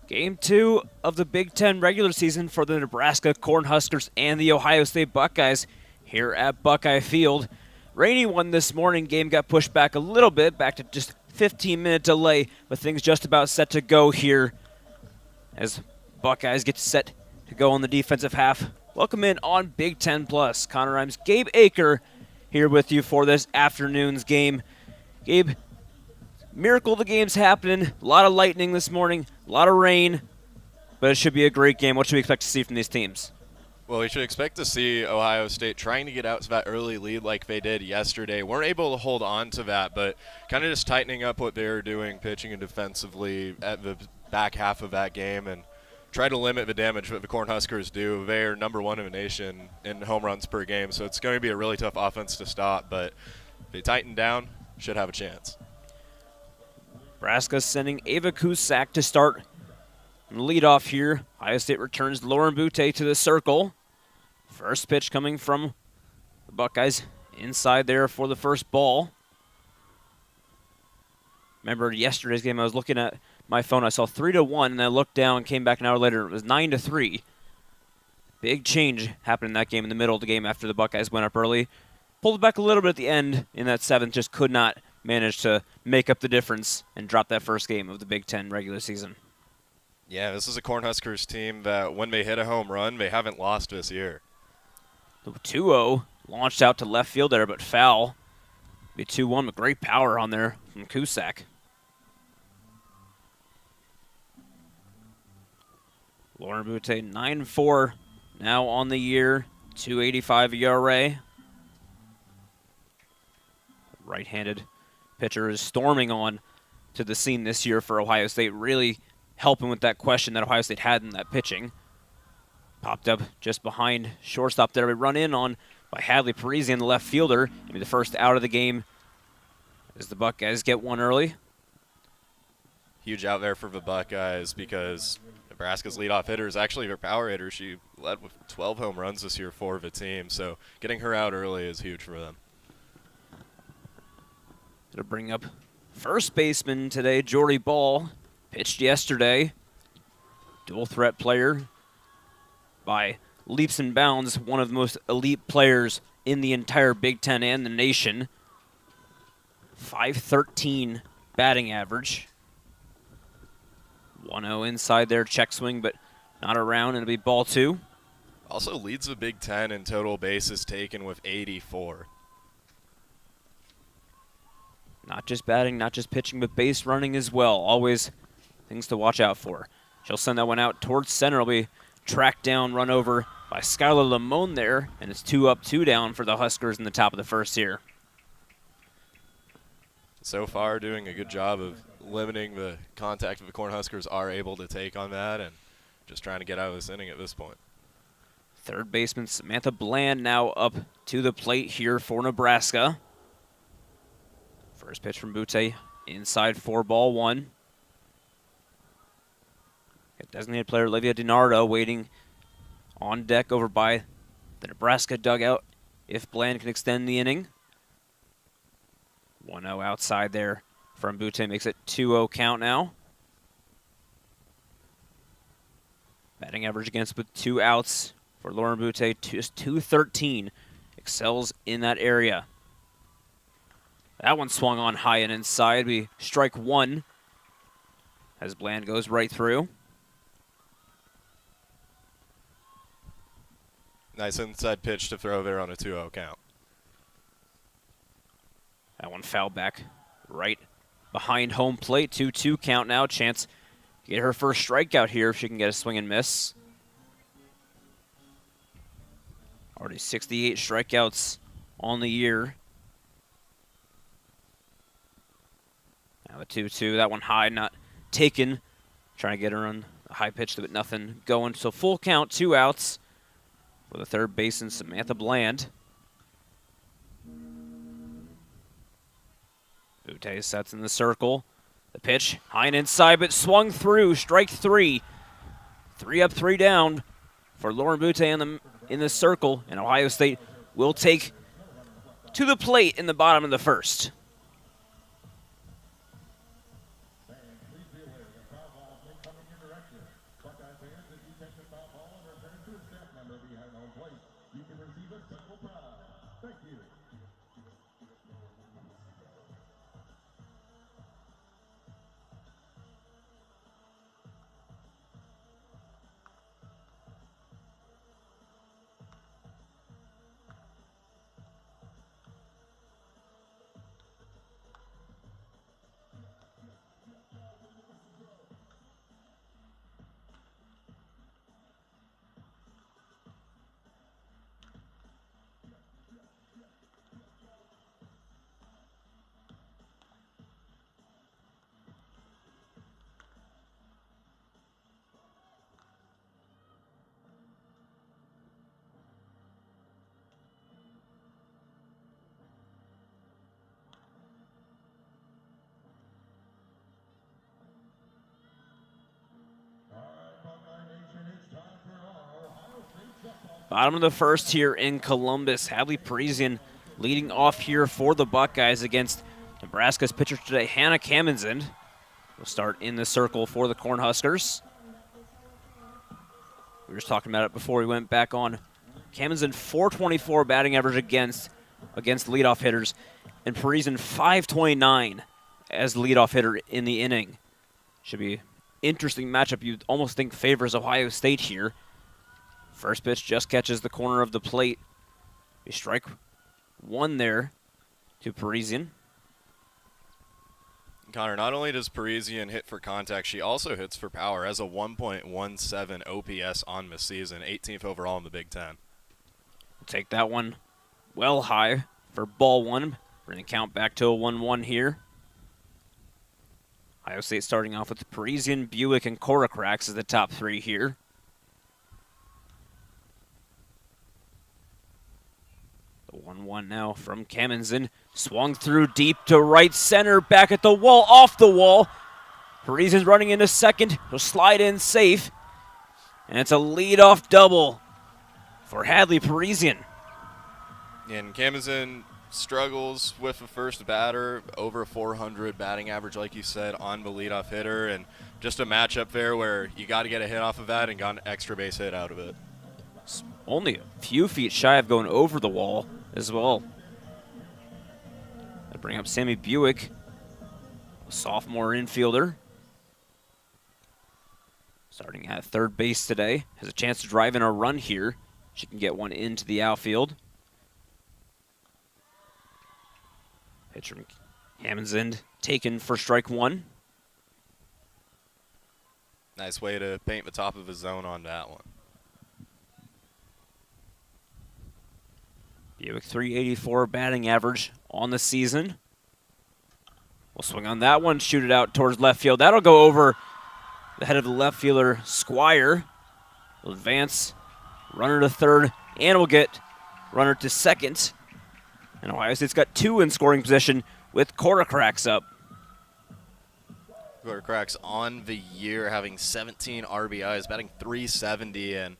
Game 2 of the Big Ten regular season for the Nebraska Cornhuskers and the Ohio State Buckeyes here at Buckeye Field. Rainy one this morning. Game got pushed back a little bit, back to just 15-minute delay, but things just about set to go here as Buckeyes get set to go on the defensive half. Welcome in on Big Ten Plus. Connor Rhymes, Gabe Aker here with you for this afternoon's game. Gabe, miracle the game's happening. A lot of lightning this morning, a lot of rain, but it should be a great game. What should we expect to see from these teams? Well, we should expect to see Ohio State trying to get out to that early lead like they did yesterday. Weren't able to hold on to that, but kind of just tightening up what they were doing, pitching and defensively at the back half of that game, and try to limit the damage that the Cornhuskers do. They are number one in the nation in home runs per game, so it's going to be a really tough offense to stop, but if they tighten down, should have a chance. Nebraska sending Ava Cusack to start and lead off here. Ohio State returns Lauren Butte to the circle. First pitch coming from the Buckeyes inside there for the first ball. Remember yesterday's game, I was looking at my phone, I saw 3-1, and I looked down, came back an hour later, it was 9-3. Big change happened in that game in the middle of the game after the Buckeyes went up early. Pulled it back a little bit at the end in that seventh, just could not manage to make up the difference and drop that first game of the Big Ten regular season. Yeah, this is a Cornhuskers team that when they hit a home run, they haven't lost this year. The 2-0 launched out to left field there, but foul. Be 2-1 with great power on there from Cusack. Lauren Butte, 9-4 now on the year, 2.85 ERA. Right-handed pitcher is storming on to the scene this year for Ohio State, really helping with that question that Ohio State had in that pitching. Popped up just behind shortstop there. We run in on by Hadley Parisian, the left fielder. Maybe the first out of the game as the Buckeyes get one early. Huge out there for the Buckeyes because Nebraska's leadoff hitter is actually their power hitter. She led with 12 home runs this year for the team, so getting her out early is huge for them. To bring up first baseman today, Jordy Ball. Pitched yesterday. Dual threat player by leaps and bounds, one of the most elite players in the entire Big Ten and the nation. .513 batting average. 1-0 inside there, check swing, but not around, and it'll be ball two. Also leads the Big Ten in total bases taken with 84. Not just batting, not just pitching, but base running as well. Always things to watch out for. She'll send that one out towards center. It'll be tracked down, run over by Skylar Lamone there, and it's 2 up, 2 down for the Huskers in the top of the first here. So far doing a good job of limiting the contact that the Cornhuskers are able to take on that and just trying to get out of this inning at this point. Third baseman Samantha Bland now up to the plate here for Nebraska. First pitch from Butte, inside for ball one. Designated player Olivia DiNardo waiting on deck over by the Nebraska dugout if Bland can extend the inning. 1-0 outside there from Butte, makes it 2-0 count now. Batting average against with 2 outs for Lauren Butte, just .213. Excels in that area. That one swung on high and inside. We strike one as Bland goes right through. Nice inside pitch to throw there on a 2-0 count. That one fouled back right behind home plate. 2-2 count now. Chance to get her first strikeout here if she can get a swing and miss. Already 68 strikeouts on the year. Now the 2-2, that one high, not taken. Trying to get her on a high pitch, but nothing going. So full count, 2 outs for the third baseman, Samantha Bland. Butte sets in the circle. The pitch, high and inside, but swung through. Strike 3. 3 up, 3 down for Lauren Butte in the circle. And Ohio State will take to the plate in the bottom of the first. You can receive a special prize. Thank you. Bottom of the first here in Columbus. Hadley Parisian leading off here for the Buckeyes against Nebraska's pitcher today, Hannah Kamenzind. Will start in the circle for the Cornhuskers. We were just talking about it before we went back on. Kamenzind, .424 batting average against leadoff hitters, and Parisian .529 as leadoff hitter in the inning. Should be an interesting matchup. You'd almost think favors Ohio State here. First pitch just catches the corner of the plate. A strike one there to Parisian. Connor, not only does Parisian hit for contact, she also hits for power. Has a 1.17 OPS on the season, 18th overall in the Big Ten. Take that one well high for ball one. Bring the count back to a 1-1 here. Ohio State starting off with Parisian, Buick, and Koracrax as the top three here. The 1-1 now from Kamenzind. Swung through deep to right center, back at the wall, off the wall. Parisian's running into second. He'll slide in safe. And it's a leadoff double for Hadley Parisian. And Kamenzind struggles with the first batter, over 400 batting average, like you said, on the leadoff hitter. And just a matchup there where you got to get a hit off of that and got an extra base hit out of it. It's only a few feet shy of going over the wall as well. I bring up Sammy Buick, a sophomore infielder. Starting at third base today. Has a chance to drive in a run here. She can get one into the outfield. Pitch from Kamenzind taken for strike one. Nice way to paint the top of his zone on that one. Buick .384 batting average on the season. We'll swing on that one, shoot it out towards left field. That'll go over the head of the left fielder, Squire. Will advance, runner to third, and will get runner to second. And Ohio State's got two in scoring position with Koracrax up. Koracrax on the year, having 17 RBIs, batting .370, and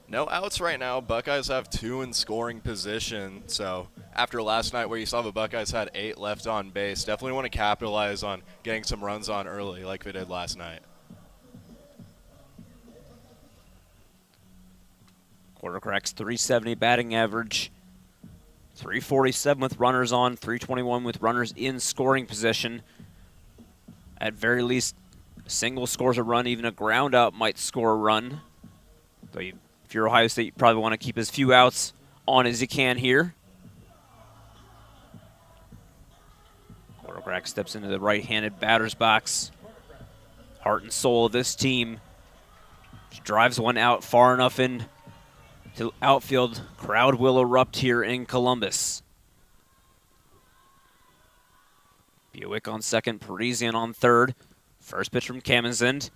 no outs right now. Buckeyes have two in scoring position. So after last night where you saw the Buckeyes had 8 left on base, definitely want to capitalize on getting some runs on early like they did last night. Koracrax .370 batting average. .347 with runners on, .321 with runners in scoring position. At very least, a single scores a run, even a ground out might score a run. Though if you're Ohio State, you probably want to keep as few outs on as you can here. Koracrax steps into the right-handed batter's box. Heart and soul of this team. She drives one out far enough in to outfield. Crowd will erupt here in Columbus. Buick on second, Parisian on third. First pitch from Kamenzind.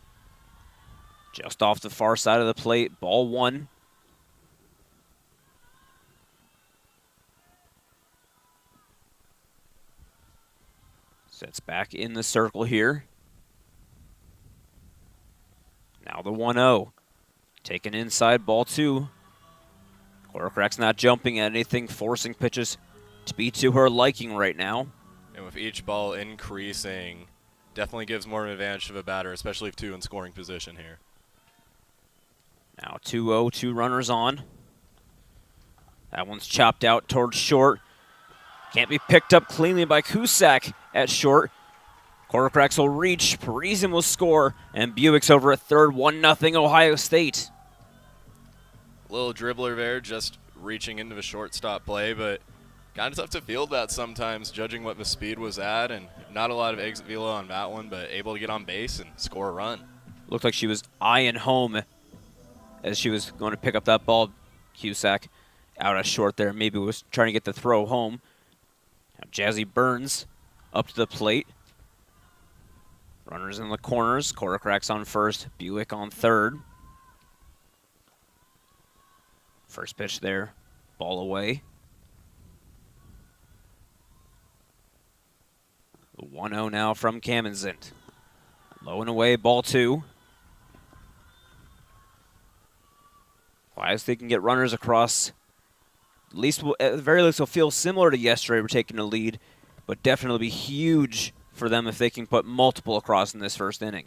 Just off the far side of the plate, ball one. Sets back in the circle here. Now the 1-0. Taken inside, ball two. Koracrax not jumping at anything, forcing pitches to be to her liking right now. And with each ball increasing, definitely gives more of an advantage to the batter, especially if two in scoring position here. Now 2-0, 2 runners on. That one's chopped out towards short. Can't be picked up cleanly by Cusack at short. Quartercracks will reach, Parisian will score, and Buick's over at third, 1-0 Ohio State. Little dribbler there, just reaching into the shortstop play, but kind of tough to field that sometimes, judging what the speed was at, and not a lot of exit velo on that one, but able to get on base and score a run. Looked like she was eyeing home as she was going to pick up that ball. Cusack out at short there, maybe was trying to get the throw home. Now Jazzy Burns up to the plate. Runners in the corners, Quartercracks on first, Buick on third. First pitch there, ball away. The 1-0 now from Kamenzind. Low and away, ball 2. Ohio State can get runners across. At the very least, will feel similar to yesterday. We're taking a lead, but definitely be huge for them if they can put multiple across in this first inning.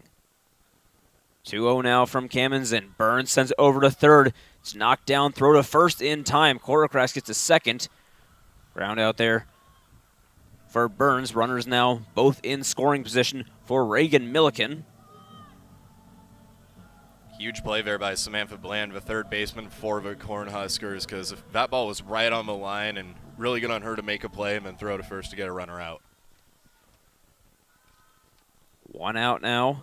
2-0 now from Kamenzind. Burns sends it over to third. It's knocked down, throw to first in time. Quartercracks gets to second. Ground out there for Burns. Runners now both in scoring position for Reagan Milliken. Huge play there by Samantha Bland, the third baseman for the Cornhuskers, because if that ball was right on the line and really good on her to make a play and then throw to first to get a runner out. 1 out now.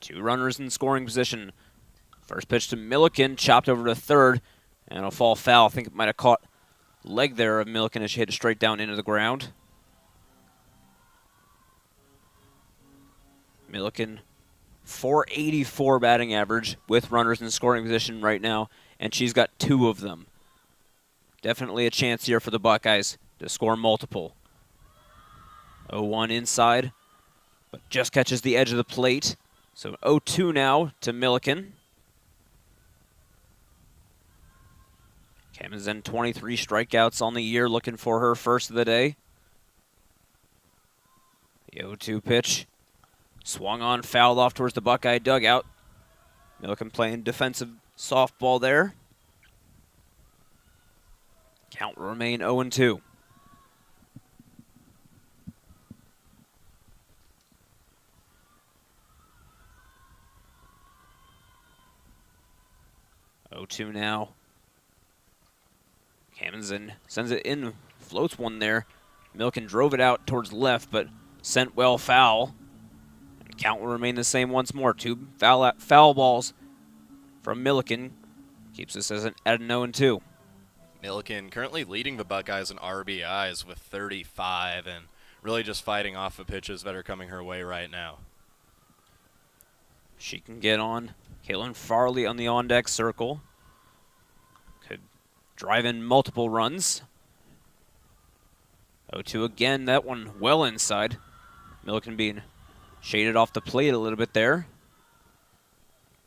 2 runners in scoring position. First pitch to Milliken, chopped over to third, and it'll fall foul. I think it might have caught leg there of Milliken as she hit it straight down into the ground. Milliken, 484 batting average with runners in scoring position right now, and she's got 2 of them. Definitely a chance here for the Buckeyes to score multiple. 0-1 inside, but just catches the edge of the plate. So 0-2 now to Milliken. Kamenzind 23 strikeouts on the year, looking for her first of the day. The 0-2 pitch. Swung on, fouled off towards the Buckeye dugout. Milliken playing defensive softball there. Count will remain 0-2. Oh-2 now. Kamenzind sends it in, floats one there. Milliken drove it out towards left, but sent well foul. And count will remain the same once more. 2 foul balls from Milliken. Keeps us at an 0-2. Milliken currently leading the Buckeyes in RBIs with 35 and really just fighting off the pitches that are coming her way right now. She can get on. Caitlin Farley on the on-deck circle. Could drive in multiple runs. 0-2 again. That one well inside. Milliken being shaded off the plate a little bit there.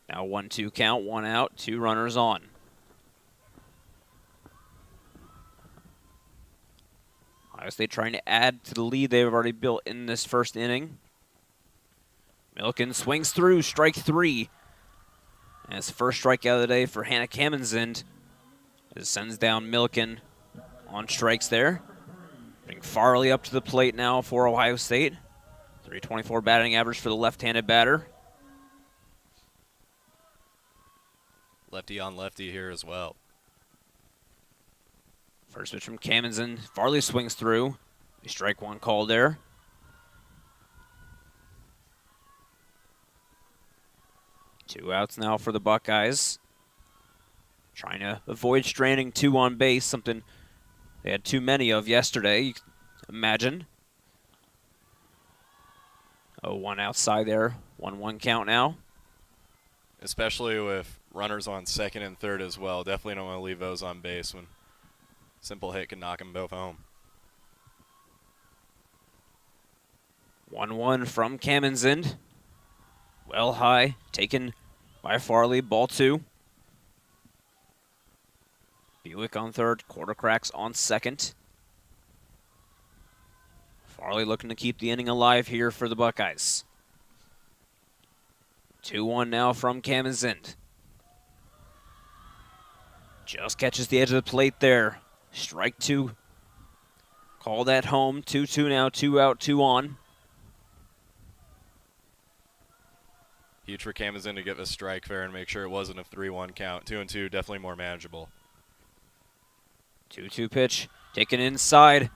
Now 1-2 count, 1 out, 2 runners on. Ohio State trying to add to the lead they've already built in this first inning. Milliken swings through, strike 3. And it's the first strikeout of the day for Hannah Kamenzind. It sends down Milliken on strikes there. Bring Farley up to the plate now for Ohio State. 324 batting average for the left-handed batter. Lefty on lefty here as well. First pitch from Kamenzind. Farley swings through. A strike 1 call there. Two outs now for the Buckeyes. Trying to avoid stranding 2 on base, something they had too many of yesterday, you can imagine. 0-1 outside there. 1-1 count now. Especially with runners on second and third as well. Definitely don't want to leave those on base when simple hit can knock them both home. 1-1 from Kamenzind. Well high, taken by Farley, ball 2. Buick on third, Quartercracks on second. Farley looking to keep the inning alive here for the Buckeyes. 2-1 now from Kamenzind. Just catches the edge of the plate there. Strike two. Call that home. 2-2 now. 2 out, 2 on. Huge for Camazin to get the strike fair and make sure it wasn't a 3-1 count. 2-2, definitely more manageable. 2-2 pitch. Taken inside.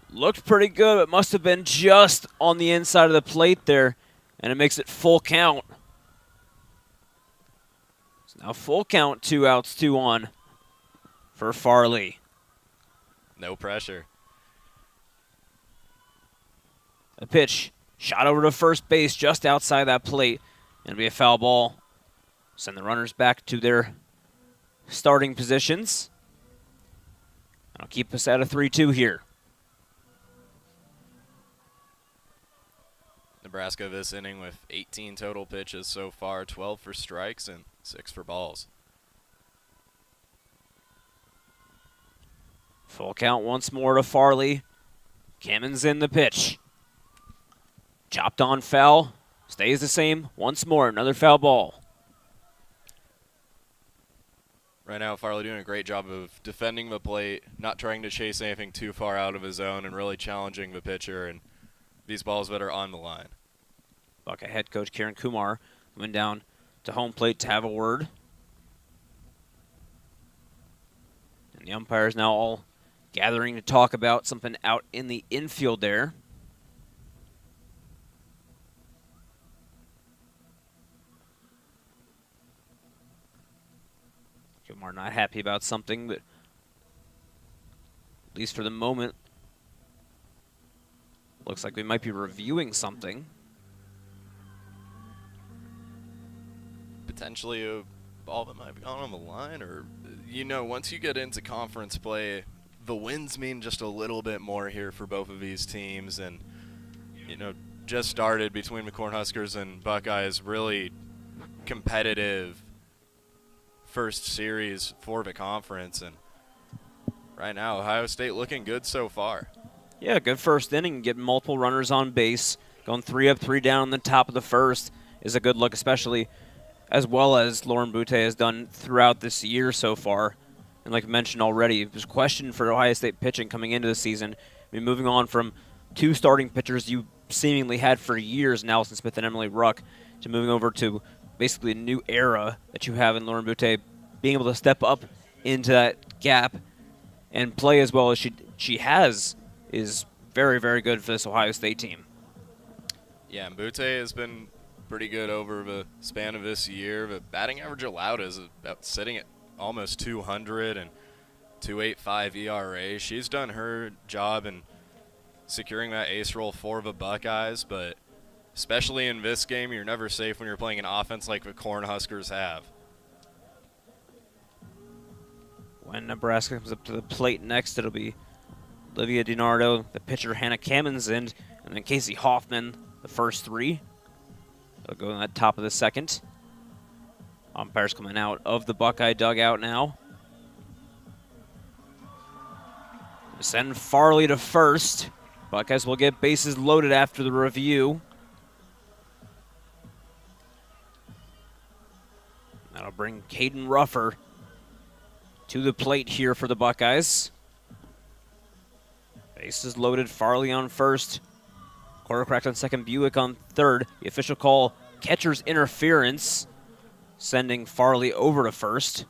Looked pretty good, but must have been just on the inside of the plate there, and it makes it full count. It's now full count, 2 outs, 2 on for Farley. No pressure. A pitch. Shot over to first base just outside that plate. It'll be a foul ball. Send the runners back to their starting positions. That'll keep us at a 3-2 here. Nebraska this inning with 18 total pitches so far, 12 for strikes and 6 for balls. Full count once more to Farley. Cammon's in the pitch. Chopped on foul. Stays the same. Once more, another foul ball. Right now, Farley doing a great job of defending the plate, not trying to chase anything too far out of his zone, and really challenging the pitcher and these balls that are on the line. Buckeye head coach Kieran Kumar went down to home plate to have a word. And the umpires now all gathering to talk about something out in the infield there. Kumar not happy about something, but at least for the moment, looks like we might be reviewing something. Potentially a ball that might be gone on the line, or, you know, once you get into conference play, the wins mean just a little bit more here for both of these teams. And, you know, just started between the Cornhuskers and Buckeyes, really competitive first series for the conference. And right now, Ohio State looking good so far. Yeah, good first inning, getting multiple runners on base. Going 3 up, 3 down in the top of the first is a good look, especially as well as Lauren Butte has done throughout this year so far. And like I mentioned already, it was questioned for Ohio State pitching coming into the season. I mean, moving on from 2 starting pitchers you seemingly had for years, Allison Smith and Emily Ruck, to moving over to basically a new era that you have in Lauren Butte, being able to step up into that gap and play as well as she has is very, very good for this Ohio State team. Yeah, and Butte has been pretty good over the span of this year. The batting average allowed is about sitting at almost 200 and 2.85 ERA. She's done her job in securing that ace role for the Buckeyes, but especially in this game, you're never safe when you're playing an offense like the Cornhuskers have. When Nebraska comes up to the plate next, it'll be Olivia DiNardo, the pitcher Hannah Cammonsind, and then Casey Hoffman, the first 3. They'll go in that top of the second. Umpires coming out of the Buckeye dugout now. Send Farley to first. Buckeyes will get bases loaded after the review. That'll bring Caden Ruffer to the plate here for the Buckeyes. Bases loaded, Farley on first. Quarter cracked on second, Buick on third. The official call, catcher's interference, sending Farley over to first.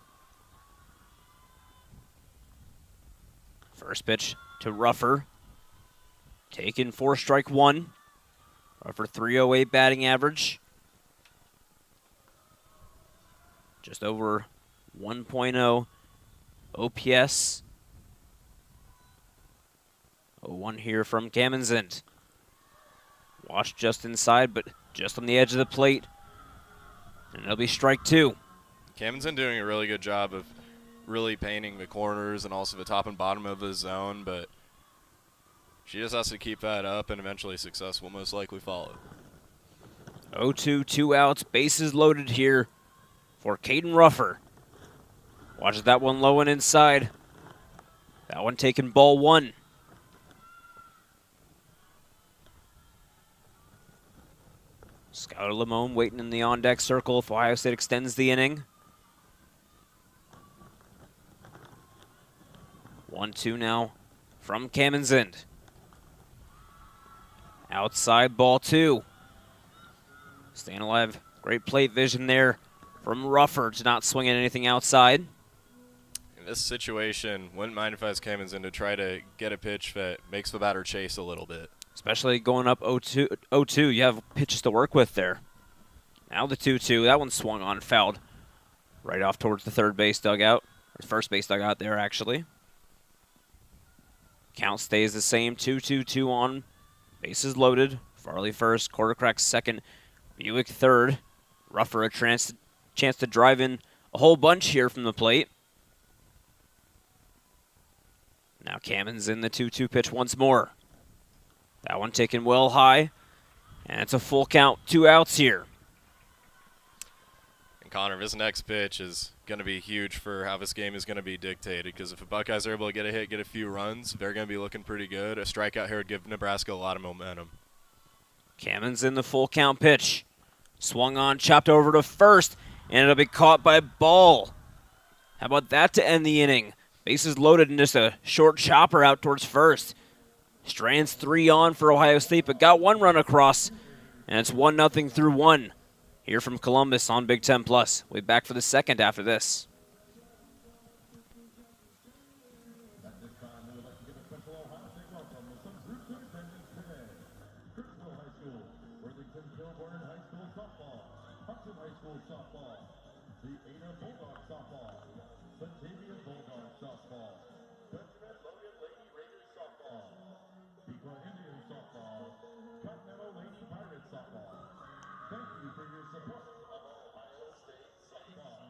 First pitch to Ruffer. Taken for strike 1. Ruffer 308 batting average. Just over 1.0 OPS. 0-1 here from Cammonsind. Watch just inside, but just on the edge of the plate. And it'll be strike 2. Cammonsind doing a really good job of really painting the corners and also the top and bottom of the zone, but she just has to keep that up, and eventually success will most likely follow. 0-2, 2 outs, bases loaded here for Caden Ruffer. Watches that one low and inside. That one taken ball 1. Skylar Lamone waiting in the on-deck circle if Ohio State extends the inning. 1-2 now from Kamenzind. Outside ball 2. Staying alive. Great plate vision there from Rufford, not swinging anything outside. In this situation, wouldn't mind if I was Kamenzind to try to get a pitch that makes the batter chase a little bit. Especially going up 0-2, you have pitches to work with there. Now the 2-2, that one swung on, fouled right off towards the third base dugout, or first base dugout there actually. Count stays the same, 2-2-2 on, bases loaded. Farley first, Quartercrack second, Buick third. Ruffer a chance to drive in a whole bunch here from the plate. Now Camen's in the 2-2 pitch once more. That one taken well high, and it's a full count, 2 outs here. And Connor, this next pitch is going to be huge for how this game is going to be dictated, because if the Buckeyes are able to get a hit, get a few runs, they're going to be looking pretty good. A strikeout here would give Nebraska a lot of momentum. Camen's in the full count pitch. Swung on, chopped over to first, and it'll be caught by Ball. How about that to end the inning? Bases loaded and just a short chopper out towards first. Strands 3 on for Ohio State, but got 1 run across, and it's 1-0 through 1 here from Columbus on Big Ten Plus. We'll be back for the second after this. At this time, we would like to give a special Ohio State welcome to some groups in attendance today. Crystal High School, Worthington Kilburn High School softball, Hudson High School softball, the Ada Bulldogs softball, Batavia Bulldogs softball, Benjamin Logan Lady Raiders softball, Pequa Indian softball, Continental Lady Pirates softball. Thank you for your support of Ohio State softball.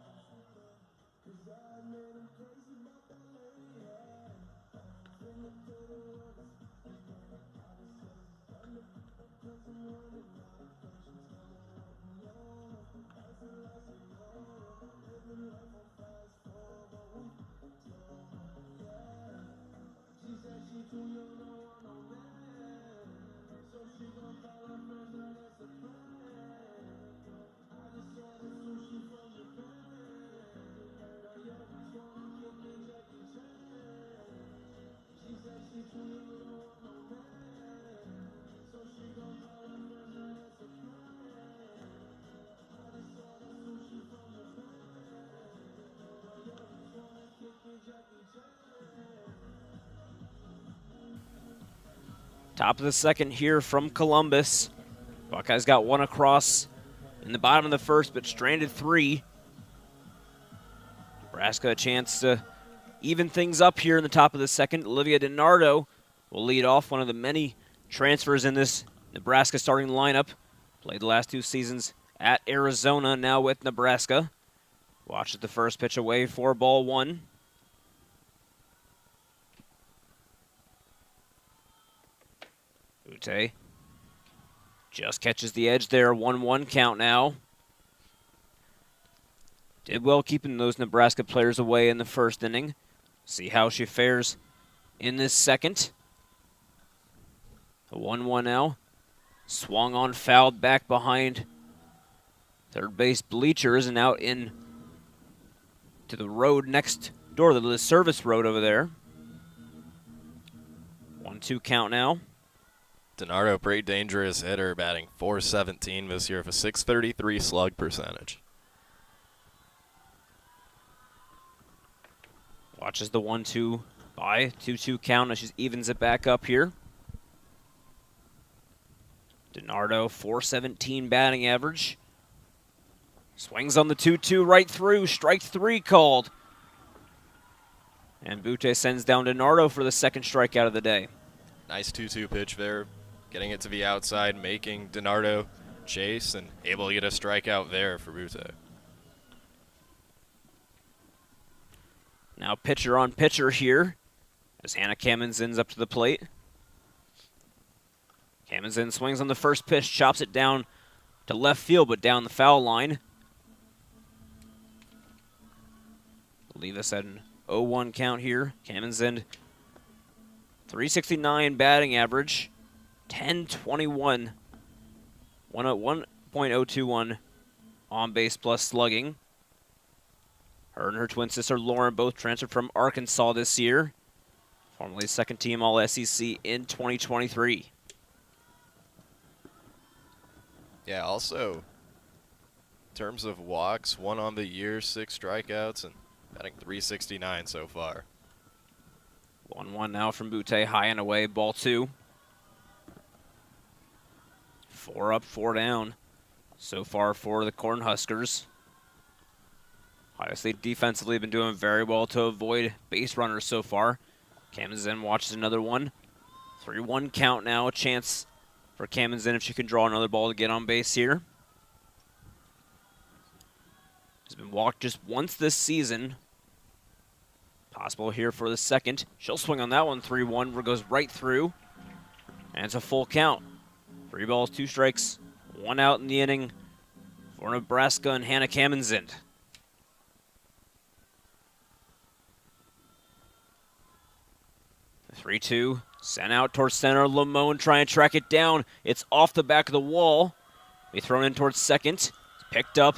Top of the second here from Columbus. Buckeyes got 1 across in the bottom of the first, but stranded 3. Nebraska a chance to even things up here in the top of the second. Olivia DiNardo will lead off, one of the many transfers in this Nebraska starting lineup. Played the last 2 seasons at Arizona, now with Nebraska. Watches the first pitch away for ball 1. Ute just catches the edge there, 1-1 count now. Did well keeping those Nebraska players away in the first inning. See how she fares in this second. A 1-1 now. Swung on, fouled back behind third base bleachers and out in to the road next door, the service road over there. 1-2 count now. DiNardo, pretty dangerous hitter, batting .417 this year with a .633 slug percentage. Watches the 1-2 by 2-2 count as she evens it back up here. DiNardo, .417 batting average. Swings on the 2-2 right through. Strike 3 called. And Butte sends down DiNardo for the second strikeout of the day. Nice 2-2 pitch there. Getting it to the outside, making DiNardo chase, and able to get a strikeout there for Butte. Now pitcher on pitcher here as Hannah Kamenzin's up to the plate. Kamenzin swings on the first pitch, chops it down to left field, but down the foul line. Leave us at an 0-1 count here. Kamenzin, .369 batting average. 10.21, 1.021 on base plus slugging. Her and her twin sister Lauren both transferred from Arkansas this year. Formerly second team All-SEC in 2023. Yeah, also, in terms of walks, 1 on the year, 6 strikeouts, and batting .369 so far. 1-1 now from Butte, high and away, ball 2. 4 up, 4 down so far for the Cornhuskers. Ohio State defensively been doing very well to avoid base runners so far. Camden watches another one. 3-1 count now, a chance for Camden if she can draw another ball to get on base here. Has been walked just once this season. Possible here for the second. She'll swing on that one, 3-1, where it goes right through. And it's a full count. 3 balls, 2 strikes, 1 out in the inning for Nebraska and Hannah Kamenzind. The 3-2, sent out towards center. Lamone trying to track it down. It's off the back of the wall. Be thrown in towards second. It's picked up.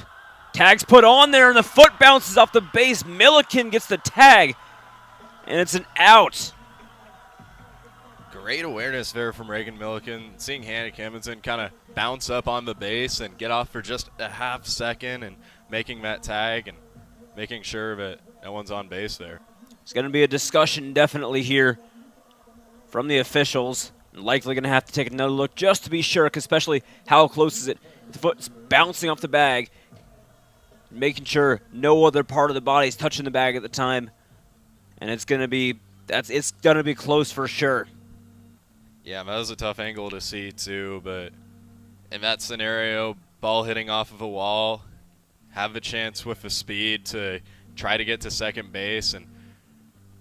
Tag's put on there, and the foot bounces off the base. Milliken gets the tag, and it's an out. Great awareness there from Reagan Milliken. Seeing Hannah Kamenzind kind of bounce up on the base and get off for just a half second and making that tag and making sure that no one's on base there. It's going to be a discussion definitely here from the officials. Likely going to have to take another look just to be sure, especially how close is it. The foot's bouncing off the bag, making sure no other part of the body is touching the bag at the time. And it's going to be close for sure. Yeah, that was a tough angle to see too, but in that scenario, ball hitting off of a wall, have a chance with the speed to try to get to second base, and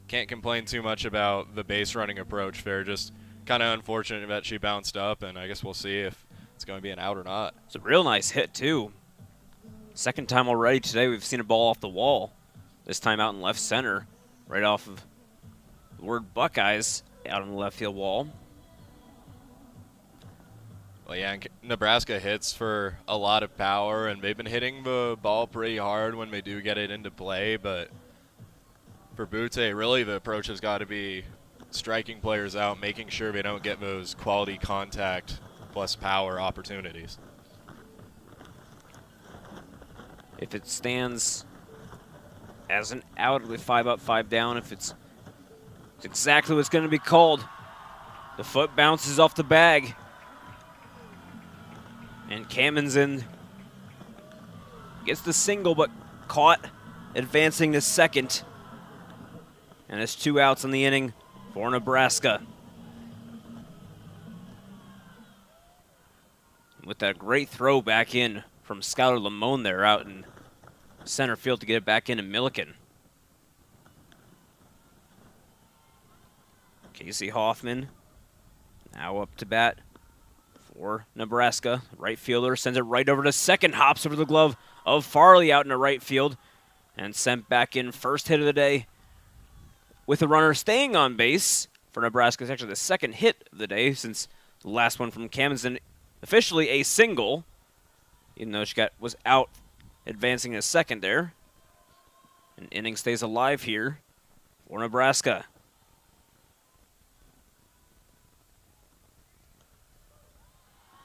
can't complain too much about the base running approach there. Just kind of unfortunate that she bounced up, and I guess we'll see if it's going to be an out or not. It's a real nice hit too. Second time already today we've seen a ball off the wall. This time out in left center, right off of the word Buckeyes out on the left field wall. Well, yeah, Nebraska hits for a lot of power, and they've been hitting the ball pretty hard when they do get it into play. But for Butte, really the approach has got to be striking players out, making sure they don't get those quality contact plus power opportunities. If it stands as an out with 5 up, 5 down, if it's exactly what's going to be called. The foot bounces off the bag. And Kamenzind gets the single, but caught advancing to second. And it's 2 outs in the inning for Nebraska. With that great throw back in from Skylar Lamone there out in center field to get it back into Milliken. Casey Hoffman now up to bat for Nebraska. Right fielder sends it right over to second, hops over the glove of Farley out into right field, and sent back in. First hit of the day with the runner staying on base for Nebraska. It's actually the second hit of the day since the last one from Kamenzind, officially a single, even though she was out advancing a second there. An inning stays alive here for Nebraska.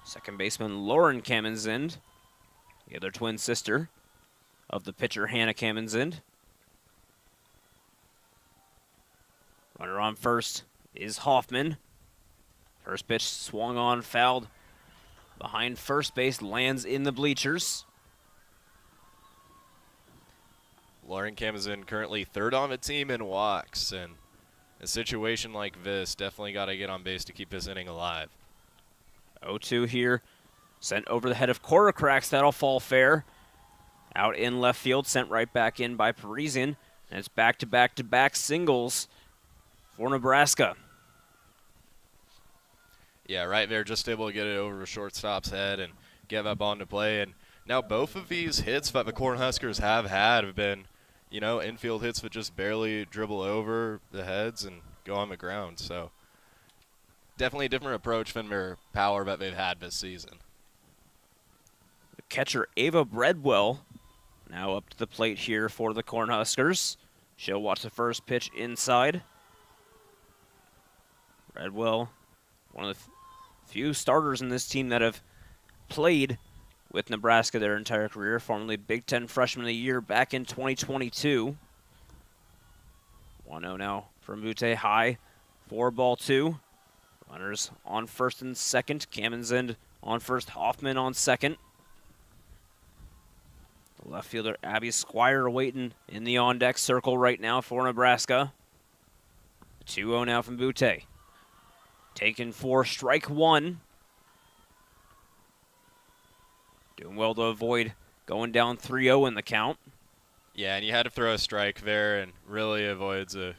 Second baseman Lauren Kamenzind, the other twin sister of the pitcher Hannah Kamenzind. Runner on first is Hoffman. First pitch swung on, fouled behind first base, lands in the bleachers. Lauren Kamenzind currently 3rd on the team in walks, and a situation like this, definitely got to get on base to keep this inning alive. 0-2 here, sent over the head of Coracrax. That'll fall fair. Out in left field, sent right back in by Parisian, and it's back-to-back-to-back singles for Nebraska. Yeah, right there, just able to get it over the shortstop's head and get that ball into play. And now both of these hits that the Cornhuskers have had have been, you know, infield hits that just barely dribble over the heads and go on the ground. So definitely a different approach than their power that they've had this season. The catcher, Ava Breadwell, now up to the plate here for the Cornhuskers. She'll watch the first pitch inside. Treadwell, one of the few starters in this team that have played with Nebraska their entire career, formerly Big Ten Freshman of the Year back in 2022. 1-0 now from Butte high, 4-2. Runners on first and second. Kamenzend on first, Hoffman on second. The left fielder Abby Squire waiting in the on-deck circle right now for Nebraska. 2-0 now from Butte. Taken for strike one. Doing well to avoid going down 3-0 in the count. Yeah, and you had to throw a strike there and really avoids a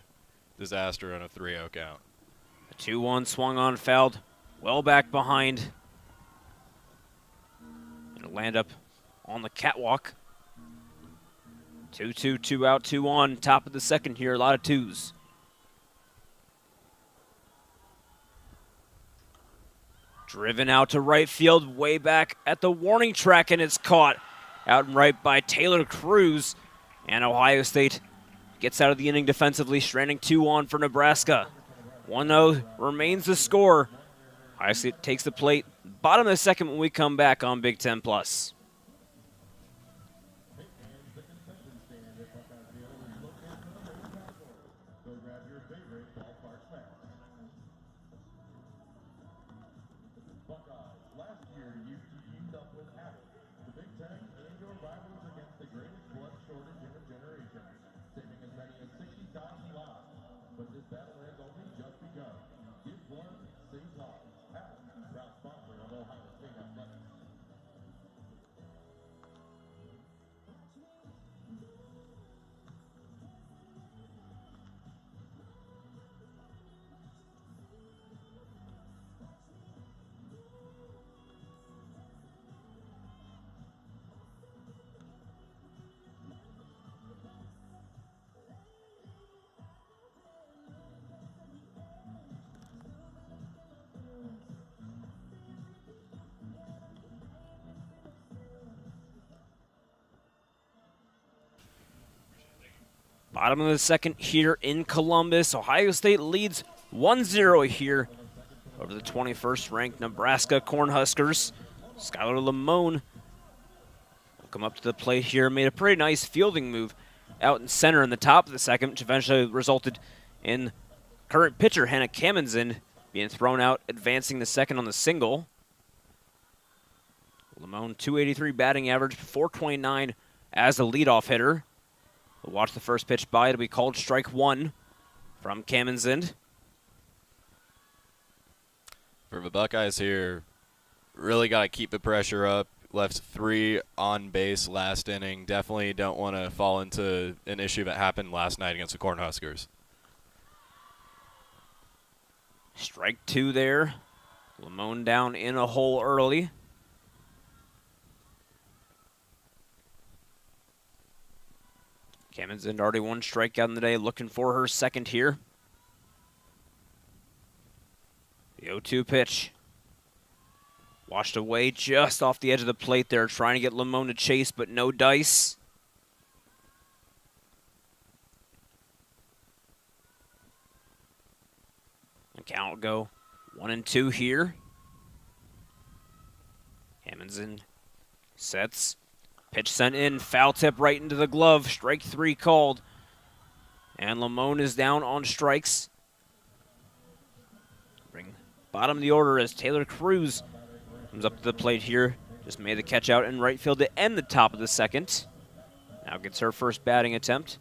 disaster on a 3-0 count. A 2-1 swung on, fouled, well back behind. It'll land up on the catwalk. 2-2, 2 out, 2 on. Top of the second here, a lot of twos. Driven out to right field, way back at the warning track, and it's caught out and right by Taylor Cruz. And Ohio State gets out of the inning defensively, stranding 2 on for Nebraska. 1-0 remains the score. Ohio State takes the plate. Bottom of the second when we come back on Big Ten Plus. So grab your favorite ballpark snack. Buckeyes, last year you teamed up with Apple. The Big Ten and your rivals against the greatest blood shortage in a generation, saving as many as 60,000 lives. But this battle has only just begun. Give blood, save lives. Apple, proud sponsor of Ohio State Athletics. Bottom of the second here in Columbus. Ohio State leads 1-0 here over the 21st ranked Nebraska Cornhuskers. Skylar Lamone will come up to the plate here. Made a pretty nice fielding move out in center in the top of the second, which eventually resulted in current pitcher Hannah Kamenzend being thrown out, advancing the second on the single. Lamone, 283 batting average, 429 as the leadoff hitter. We'll watch the first pitch by. It'll be called strike one from Kamenzend. For the Buckeyes here, really got to keep the pressure up. Left 3 on base last inning. Definitely don't want to fall into an issue that happened last night against the Cornhuskers. Strike 2 there. Lamone down in a hole early. Kamenzend already 1 strikeout in the day, looking for her second here. The 0-2 pitch. Washed away just off the edge of the plate there, trying to get Lamone to chase, but no dice. The count will go 1-2 here. Kamenzend sets. Pitch sent in, foul tip right into the glove. Strike 3 called. And Lamone is down on strikes. Bring bottom of the order as Taylor Cruz comes up to the plate here. Just made the catch out in right field to end the top of the second. Now gets her first batting attempt.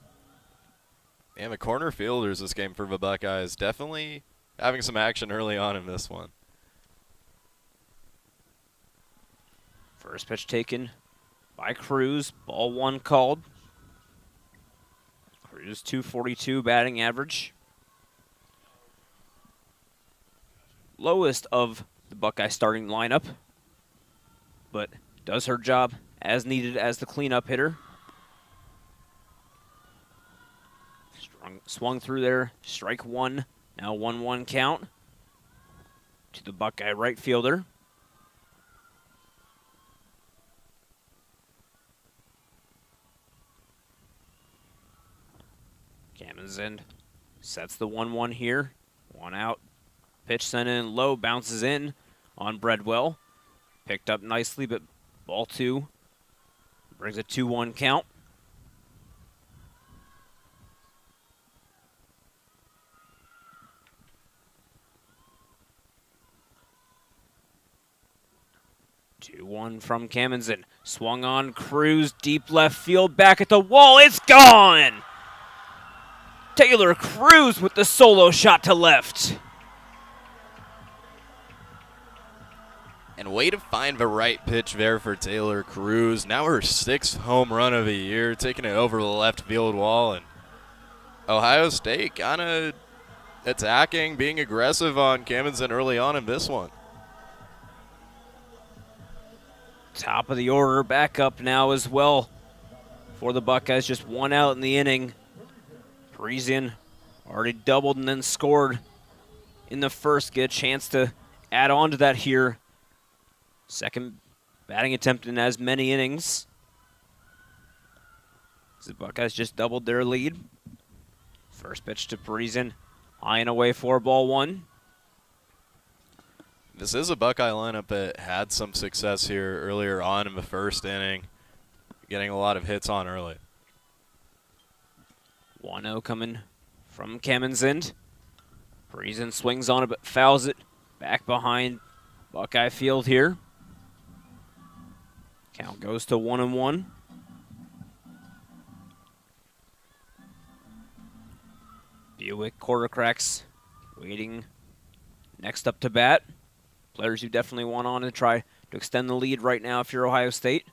And the corner fielders this game for the Buckeyes definitely having some action early on in this one. First pitch taken by Cruz. Ball 1 called. Cruz 242 batting average. Lowest of the Buckeye starting lineup, but does her job as needed as the cleanup hitter. Swung through there. Strike 1. Now 1-1 count to the Buckeye right fielder. Kamenzend sets the 1-1 here. 1 out. Pitch sent in low, bounces in on Breadwell. Picked up nicely, but ball 2 brings a 2-1 count. Two one from Camenzind. Swung on Cruz, deep left field, back at the wall. It's gone! Taylor Cruz with the solo shot to left. And way to find the right pitch there for Taylor Cruz. Now her 6th home run of the year, taking it over the left field wall. And Ohio State kind of attacking, being aggressive on Camenzind early on in this one. Top of the order, back up now as well for the Buckeyes. Just 1 out in the inning. Parisian already doubled and then scored in the first. Get a chance to add on to that here. Second batting attempt in as many innings. The Buckeyes just doubled their lead. First pitch to Parisian, high and away for ball 1. This is a Buckeye lineup that had some success here earlier on in the first inning, getting a lot of hits on early. 1-0 coming from Camenzind. Parisian swings on it but fouls it back behind Buckeye Field here. Count goes to 1-1. Buick quarter cracks waiting next up to bat. Players you definitely want on to try to extend the lead right now if you're Ohio State.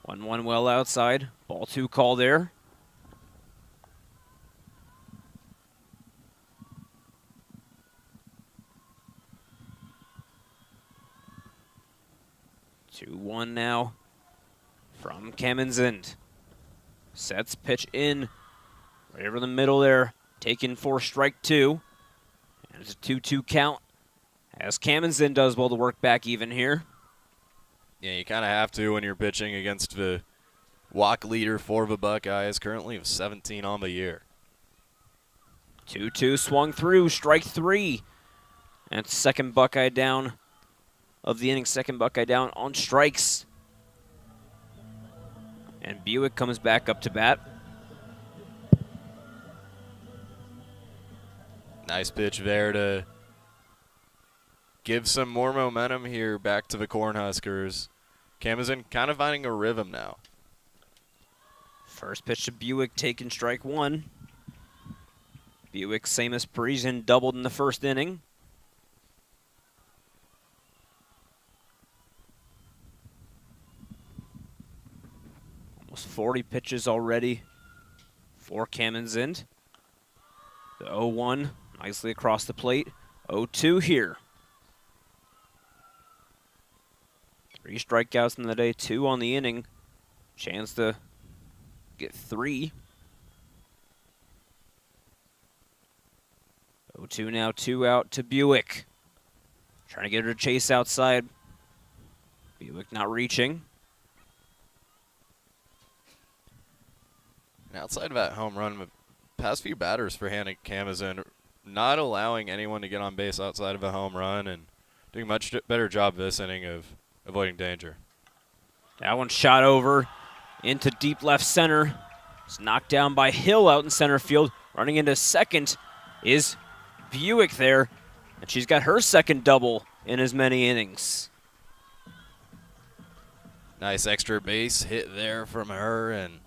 1-1 well outside. Ball 2 call there. Two one now from Camenzind. Sets pitch in right over the middle there. Taken for strike 2. And it's a 2-2 count as Camenzind does well to work back even here. Yeah, you kind of have to when you're pitching against the walk leader for the Buckeyes, currently with 17 on the year. 2-2 swung through, strike 3. And second Buckeye down of the inning, second Buckeye down on strikes. And Buick comes back up to bat. Nice pitch there to give some more momentum here back to the Cornhuskers. Camenzind kind of finding a rhythm now. First pitch to Buick, taking strike 1. Buick, same as Parisian, doubled in the first inning. Almost 40 pitches already for Camenzind. The 0-1 nicely across the plate. 0-2 here. 3 strikeouts in the day, 2 on the inning. Chance to get 3. 0-2 now, 2 out to Buick. Trying to get her to chase outside. Buick not reaching. And outside of that home run, the past few batters for Hannah Camenzind not allowing anyone to get on base outside of a home run and doing a much better job this inning of avoiding danger. That one shot over into deep left center. It's knocked down by Hill out in center field. Running into second is Buick there, and she's got her second double in as many innings. Nice extra base hit there from her, and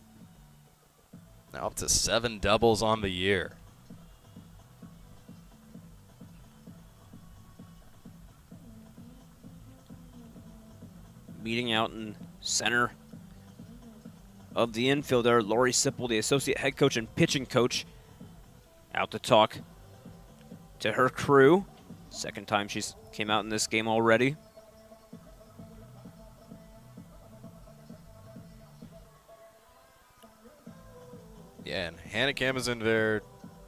now up to 7 doubles on the year. Meeting out in center of the infield there, Lori Sipple, the associate head coach and pitching coach, out to talk to her crew. Second time she's came out in this game already. Yeah, and Hannah Camenzind there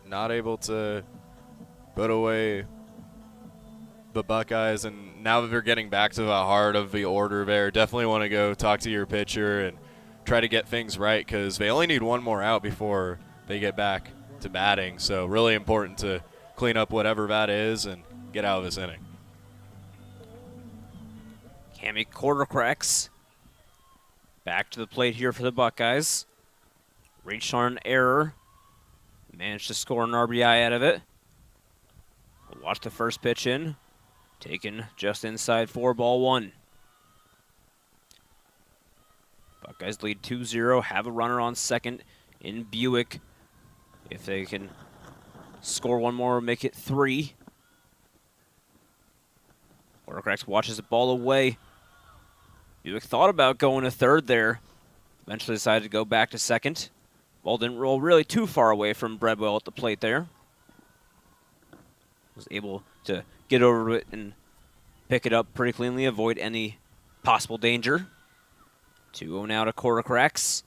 not able to put away the Buckeyes, and now that they're getting back to the heart of the order there, definitely want to go talk to your pitcher and try to get things right, because they only need 1 more out before they get back to batting. So really important to clean up whatever that is and get out of this inning. Cammy Quartercracks back to the plate here for the Buckeyes. Reached on an error. Managed to score an RBI out of it. We'll watch the first pitch in. Taken just inside 4-1. Buckeyes lead 2-0. Have a runner on second in Buick. If they can score one more, make it 3. Quartercracks watches the ball away. Buick thought about going to third there. Eventually decided to go back to second. Ball didn't roll really too far away from Breadwell at the plate there. Was able to get over it and pick it up pretty cleanly, avoid any possible danger. 2-0 now to Quartercracks.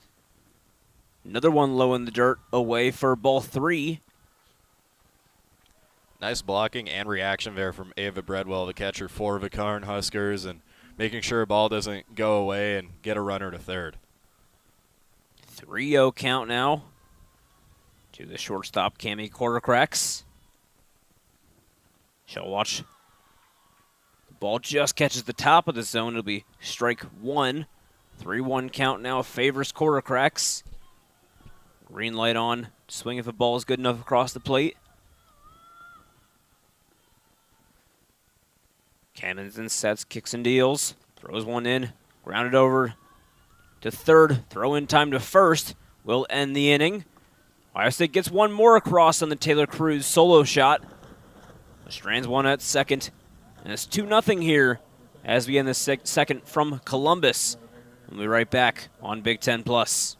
Another one low in the dirt away for ball 3. Nice blocking and reaction there from Ava Breadwell, the catcher for the Cornhuskers, and making sure the ball doesn't go away and get a runner to third. 3-0 count now to the shortstop, Cammy Quartercracks. She'll watch. The ball just catches the top of the zone. It'll be strike 1. 3-1 count now favors Quartercracks. Green light on. Swing if the ball is good enough across the plate. Cannons and sets, kicks and deals. Throws one in. Grounded over to third. Throw in time to first. Will end the inning. Ohio State gets one more across on the Taylor Cruz solo shot. Strands one at second. And it's 2-0 here as we end the second from Columbus. We'll be right back on Big Ten Plus.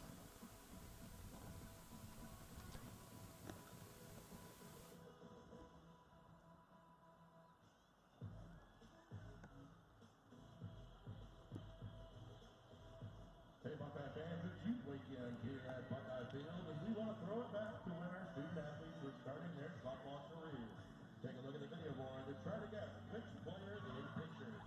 Hey, Buckeye fans, it's youth weekend here at Buckeye Field, and we want to throw it back to when our student athletes were starting their softball careers. Take a look at the video board and try to guess which player they pictured.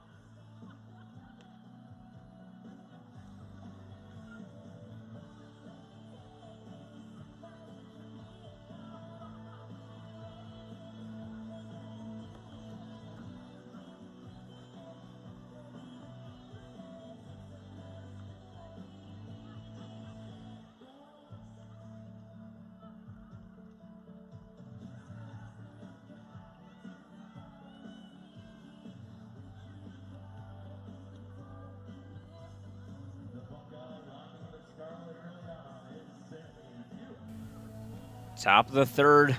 Top of the third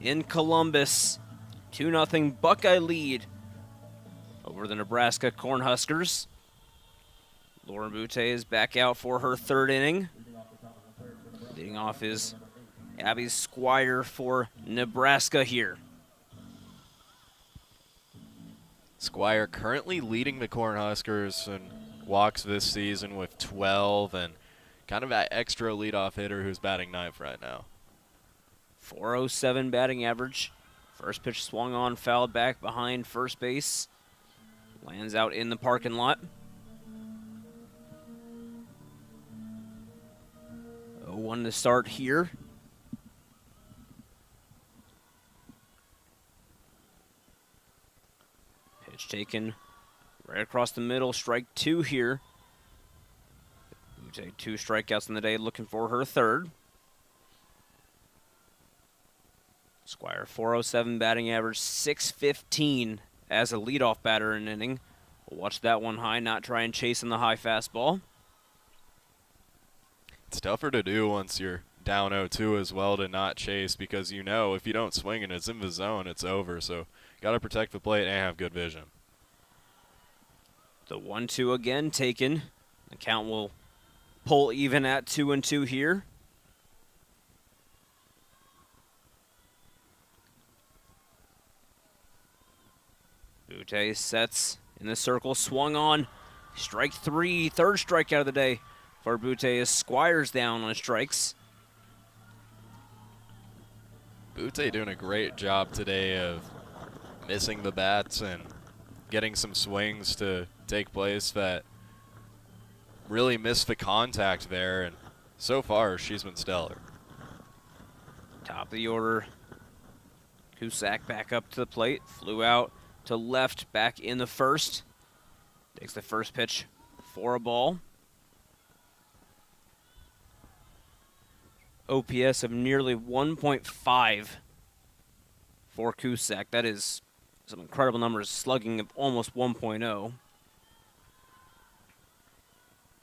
in Columbus. 2-0 Buckeye lead over the Nebraska Cornhuskers. Lauren Butte is back out for her third inning. Leading off is Abby Squire for Nebraska here. Squire currently leading the Cornhuskers in walks this season with 12, and kind of that extra leadoff hitter who's batting ninth right now. 407 batting average. First pitch swung on, fouled back behind first base. Lands out in the parking lot. 0-1 to start here. Pitch taken right across the middle. Strike 2 here. We'll take 2 strikeouts in the day, looking for her third. Squire, 407 batting average, 615 as a leadoff batter in an inning. We'll watch that one high, not try and chase in the high fastball. It's tougher to do once you're down 0-2 as well, to not chase, because you know if you don't swing and it's in the zone, it's over. So got to protect the plate and have good vision. The 1-2 again taken. The count will pull even at 2-2 here. Butte sets in the circle, swung on. Strike 3, third strikeout of the day for Butte as Squire's down on strikes. Butte doing a great job today of missing the bats and getting some swings to take place that really missed the contact there, and so far she's been stellar. Top of the order, Cusack back up to the plate, flew out to left back in the first. Takes the first pitch for a ball. OPS of nearly 1.5 for Cusack. That is some incredible numbers, slugging of almost 1.0.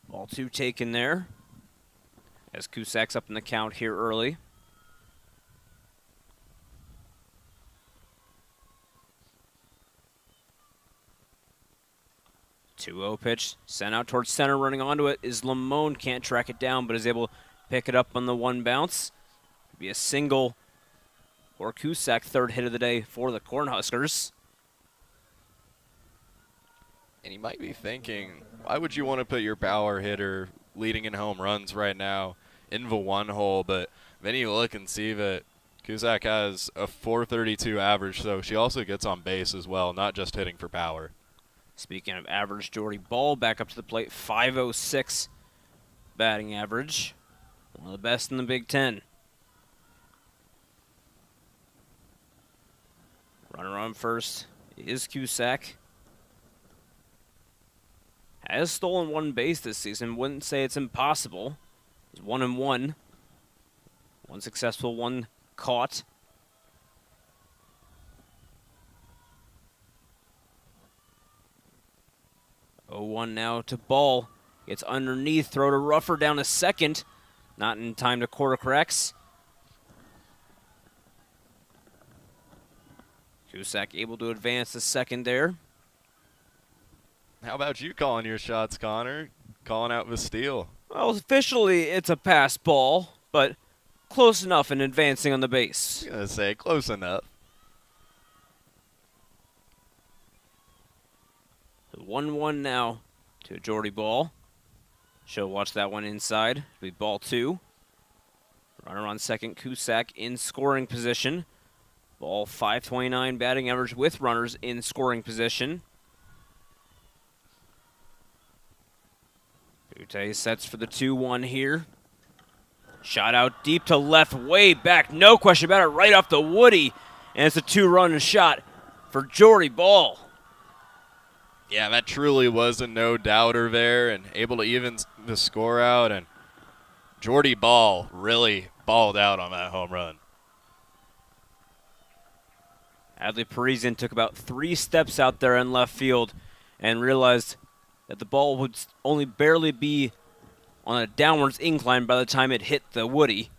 Ball 2 taken there as Cusack's up in the count here early. Two-0 pitch, sent out towards center, running onto it is Lamone. Can't track it down, but is able to pick it up on the one bounce. Be a single for Cusack, third hit of the day for the Cornhuskers. And you might be thinking, why would you want to put your power hitter leading in home runs right now in the one hole? But then you look and see that Cusack has a .432 average, so she also gets on base as well, not just hitting for power. Speaking of average, Jordy Ball back up to the plate, .506 batting average. One of the best in the Big Ten. Runner on first is Cusack. Has stolen one base this season. Wouldn't say it's impossible. He's 1-1. One successful, one caught. Oh, 1 now to Ball. Gets underneath, throw to Ruffer down to second. Not in time to quarter corrects. Cusack able to advance to second there. How about you calling your shots, Connor? Calling out the steal. Well, officially it's a pass ball, but close enough in advancing on the base. I was going to say, close enough. The 1-1 now to Jordy Ball. She'll watch that one inside. It'll be ball 2. Runner on second, Cusack in scoring position. Ball .529 batting average with runners in scoring position. Butte sets for the 2-1 here. Shot out deep to left, way back, no question about it, right off the Woody. And it's a 2-run shot for Jordy Ball. Yeah, that truly was a no-doubter there and able to even the score out. And Jordy Ball really balled out on that home run. Adley Parisian took about 3 steps out there in left field and realized that the ball would only barely be on a downwards incline by the time it hit the Woody.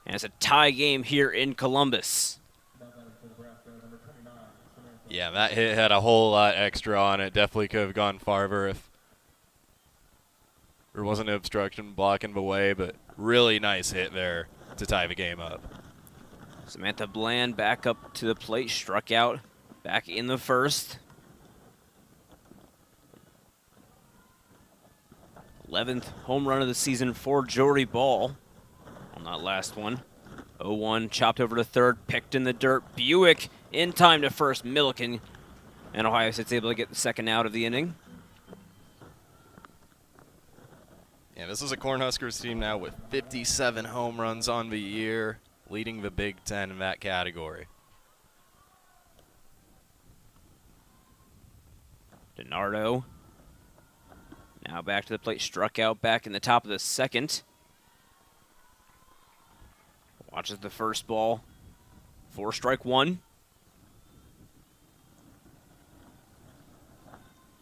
And it's a tie game here in Columbus. Yeah, that hit had a whole lot extra on it. Definitely could have gone farther if there wasn't an obstruction blocking the way, but really nice hit there to tie the game up. Samantha Bland back up to the plate, struck out back in the first. 11th home run of the season for Jordy Ball on that last one. 0-1, chopped over to third, picked in the dirt. Buick in time to first. Milliken, and Ohio State's able to get the second out of the inning. Yeah, this is a Cornhuskers team now with 57 home runs on the year, leading the Big Ten in that category. DiNardo now back to the plate, struck out back in the top of the second. Watches the first ball for strike 1.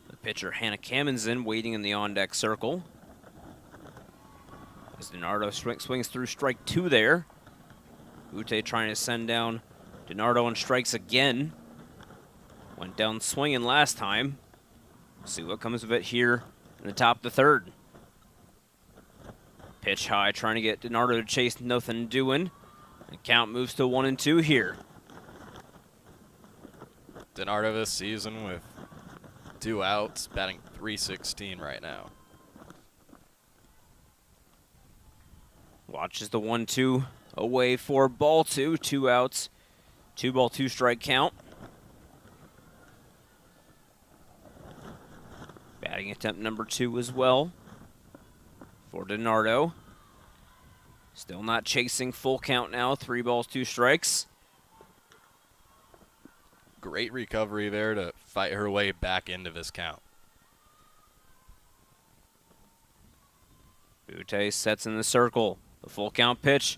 The pitcher, Hannah Kamenzen, waiting in the on-deck circle. As DiNardo swings through strike 2 there. Butte trying to send down DiNardo and strikes again. Went down swinging last time. See what comes of it here in the top of the third. Pitch high, trying to get DiNardo to chase, nothing doing. The count moves to 1-2 here. DiNardo this season with 2 outs, batting .316 right now. Watches the 1-2 away for ball 2. 2 outs, 2 ball, 2 strike count. Batting attempt number 2 as well for DiNardo. Still not chasing, full count now. 3 balls, 2 strikes. great recovery there to fight her way back into this count. Butte sets in the circle. The full count pitch.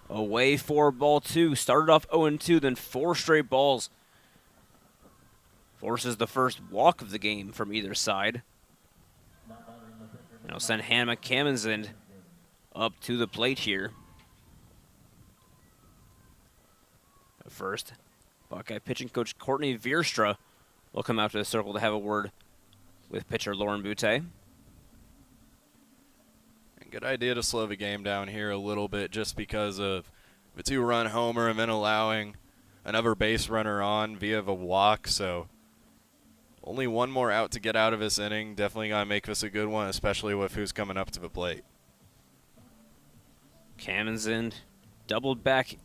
Away for ball 2. Started off 0-2, then 4 straight balls. Forces the first walk of the game from either side. Now send Hannah Kamenzind up to the plate here. First, Buckeye pitching coach Courtney Vierstra will come out to the circle to have a word with pitcher Lauren Butte. Good idea to slow the game down here a little bit just because of the 2-run homer and then allowing another base runner on via the walk. So only one more out to get out of this inning. Definitely got to make this a good one, especially with who's coming up to the plate. Kamenzind doubled back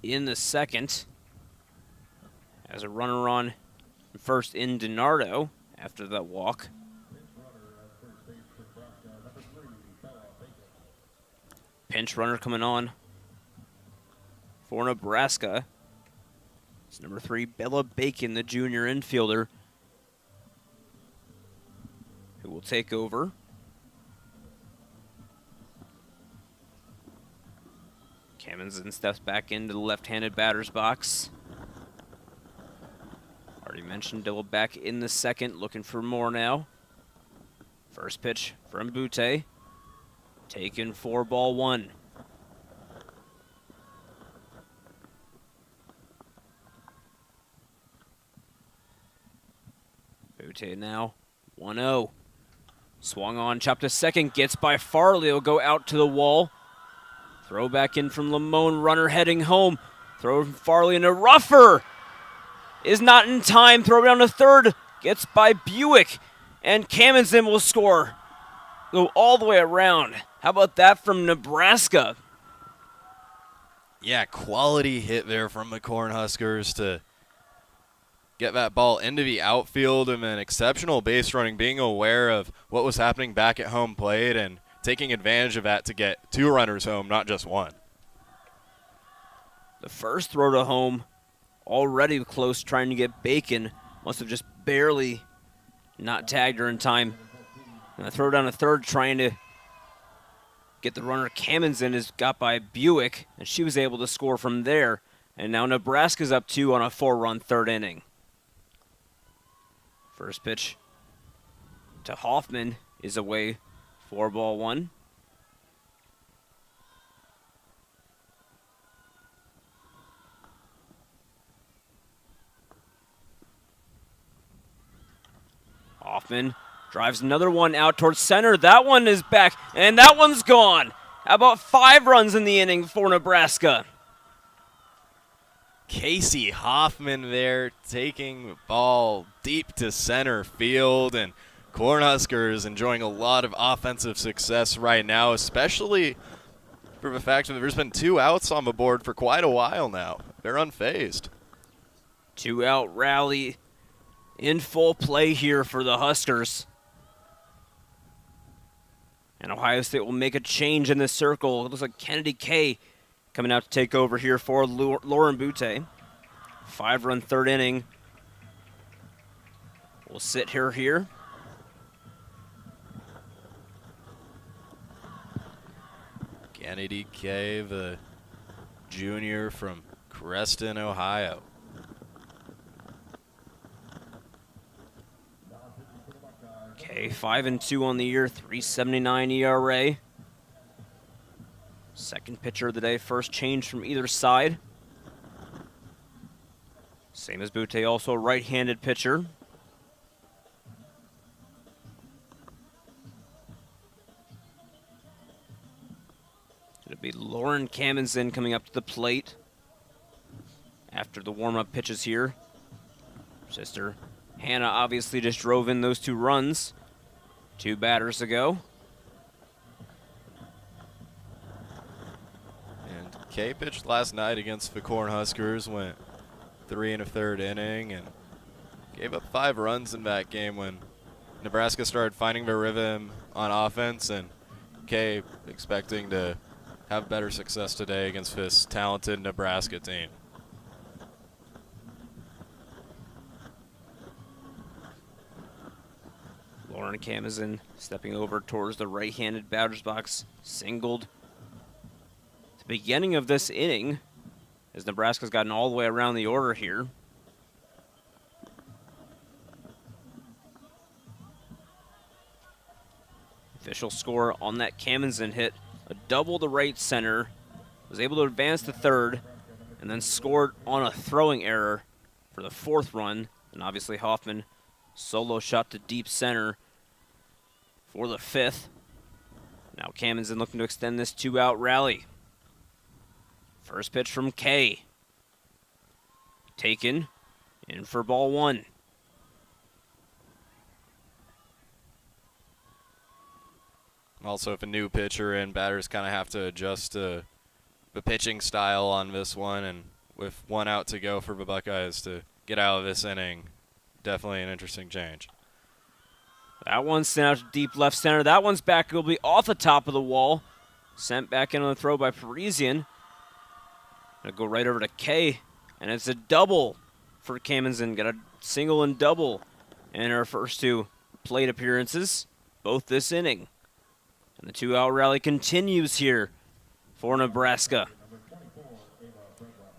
in the second. Has a runner on first in DiNardo after that walk. Pinch runner coming on for Nebraska. It's number 3, Bella Bacon, the junior infielder, who will take over. Kamenzind steps back into the left-handed batter's box. Already mentioned, double back in the second, looking for more now. First pitch from Butte. Taken for ball 1. Butte now 1-0. Swung on, chopped to second, gets by Farley, will go out to the wall. Throw back in from Lamone, runner heading home. Throw from Farley into Ruffer. Is not in time, throw down to third, gets by Buick, and Kamenzind will score. Go all the way around. How about that from Nebraska? Yeah, quality hit there from the Cornhuskers to get that ball into the outfield, and then exceptional base running, being aware of what was happening back at home plate and taking advantage of that to get 2 runners home, not just 1. The first throw to home, already close, trying to get Bacon. Must have just barely not tagged her in time. And the throw down to third, trying to get the runner Kamenzind, is got by Buick, and she was able to score from there. And now Nebraska's up 2 on a 4-run third inning. First pitch to Hoffman is away for ball 1. Hoffman drives another one out towards center. That one is back, and that one's gone. How about 5 runs in the inning for Nebraska? Casey Hoffman there taking the ball deep to center field, and Cornhuskers enjoying a lot of offensive success right now, especially for the fact that there's been 2 outs on the board for quite a while now. They're unfazed. 2-out rally in full play here for the Huskers. And Ohio State will make a change in the circle. It looks like Kennedy Kay coming out to take over here for Lauren Butte. 5-run third inning. We'll sit her here. Kennedy Kay, the junior from Creston, Ohio. Kay 5-2 on the year, 3.79 ERA. Second pitcher of the day, first change from either side. Same as Butte, also a right-handed pitcher. It'll be Lauren Kamenzind coming up to the plate after the warm-up pitches here. Sister Hannah obviously just drove in those 2 runs 2 batters ago. And Kay pitched last night against the Cornhuskers, went 3 1/3 inning, and gave up 5 runs in that game when Nebraska started finding their rhythm on offense, and Kay expecting to have better success today against this talented Nebraska team. Lauren Camazin stepping over towards the right-handed batter's box, singled. At the beginning of this inning, as Nebraska's gotten all the way around the order here. Official score on that Camazin hit, a double to right center, was able to advance to third, and then scored on a throwing error for the 4th run. And obviously Hoffman solo shot to deep center for the 5th. Now Camazin looking to extend this 2-out rally. First pitch from Kay. Taken in for ball 1. Also, if a new pitcher in, batters kind of have to adjust to the pitching style on this one, and with 1 out to go for the Buckeyes to get out of this inning, definitely an interesting change. That one's sent out to deep left center. That one's back. It will be off the top of the wall. Sent back in on the throw by Parisian. Gonna go right over to Kay, and it's a double for Camazin. Got a single and double in her first 2 plate appearances, both this inning. And the 2-out rally continues here for Nebraska.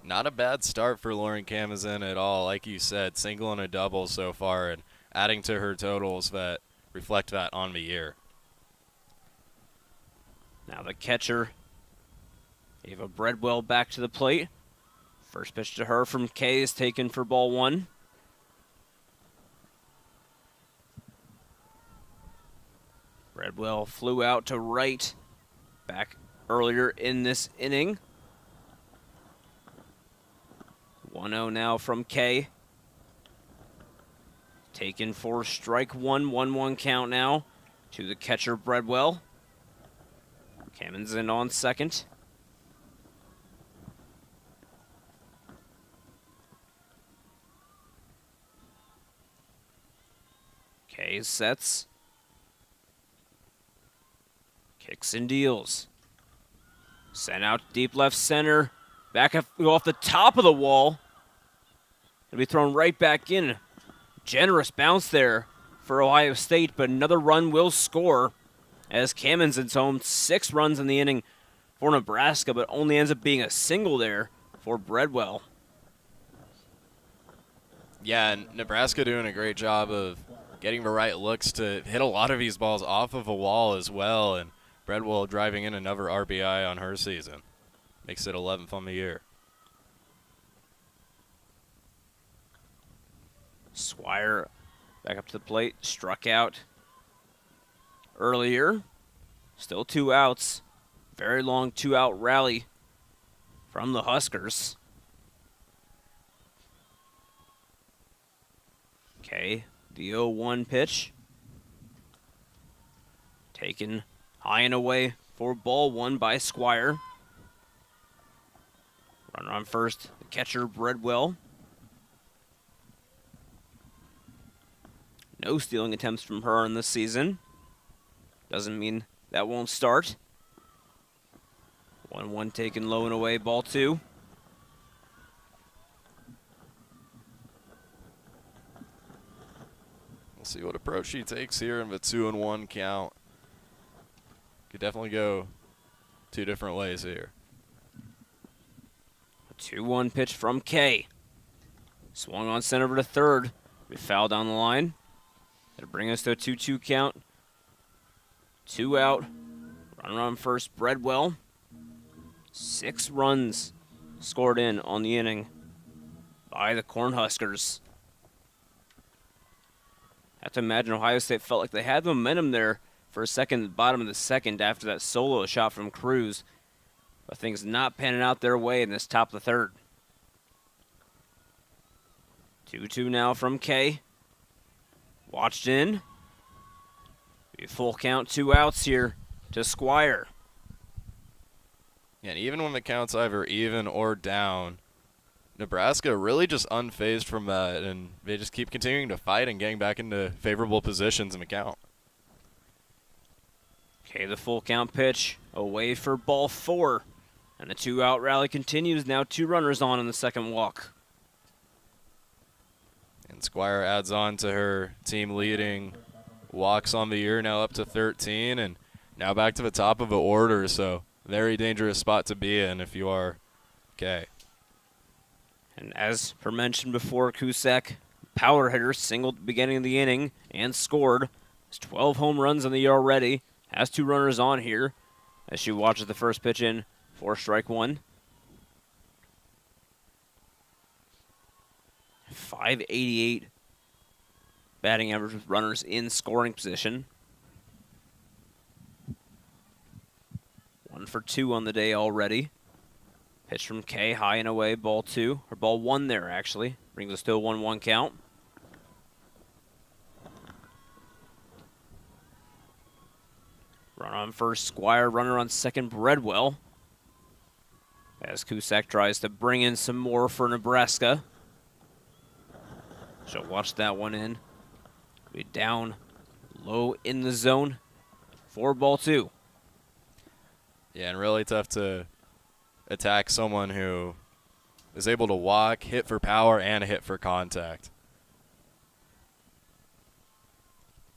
Not a bad start for Lauren Camazin at all. Like you said, single and a double so far, and adding to her totals that reflect that on the year. Now the catcher, Ava Breadwell, back to the plate. First pitch to her from Kay is taken for ball 1. Breadwell flew out to right back earlier in this inning. 1-0 now from Kay. Taken for strike 1, 1-1 count now to the catcher Breadwell. Camazin on second. Kay sets. Kicks and deals. Sent out deep left center. Back off the top of the wall. It'll be thrown right back in. Generous bounce there for Ohio State, but another run will score as Camazin home. 6 runs in the inning for Nebraska, but only ends up being a single there for Breadwell. Yeah, and Nebraska doing a great job of getting the right looks to hit a lot of these balls off of a wall as well, and Breadwell driving in another RBI on her season. Makes it 11th on the year. Squire back up to the plate, struck out earlier. Still 2 outs. Very long 2-out rally from the Huskers. Okay, the 0-1 pitch. Taken high and away for ball 1 by Squire. Runner on first, the catcher Breadwell. No stealing attempts from her in this season. Doesn't mean that won't start. 1-1 taken low and away, ball 2. We'll see what approach she takes here in the 2-1 count. Could definitely go 2 different ways here. A 2-1 pitch from Kay. Swung on center over to third. We foul down the line. That'll bring us to a 2-2 count. 2 out. Runner on first, Breadwell. 6 runs scored in on the inning by the Cornhuskers. Have to imagine Ohio State felt like they had momentum there for a second at the bottom of the second after that solo shot from Cruz. But things not panning out their way in this top of the third. 2-2 now from Kay. Watched in. Be full count, 2 outs here to Squire. Yeah, and even when the count's either even or down, Nebraska really just unfazed from that, and they just keep continuing to fight and getting back into favorable positions in the count. Okay, the full count pitch away for ball 4. And the 2-out rally continues. Now 2 runners on in the second walk. And Squire adds on to her team leading walks on the year, now up to 13, and now back to the top of the order. So very dangerous spot to be in if you are Kay. And as per mentioned before, Cusack, power hitter, singled at the beginning of the inning and scored. Has 12 home runs on the year already. Has 2 runners on here as she watches the first pitch in for strike 1. 588 batting average with runners in scoring position. 1 for 2 on the day already. Pitch from Kay, high and away, ball 2, or ball 1 there actually. Brings us to a 1-1 count. Runner on first, Squire. Runner on second, Breadwell. As Cusack tries to bring in some more for Nebraska. She'll watch that one in. Be down low in the zone for ball 2. Yeah, and really tough to attack someone who is able to walk, hit for power, and hit for contact.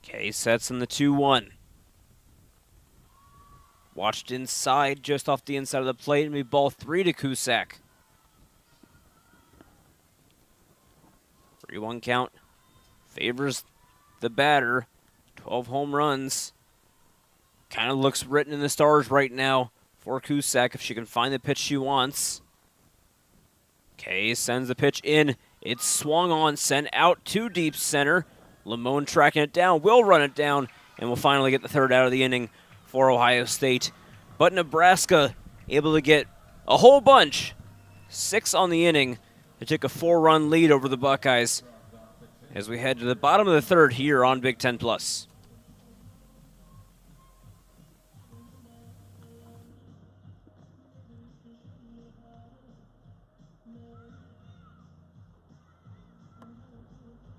Kay sets in the 2-1. Watched inside, just off the inside of the plate, and be ball 3 to Cusack. 3-1 count. Favors the batter. 12 home runs. Kind of looks written in the stars right now for Cusack if she can find the pitch she wants. Kay sends the pitch in. It's swung on, sent out to deep center. Lamone tracking it down, will run it down, and will finally get the 3rd out of the inning for Ohio State. But Nebraska able to get a whole bunch. 6 on the inning to take a 4-run lead over the Buckeyes as we head to the bottom of the 3rd here on Big Ten Plus.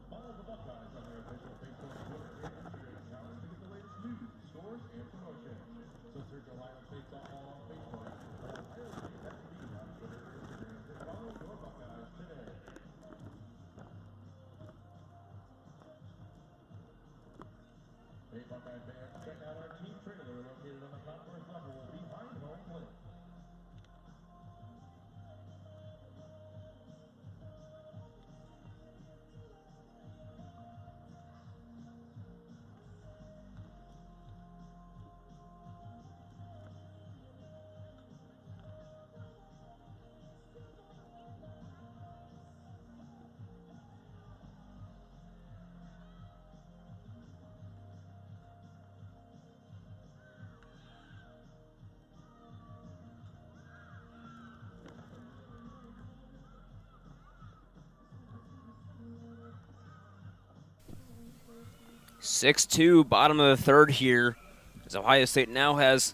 Follow the Buckeyes on their official Facebook, Twitter, and Instagram accounts to get the latest news, scores, and promotions. So search Ohio State Softball on Facebook, or Ohio State SB on Twitter and Instagram to follow your Buckeyes today. Hey, Buckeye fans, check out our team trailer located on the concourse level behind home plate. Six-2, bottom of the 3rd here, as Ohio State now has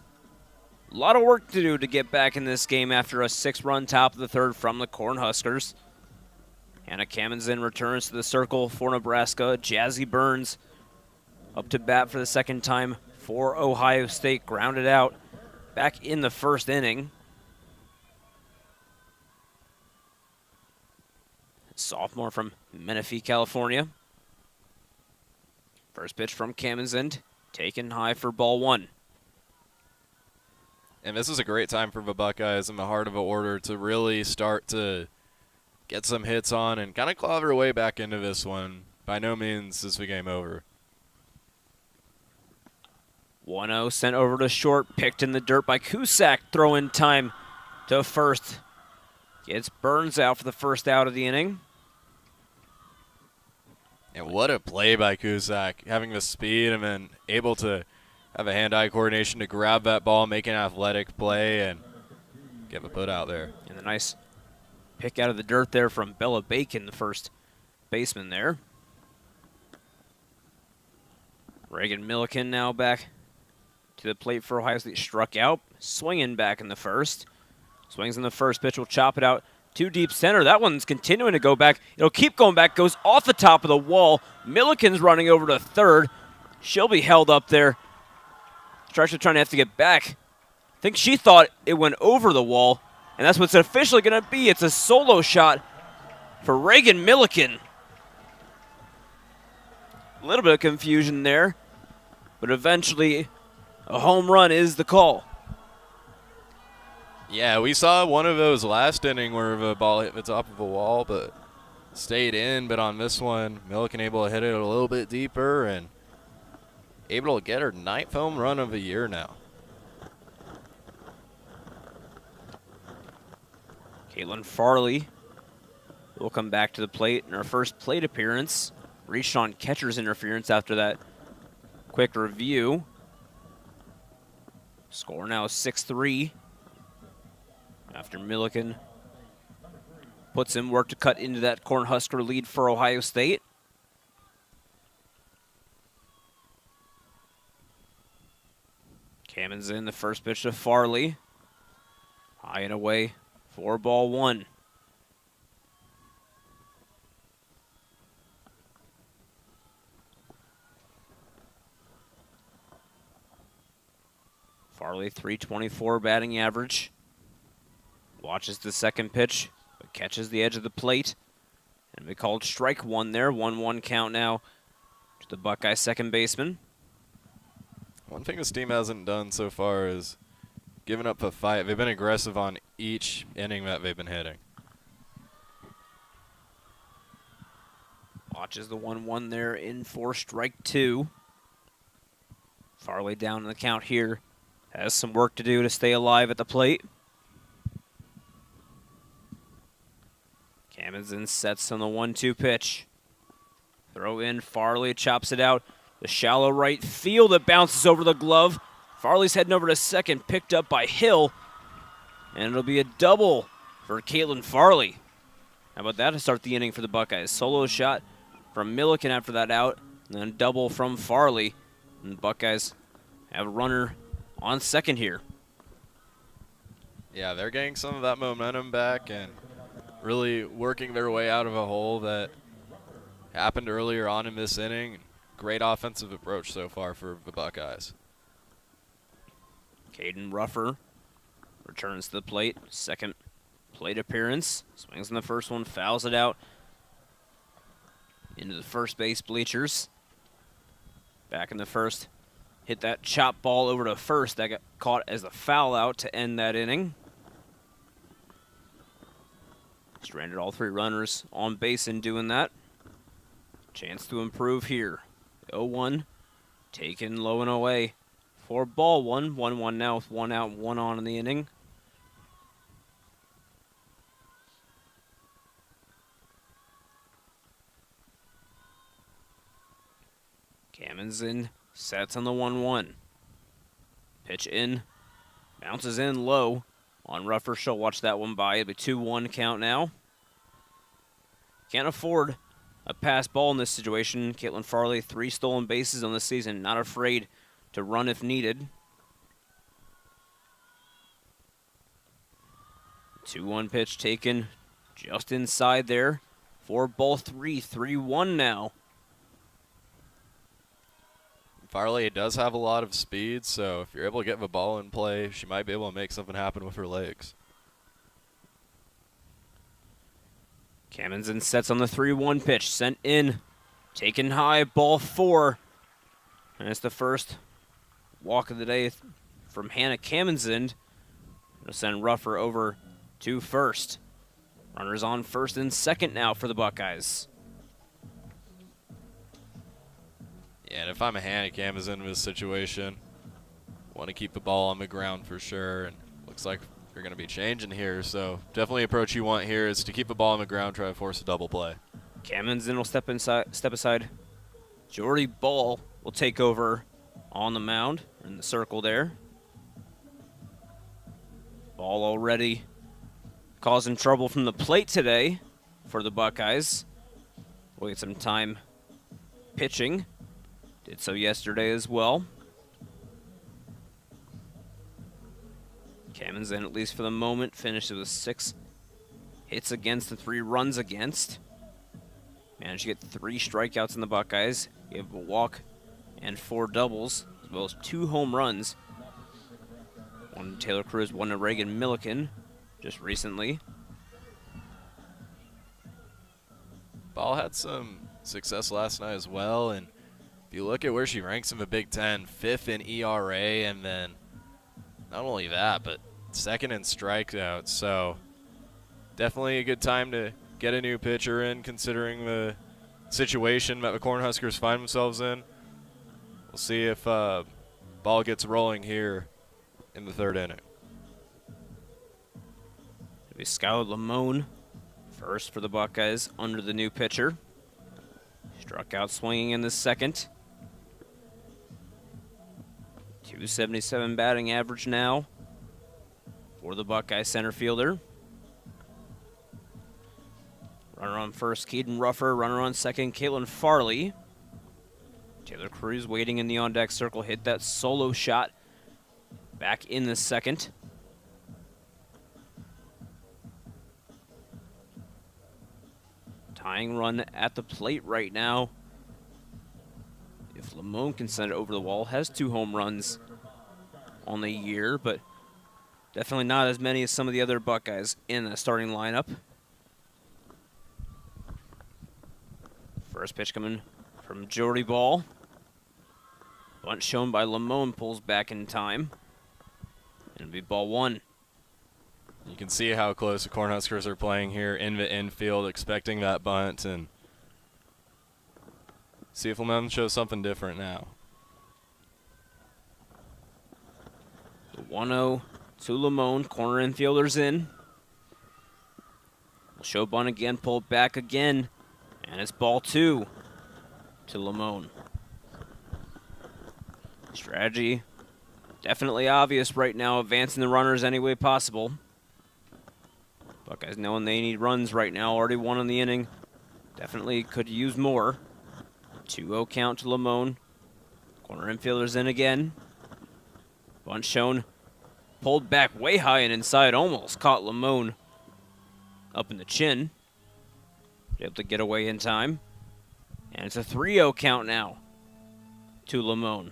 a lot of work to do to get back in this game after a 6-run top of the 3rd from the Cornhuskers. Hannah Kamenzen returns to the circle for Nebraska. Jazzy Burns up to bat for the 2nd time for Ohio State, grounded out back in the 1st inning. Sophomore from Menifee, California. First pitch from Kamenzen, taken high for ball 1. And this is a great time for the Buckeyes in the heart of the order to really start to get some hits on and kind of claw their way back into this one. By no means is the game over. 1-0 sent over to short, picked in the dirt by Cusack, throw in time to first. Gets Burns out for the 1st out of the inning. And what a play by Cusack, having the speed and then able to have a hand-eye coordination to grab that ball, make an athletic play, and get the put out there. And a nice pick out of the dirt there from Bella Bacon, the first baseman there. Reagan Milliken now back to the plate for Ohio State. Struck out, swinging back in the 1st. Swings in the 1st pitch, will chop it out to deep center. That one's continuing to go back. It'll keep going back, goes off the top of the wall. Milliken's running over to 3rd. She'll be held up there. Stretcher trying to have to get back. I think she thought it went over the wall, and that's what's officially going to be. It's a solo shot for Reagan Milliken. A little bit of confusion there. but eventually a home run is the call. Yeah, we saw one of those last inning where the ball hit the top of a wall, but stayed in. But on this one, Milliken able to hit it a little bit deeper and able to get her 9th home run of the year now. Caitlin Farley will come back to the plate in her first plate appearance. Reached on catcher's interference after that quick review. Score now 6-3 after Milliken puts in work to cut into that Cornhusker lead for Ohio State. Cannon's in the first pitch to Farley. High and away, 4-1. Farley, .324 batting average. Watches the second pitch, but catches the edge of the plate. And we called strike one there. 1-1 count now to the Buckeye second baseman. One thing this team hasn't done so far is given up a fight. They've been aggressive on each inning that they've been hitting. Watches the 1-1 there in for strike two. Farley down in the count here. Has some work to do to stay alive at the plate. Camazin sets on the 1-2 pitch. Throw in, Farley chops it out. The shallow right field, it bounces over the glove. Farley's heading over to second, picked up by Hill. And it'll be a double for Caitlin Farley. How about that to start the inning for the Buckeyes? Solo shot from Milliken after that out, and then a double from Farley. And the Buckeyes have a runner on second here. Yeah, they're getting some of that momentum back and really working their way out of a hole that happened earlier on in this inning. Great offensive approach so far for the Buckeyes. Caden Ruffer returns to the plate. Second plate appearance. Swings in the first one, fouls it out into the first base bleachers. Back in the first. Hit that chop ball over to first. That got caught as a foul out to end that inning. Stranded all three runners on base in doing that. Chance to improve here. 0-1. Taken low and away. 4-1. 1-1 now with 1 out, 1 on in the inning. Cammons in. Sets on the 1-1. Pitch in. Bounces in low on Ruffer. She'll watch that one by. It'll be 2-1 count now. Can't afford a pass ball in this situation. Caitlin Farley, 3 stolen bases on this season. Not afraid to run if needed. 2-1 pitch taken just inside there. 4-3. 3-1 now. Farley does have a lot of speed, so if you're able to get the ball in play, she might be able to make something happen with her legs. Camonson sets on the 3-1 pitch. Sent in. Taken high. Ball 4. And it's the first walk of the day from Hannah Camonson. It'll send Ruffer over to first. Runners on first and second now for the Buckeyes. Yeah, and if I'm a Hannah Camonson in this situation, want to keep the ball on the ground for sure. And looks like you're going to be changing here, so definitely approach you want here is to keep the ball on the ground, try to force a double play. Camonson will step aside. Jordy Ball will take over on the mound in the circle there. Ball already causing trouble from the plate today for the Buckeyes. We'll get some time pitching. Did so yesterday as well. Camonson, at least for the moment, finished with 6 hits against and 3 runs against. Managed to get 3 strikeouts in the Buckeyes. Gave a walk and 4 doubles, as well as 2 home runs. One to Taylor Cruz, one to Reagan Milliken just recently. Ball had some success last night as well, and If you look at where she ranks in the Big Ten, 5th in ERA, and then not only that, but 2nd in strikeouts. So definitely a good time to get a new pitcher in, considering the situation that the Cornhuskers find themselves in. We'll see if ball gets rolling here in the 3rd inning. It'll be Skylar Lamone first for the Buckeyes under the new pitcher. Struck out swinging in the 2nd. 277 batting average now for the Buckeye center fielder. Runner on first, Keaton Ruffer. Runner on second, Caitlin Farley. Taylor Cruz waiting in the on-deck circle. Hit that solo shot back in the 2nd. Tying run at the plate right now. If Lamone can send it over the wall, has 2 home runs on the year, but definitely not as many as some of the other Buckeyes in the starting lineup. First pitch coming from Jody Ball. Bunt shown by Lamone, pulls back in time. And it'll be ball 1. You can see how close the Cornhuskers are playing here in the infield, expecting that bunt, and see if Lamone shows something different now. The 1-0 to Lamone. Corner infielders in. Show bunt again, pulled back again. And it's ball 2 to Lamone. Strategy definitely obvious right now, advancing the runners any way possible. Buckeyes knowing they need runs right now, already 1 in the inning. Definitely could use more. 2-0 count to Lamone. Corner infielders in again. Bunt shown, pulled back way high and inside, almost caught Lamone up in the chin. Able to get away in time. And it's a 3-0 count now to Lamone.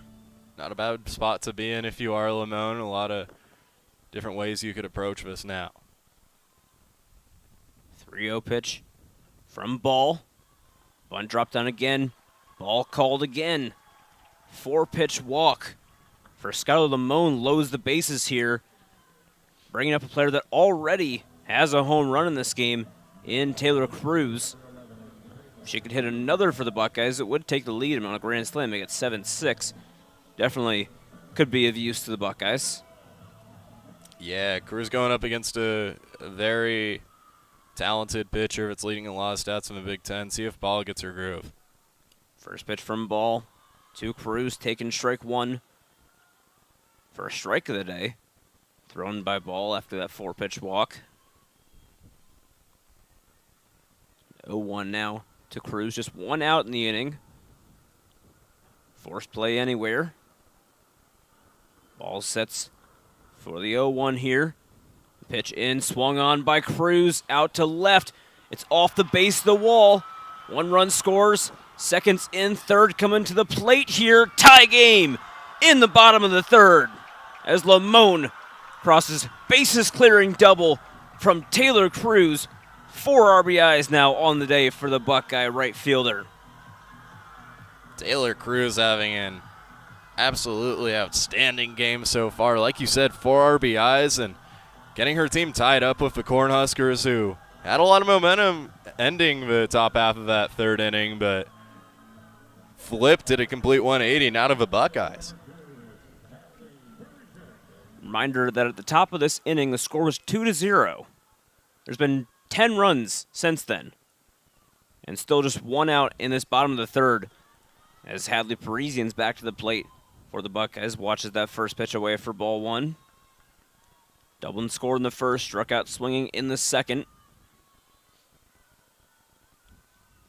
Not a bad spot to be in if you are Lamone. A lot of different ways you could approach this now. 3-0 pitch from Ball. Bunt dropped down again. Ball called again. 4-pitch walk for Skylar Lamone. Lows the bases here. Bringing up a player that already has a home run in this game in Taylor Cruz. If she could hit another for the Buckeyes, it would take the lead on a grand slam, make it 7-6. Definitely could be of use to the Buckeyes. Yeah, Cruz going up against a very talented pitcher that's leading a lot of stats in the Big Ten. See if Ball gets her groove. First pitch from Ball to Cruz, taking strike 1. First strike of the day, thrown by Ball after that 4-pitch walk. 0-1 now to Cruz, just 1 out in the inning. Forced play anywhere. Ball sets for the 0-1 here. Pitch in, swung on by Cruz, out to left. It's off the base of the wall. 1 run scores, seconds in, 3rd coming to the plate here. Tie game in the bottom of the 3rd as Lamone crosses bases clearing double from Taylor Cruz. 4 RBIs now on the day for the Buckeye right fielder. Taylor Cruz having an absolutely outstanding game so far. Like you said, 4 RBIs and getting her team tied up with the Cornhuskers, who had a lot of momentum ending the top half of that 3rd inning, but flipped at a complete 180 and out of the Buckeyes. Reminder that at the top of this inning, the score was 2-0. There's been 10 runs since then, and still just 1 out in this bottom of the 3rd as Hadley Parisian's back to the plate for the Buckeyes. Watches that first pitch away for ball 1. Dublin scored in the 1st, struck out swinging in the 2nd.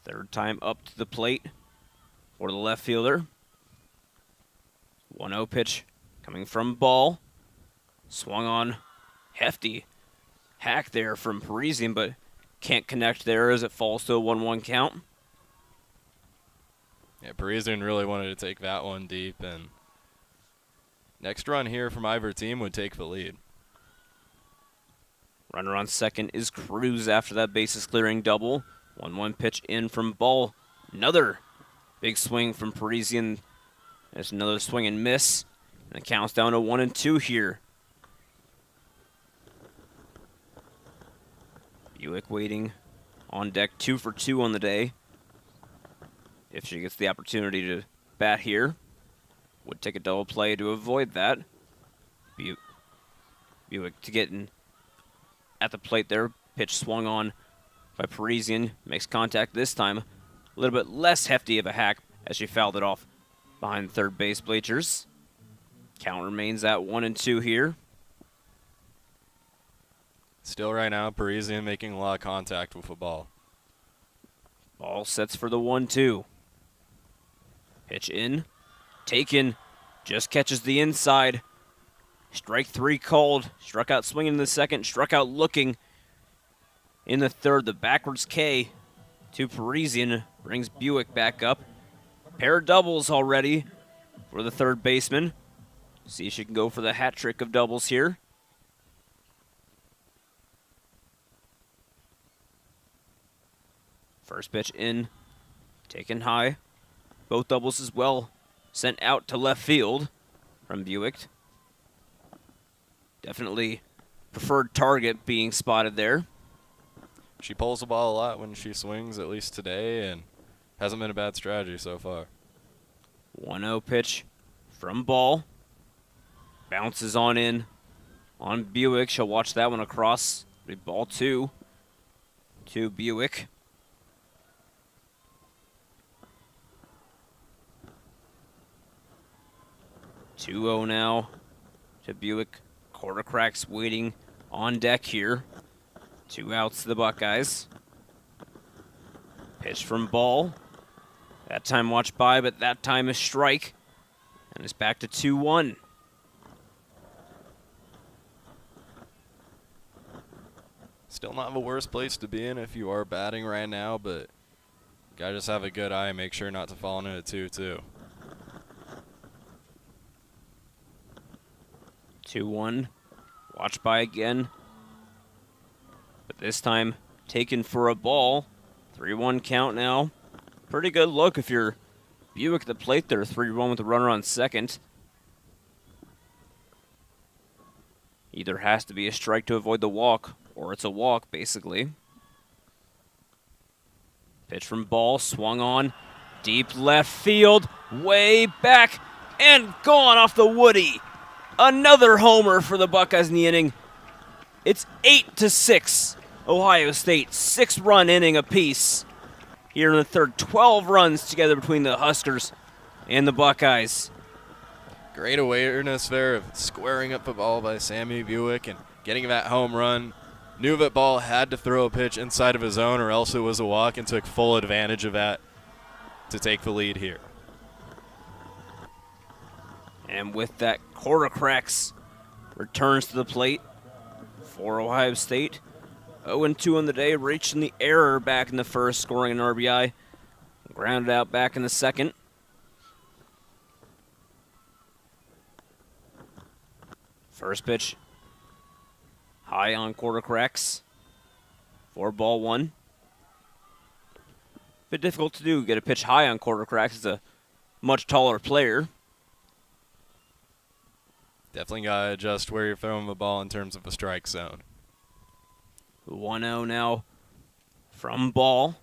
3rd time up to the plate for the left fielder. 1-0 pitch coming from Ball. Swung on, hefty hack there from Parisian, but can't connect there as it falls to a 1-1 count. Yeah, Parisian really wanted to take that one deep, and next run here from either team would take the lead. Runner on second is Cruz after that bases clearing double. 1-1 pitch in from Ball. Another Big swing from Parisian. There's another swing and miss. And it counts down to 1-2 here. Buick waiting on deck, 2 for 2 on the day. If she gets the opportunity to bat here, would take a double play to avoid that. Buick to get in at the plate there. Pitch swung on by Parisian. Makes contact this time. A little bit less hefty of a hack as she fouled it off behind third base bleachers. Count remains at 1-2 here. Still right now, Parisian making a lot of contact with the ball. Ball sets for the 1-2. Pitch in. Taken. Just catches the inside. Strike 3 called. Struck out swinging in the second. Struck out looking in the third. The backwards K to Parisian brings Buick back up. Pair of doubles already for the third baseman. See if she can go for the hat trick of doubles here. First pitch in. Taken high. Both doubles as well. Sent out to left field from Buick. Definitely preferred target being spotted there. She pulls the ball a lot when she swings, at least today, and hasn't been a bad strategy so far. 1-0 pitch from Ball. Bounces on in on Buick. She'll watch that one across. Ball 2 to Buick. Two-0 now to Buick. Quarter cracks waiting on deck here. 2 outs to the Buckeyes. Pitch from Ball. That time watched by, but that time a strike. And it's back to 2-1. Still not the worst place to be in if you are batting right now, but gotta just have a good eye and make sure not to fall into a 2-2. 2-1. Watch by again. But this time taken for a ball. 3-1 count now. Pretty good look if you're Buick at the plate there. 3-1 with the runner on second. Either has to be a strike to avoid the walk, or it's a walk, basically. Pitch from Ball, swung on. Deep left field, way back, and gone off the Woody. Another homer for the Buckeyes in the inning. It's 8-6. Ohio State, 6-run inning apiece. Here in the third, 12 runs together between the Huskers and the Buckeyes. Great awareness there of squaring up the ball by Sammy Buick and getting that home run. Knew that Ball had to throw a pitch inside of his zone or else it was a walk, and took full advantage of that to take the lead here. And with that, Quarter Cracks returns to the plate for Ohio State. 0-2 on the day, reaching the error back in the first, scoring an RBI. Grounded out back in the second. First pitch, high on Quarter Cracks. 4-1. Bit difficult to do, get a pitch high on Quarter Cracks. It's a much taller player. Definitely got to adjust where you're throwing the ball in terms of the strike zone. 1-0 now from Ball.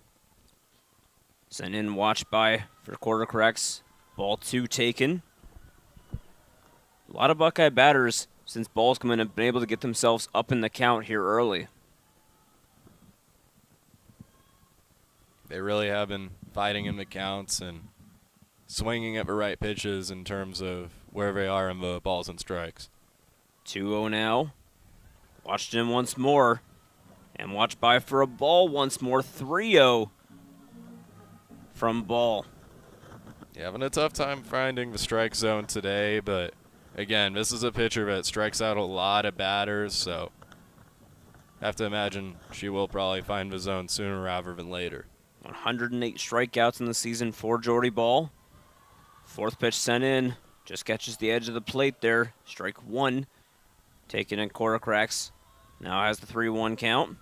Sent in, watch by for Quarter Cracks. Ball 2 taken. A lot of Buckeye batters since Ball's come in have been able to get themselves up in the count here early. They really have been fighting in the counts and swinging at the right pitches in terms of where they are in the balls and strikes. 2-0 now. Watched him once more. And watch by for a ball once more. 3-0 from Ball. Yeah, having a tough time finding the strike zone today, but again, this is a pitcher that strikes out a lot of batters, so I have to imagine she will probably find the zone sooner rather than later. 108 strikeouts in the season for Jordy Ball. Fourth pitch sent in. Just catches the edge of the plate there. Strike 1. Taken in Quarter Cracks. Now has the 3-1 count.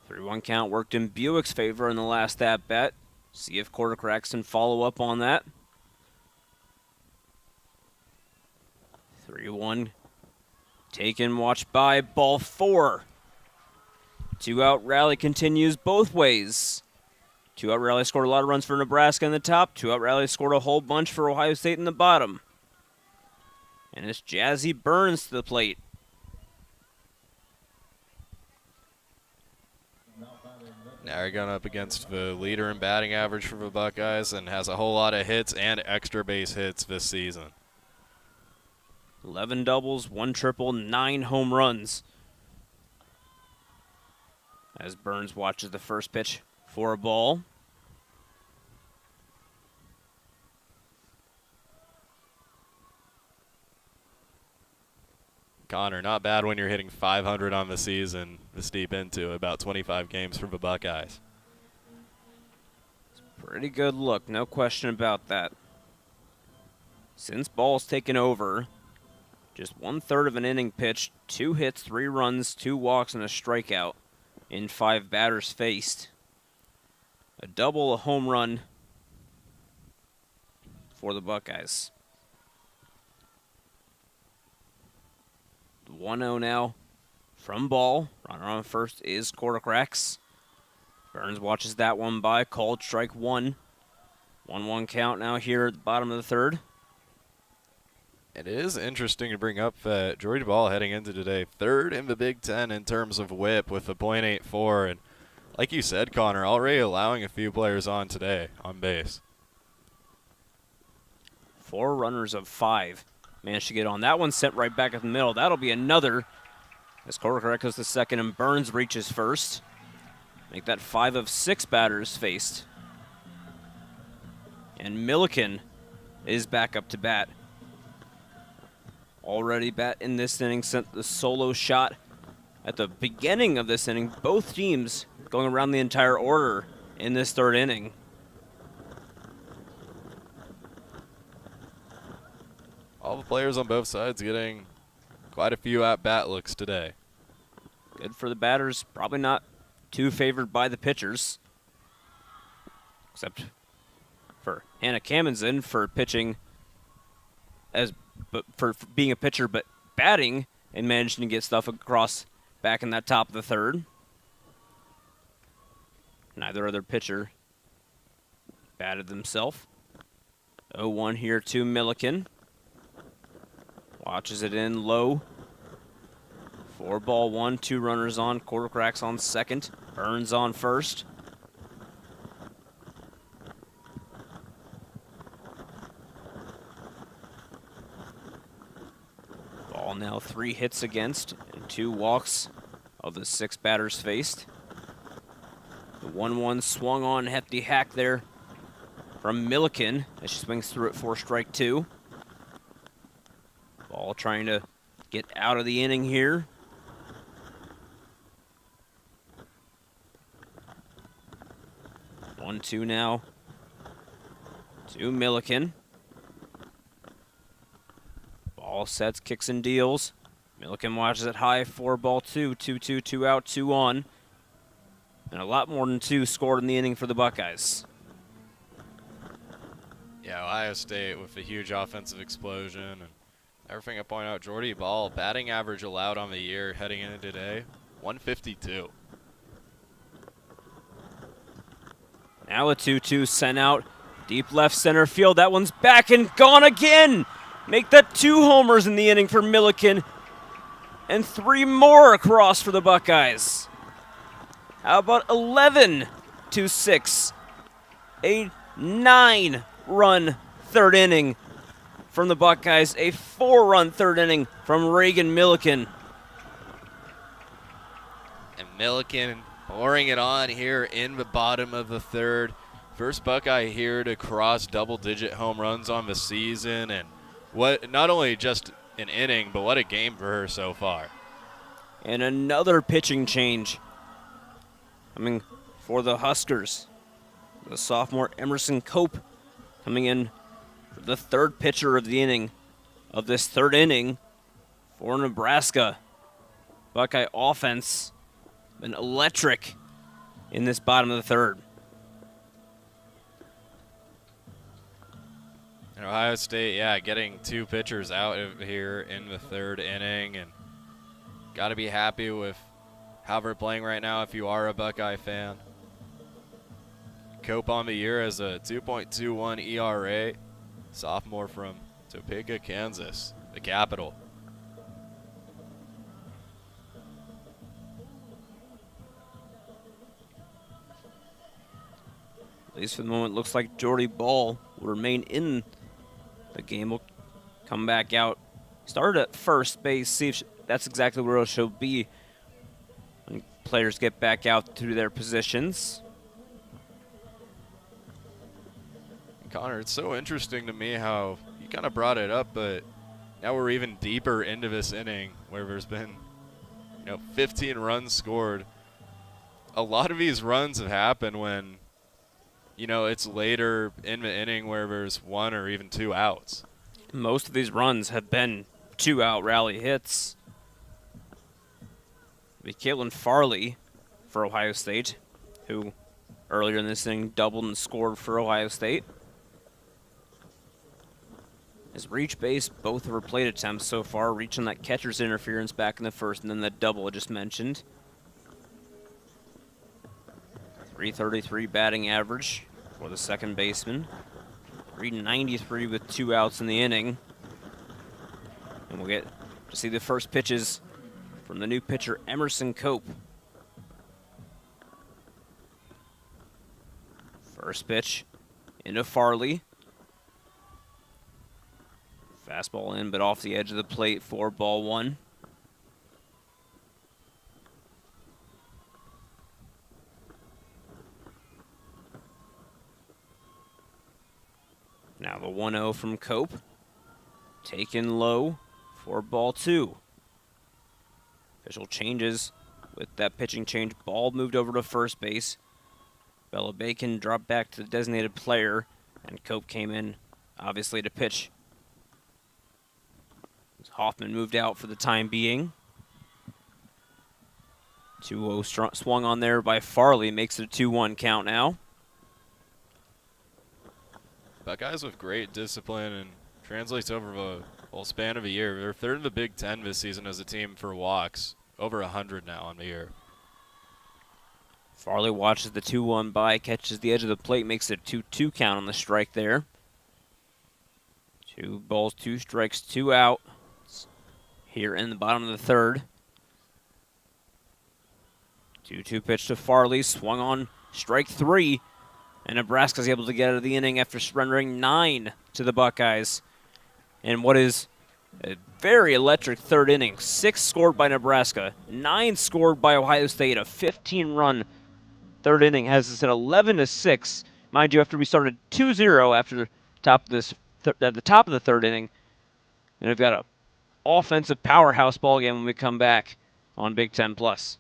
3-1 count worked in Buick's favor in the last at-bat. See if Quartercracks can follow up on that. 3-1. Taken, watch by, ball 4. 2-out rally continues both ways. 2-out rally scored a lot of runs for Nebraska in the top. 2-out rally scored a whole bunch for Ohio State in the bottom. And it's Jazzy Burns to the plate. Now you're going up against the leader in batting average for the Buckeyes and has a whole lot of hits and extra base hits this season. 11 doubles, 1 triple, 9 home runs. As Burns watches the first pitch for a ball. Connor, not bad when you're hitting 500 on the season this deep into about 25 games for the Buckeyes. It's a pretty good look, no question about that. Since ball's taken over, just 1/3 of an inning pitched, 2 hits, 3 runs, 2 walks, and a strikeout in 5 batters faced. A double, a home run for the Buckeyes. 1-0 now from ball. Runner on first is Quartercracks. Burns watches that one by, called strike 1. 1-1 count now here at the bottom of the third. It is interesting to bring up that Jordy Ball heading into today, 3rd in the Big Ten in terms of whip with a .84. And like you said, Connor, already allowing a few players on today on base. 4 runners of 5 managed to get on. That one sent right back up the middle. That'll be another as Quartercracks goes to second and Burns reaches first. Make that 5 of 6 batters faced. And Milliken is back up to bat. Already bat in this inning, sent the solo shot at the beginning of this inning. Both teams going around the entire order in this 3rd inning. All the players on both sides getting quite a few at-bat looks today. Good for the batters. Probably not too favored by the pitchers. Except for Hannah Kamenzen for pitching for being a pitcher, but batting and managing to get stuff across back in that top of the 3rd. Neither other pitcher batted themselves. 0-1 here to Milliken. Watches it in low. 4-1, 2 runners on. Quartercracks on second. Burns on first. Ball now 3 hits against and 2 walks of the 6 batters faced. The 1-1 swung on, hefty hack there from Milliken as she swings through it for strike 2. Ball trying to get out of the inning here. 1-2 now to Milliken. Ball sets, kicks and deals. Milliken watches it high, 4-2, 2-2, 2 out, 2 on. And a lot more than 2 scored in the inning for the Buckeyes. Yeah, Ohio State with a huge offensive explosion. And everything I point out, Jordy Ball, batting average allowed on the year heading into today, 152. Now a 2-2 sent out. Deep left center field. That one's back and gone again. Make that 2 homers in the inning for Milliken. And 3 more across for the Buckeyes. How about 11-6? A 9-run 3rd inning from the Buckeyes. A 4-run 3rd inning from Reagan Milliken. And Milliken pouring it on here in the bottom of the 3rd. First Buckeye here to cross double-digit home runs on the season. And what not only just an inning, but what a game for her so far. And another pitching change coming for the Huskers. The sophomore Emerson Cope coming in for the 3rd pitcher of the inning, of this 3rd inning for Nebraska. Buckeye offense been electric in this bottom of the third. And Ohio State, getting 2 pitchers out of here in the 3rd inning, and got to be happy with how we're playing right now if you are a Buckeye fan. Cope on the year has a 2.21 ERA, sophomore from Topeka, Kansas, the capital. At least for the moment, looks like Jordy Ball will remain in the game. Will come back out. Started at first base. See if that's exactly where she'll be when players get back out to their positions. Connor, it's so interesting to me how you kind of brought it up, but now we're even deeper into this inning where there's been 15 runs scored. A lot of these runs have happened when it's later in the inning where there's 1 or even 2 outs. Most of these runs have been 2-out rally hits. Caitlin Farley for Ohio State, who earlier in this inning doubled and scored for Ohio State. Has reached base both of her plate attempts so far, reaching that catcher's interference back in the first and then that double I just mentioned. .333 batting average for the second baseman. .393 with 2 outs in the inning. And we'll get to see the first pitches from the new pitcher, Emerson Cope. First pitch into Farley. Fastball in, but off the edge of the plate for ball 1. Now the 1-0 from Cope. Taken low for ball 2. Official changes with that pitching change. Ball moved over to first base. Bella Bacon dropped back to the designated player, and Cope came in, obviously, to pitch. Hoffman moved out for the time being. 2-0 swung on there by Farley. Makes it a 2-1 count now. Buckeyes with great discipline and translates over the whole span of a year. They're 3rd in the Big Ten this season as a team for walks. Over 100 now on the year. Farley watches the 2-1 by, catches the edge of the plate, makes it a 2-2 count on the strike there. 2 balls, 2 strikes, 2 out. Here in the bottom of the third. 2-2 pitch to Farley, swung on strike 3. And Nebraska's able to get out of the inning after surrendering 9 to the Buckeyes. And what is a very electric third inning. 6 scored by Nebraska, 9 scored by Ohio State. A 15-run third inning has us at 11-6. Mind you, after we started 2-0 after the top of the third inning. And we've got a offensive powerhouse ball game when we come back on Big Ten Plus.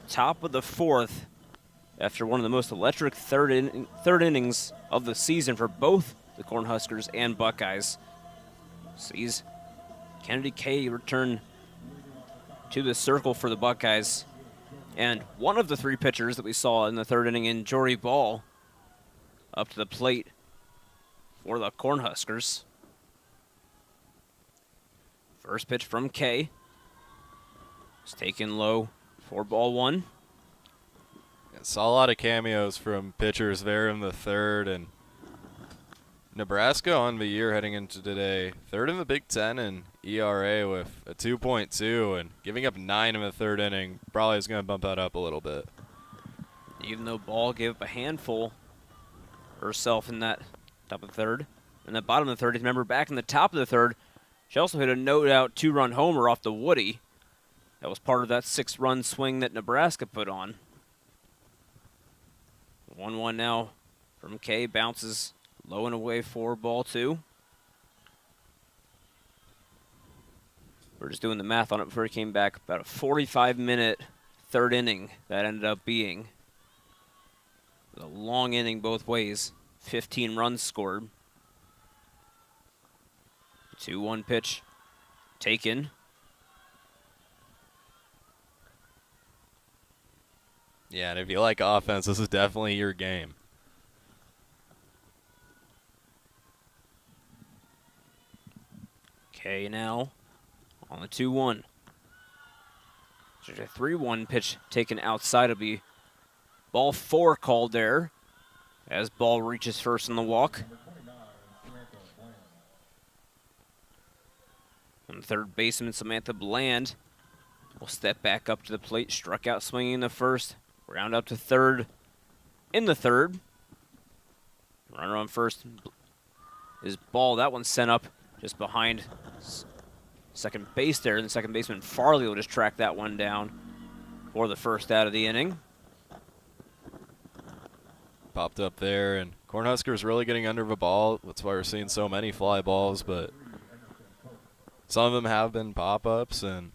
Top of the fourth, after one of the most electric third innings of the season for both the Cornhuskers and Buckeyes. Sees Kennedy Kay return to the circle for the Buckeyes. And one of the 3 pitchers that we saw in the 3rd inning in Jory Ball up to the plate for the Cornhuskers. First pitch from Kay. It's taken low for ball 1. Saw a lot of cameos from pitchers there in the 3rd, and Nebraska on the year heading into today, 3rd in the Big Ten in ERA with a 2.2, and giving up 9 in the 3rd inning probably is going to bump that up a little bit. Even though Ball gave up a handful herself in that top of the 3rd. In the bottom of the 3rd, remember back in the top of the 3rd, she also hit a no-out 2-run homer off the Woody. That was part of that 6-run swing that Nebraska put on. 1-1 now from Kay, bounces low and away for ball 2. We're just doing the math on it before he came back. About a 45-minute 3rd inning that ended up being. A long inning both ways. 15 runs scored. 2-1 pitch taken. Yeah, and if you like offense, this is definitely your game. Okay, now on the 2-1. There's a 3-1 pitch taken outside. It'll be ball 4 called there as Ball reaches first in the walk. And third baseman Samantha Bland will step back up to the plate. Struck out swinging in the 1st. Round up to 3rd in the 3rd. Runner on first is Ball. That one's sent up just behind second base there. And the second baseman Farley will just track that one down for the 1st out of the inning. Popped up there, and Cornhuskers really getting under the ball. That's why we're seeing so many fly balls, but some of them have been pop-ups and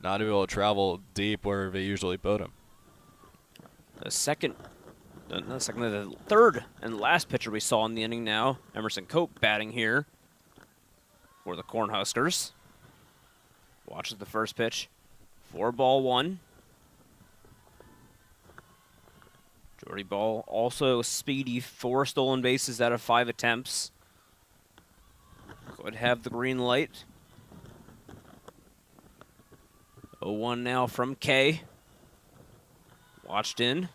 not able to travel deep where they usually put them. The 3rd and last pitcher we saw in the inning now, Emerson Cope batting here for the Cornhuskers. Watches the first pitch for ball 1. Jordy Ball also speedy, 4 stolen bases out of 5 attempts. Could have the green light. 0-1 now from Kay. Watched in.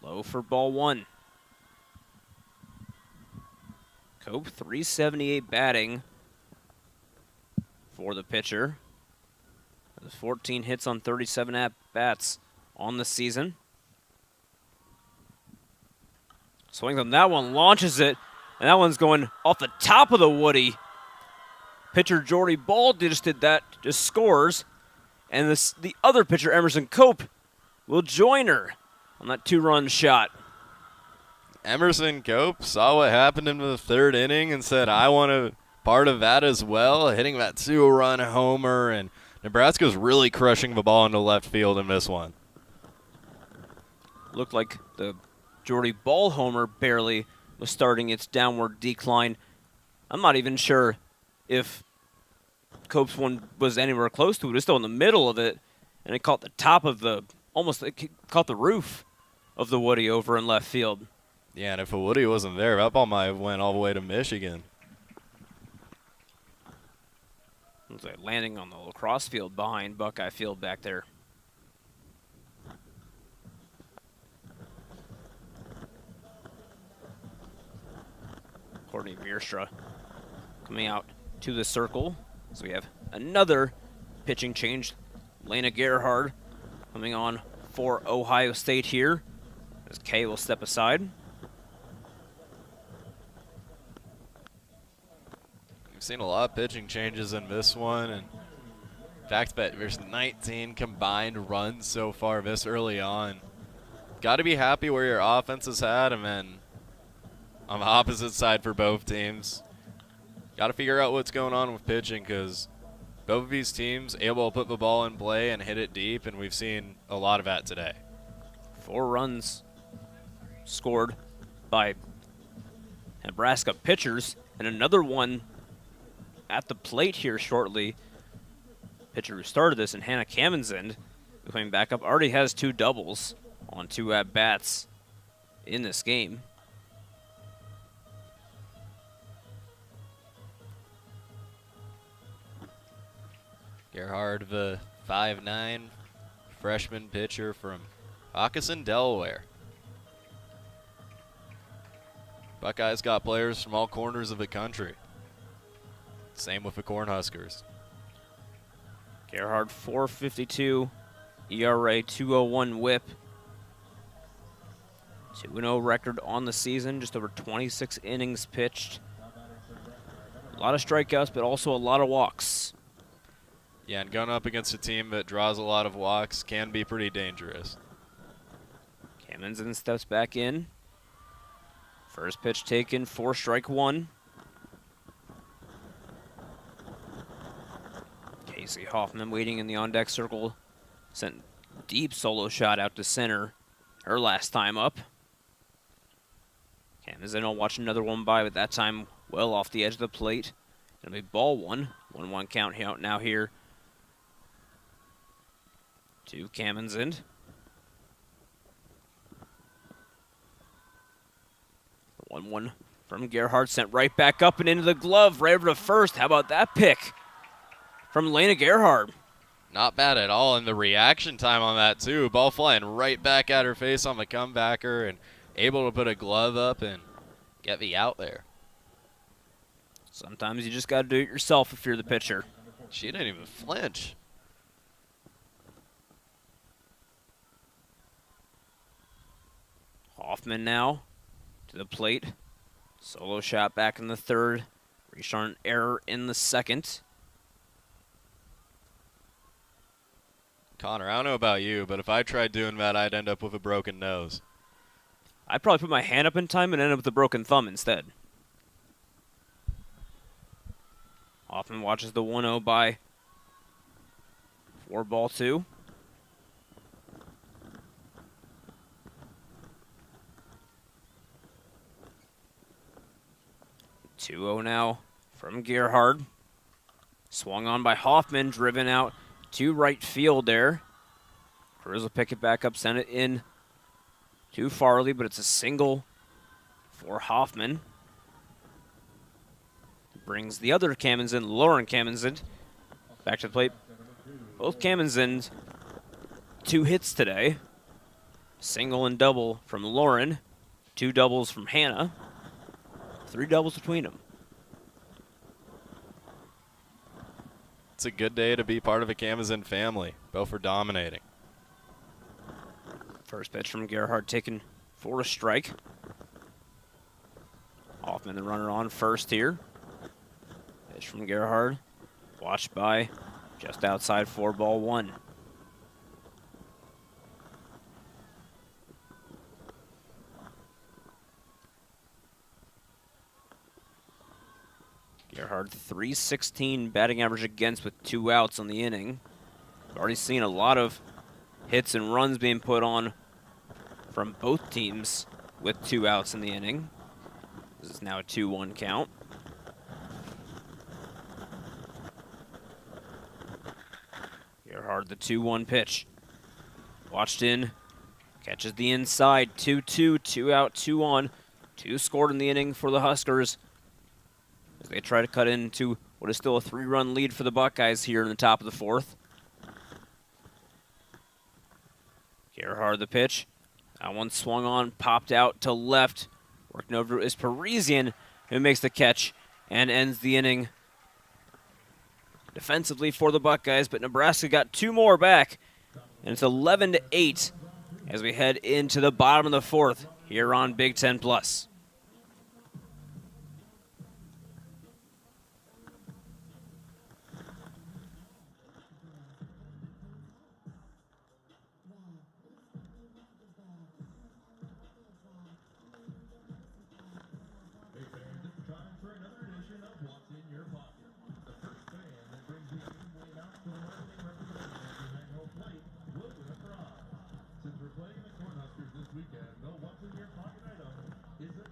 Low for ball 1. Cope, 378 batting for the pitcher. There's 14 hits on 37 at-bats on the season. Swings on that one, launches it, and that one's going off the top of the Woody. Pitcher Jordy Ball just did that, just scores. And the other pitcher, Emerson Cope, will join her on that 2-run shot. Emerson Cope saw what happened in the 3rd inning and said, I want a part of that as well, hitting that 2-run homer, and Nebraska's really crushing the ball into left field in this one. Looked like the Jordy Ball homer barely was starting its downward decline. I'm not even sure if Cope's one was anywhere close to it. It was still in the middle of it, and it caught the top of it caught the roof of the Woody over in left field. Yeah, and if a Woody wasn't there, that ball might have went all the way to Michigan. It was like landing on the lacrosse field behind Buckeye Field back there. Courtney Vierstra coming out to the circle. So we have another pitching change. Lena Gerhard coming on for Ohio State here, as Kay will step aside. We've seen a lot of pitching changes in this one, and the fact that there's 19 combined runs so far this early on. Got to be happy where your offense is at, and then on the opposite side for both teams, got to figure out what's going on with pitching, because both of these teams able to put the ball in play and hit it deep, and we've seen a lot of that today. 4 runs scored by Nebraska pitchers, and another one at the plate here shortly. Pitcher who started this, and Hannah Kamensend, coming back up, already has 2 doubles on 2 at-bats in this game. Gerhard, the 5'9" freshman pitcher from Hawkinson, Delaware. Buckeyes got players from all corners of the country. Same with the Cornhuskers. Gerhard, 4.52 ERA, 2.01 WHIP. 2-0 record on the season, just over 26 innings pitched. A lot of strikeouts, but also a lot of walks. Yeah, and going up against a team that draws a lot of walks can be pretty dangerous. Kamenzen steps back in. First pitch taken, 4-1. Casey Hoffman waiting in the on-deck circle. Sent deep solo shot out to center her last time up. Kamenzen will watch another one by, but that time well off the edge of the plate. It'll be ball 1. 1-1 count out now here to Kamenzen. 1-1 from Gerhard, sent right back up and into the glove, right over to first. How about that pick from Lena Gerhard? Not bad at all, and the reaction time on that too. Ball flying right back at her face on the comebacker and able to put a glove up and get the out there. Sometimes you just got to do it yourself if you're the pitcher. She didn't even flinch. Hoffman now to the plate. Solo shot back in the third. Reached on an error in the second. Connor, I don't know about you, but if I tried doing that, I'd end up with a broken nose. I'd probably put my hand up in time and end up with a broken thumb instead. Hoffman watches the 1-0 by 4-2. Two-0 now from Gerhard. Swung on by Hoffman, driven out to right field there. Cruz will pick it back up, send it in to Farley, but it's a single for Hoffman. Brings the other Kamenzen, Lauren Kamenzen, back to the plate. Both Kamenzen, 2 hits today. Single and double from Lauren, 2 doubles from Hannah, 3 doubles between them. It's a good day to be part of a Kamenzen family. Both are dominating. First pitch from Gerhard taken for a strike. Hoffman, the runner on first here. Pitch from Gerhard. Watched by just outside 4-1. Gerhard, 316 batting average against with 2 outs on the inning. We've already seen a lot of hits and runs being put on from both teams with 2 outs in the inning. This is now a 2-1 count. Gerhard, the 2-1 pitch. Watched in, catches the inside, 2-2, 2 out, 2 on. 2 scored in the inning for the Huskers as they try to cut into what is still a 3-run lead for the Buckeyes here in the top of the 4th. Gerhard, the pitch. That one swung on, popped out to left. Working over is Parisian, who makes the catch and ends the inning defensively for the Buckeyes, but Nebraska got 2 more back, and it's 11-8 as we head into the bottom of the 4th here on Big Ten Plus. Since we're playing the Cornhuskers this weekend, the what's in your pocket item is a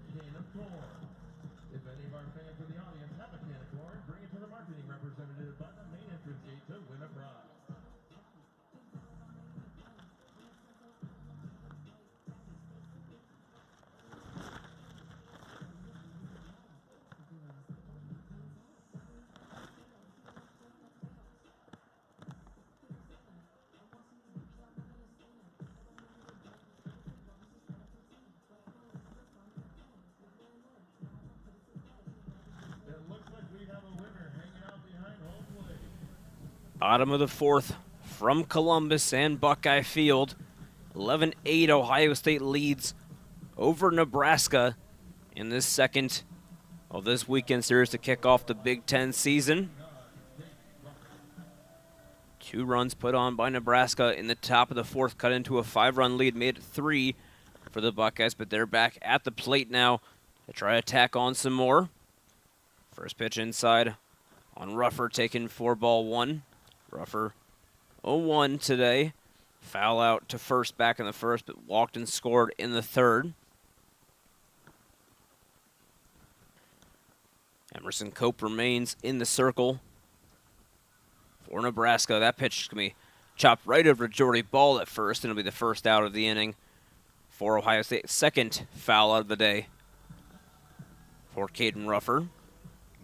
Bottom of the fourth from Columbus and Buckeye Field. 11-8 Ohio State leads over Nebraska in this second of this weekend series to kick off the Big Ten season. 2 runs put on by Nebraska in the top of the fourth, cut into a 5-run lead, made it 3 for the Buckeyes, but they're back at the plate now to try to tack on some more. First pitch inside on Ruffer, taken for ball 1. Ruffer 0-1 today. Foul out to first back in the first, but walked and scored in the third. Emerson Cope remains in the circle for Nebraska. That pitch is going to be chopped right over to Jordy Ball at first, and it'll be the first out of the inning for Ohio State. Second foul out of the day for Caden Ruffer.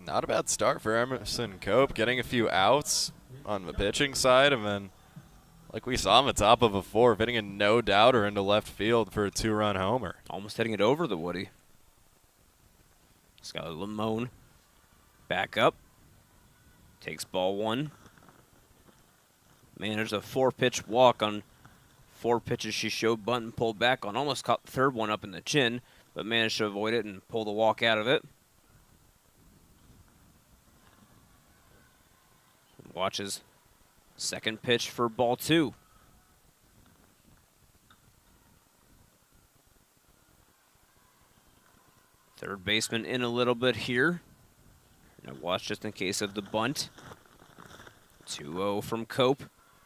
Not a bad start for Emerson Cope, getting a few outs on the pitching side, and then, like we saw on the top of a 4, hitting a no-doubter into left field for a 2-run homer. Almost hitting it over the Woody. Skylar Lamone back up. Takes ball 1. Managed a 4-pitch walk on 4 pitches she showed bunt and pulled back on. Almost caught the third one up in the chin, but managed to avoid it and pull the walk out of it. Watches second pitch for ball 2. Third baseman in a little bit here. Now watch just in case of the bunt. 2-0 from Cope.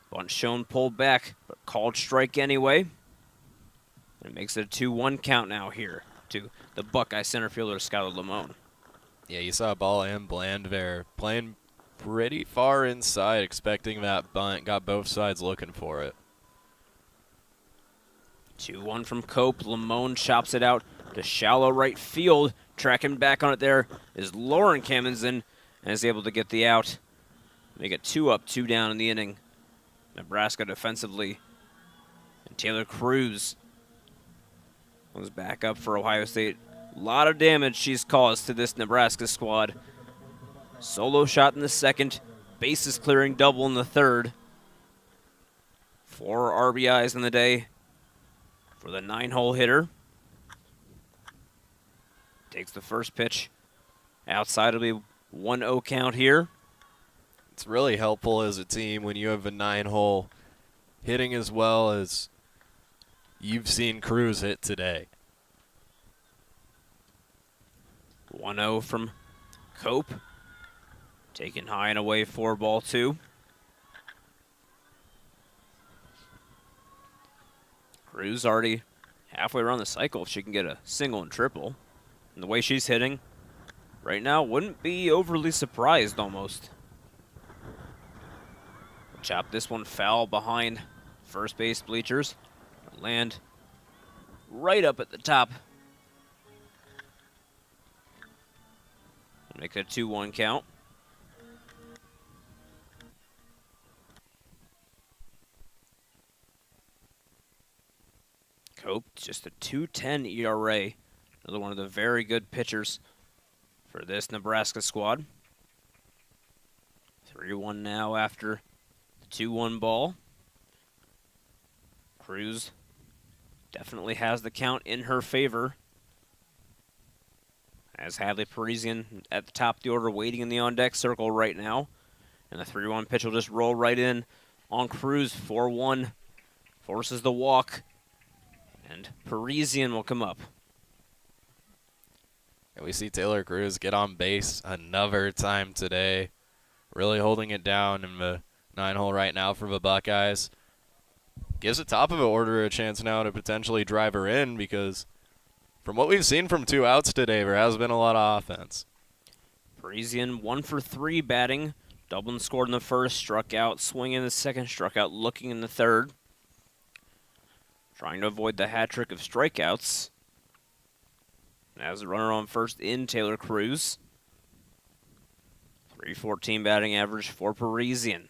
Bunt shown pulled back, but called strike anyway. It makes it a 2-1 count now here to the Buckeye center fielder, Skylar Lamone. Yeah, you saw Ball and Bland there playing pretty far inside, expecting that bunt. Got both sides looking for it. 2-1 from Cope. Lamone chops it out to shallow right field. Tracking back on it there is Lauren Camenzind and is able to get the out. Make it 2 up, 2 down in the inning. Nebraska defensively. And Taylor Cruz was back up for Ohio State. A lot of damage she's caused to this Nebraska squad. Solo shot in the second. Bases clearing double in the third. 4 RBIs in the day for the 9-hole hitter. Takes the first pitch. Outside will be 1-0 count here. It's really helpful as a team when you have a 9-hole hitting as well as you've seen Cruz hit today. 1-0 from Cope. Taken high and away for ball 2. Cruz already halfway around the cycle if she can get a single and triple. And the way she's hitting right now, wouldn't be overly surprised almost. Chop this one foul behind first base bleachers. Land right up at the top. Make it a 2-1 count. Cope, just a 2.10 ERA. Another one of the very good pitchers for this Nebraska squad. 3-1 now after the 2-1 ball. Cruz definitely has the count in her favor. As Hadley Parisian at the top of the order waiting in the on-deck circle right now. And the 3-1 pitch will just roll right in on Cruz. 4-1 forces the walk. And Parisian will come up. And we see Taylor Cruz get on base another time today. Really holding it down in the 9-hole right now for the Buckeyes. Gives the top of the order a chance now to potentially drive her in because from what we've seen from 2 outs today, there has been a lot of offense. Parisian 1 for 3 batting. Dublin scored in the first, struck out, swinging in the second, struck out looking in the third. Trying to avoid the hat trick of strikeouts. As a runner on first in Taylor Cruz. 314 batting average for Parisian.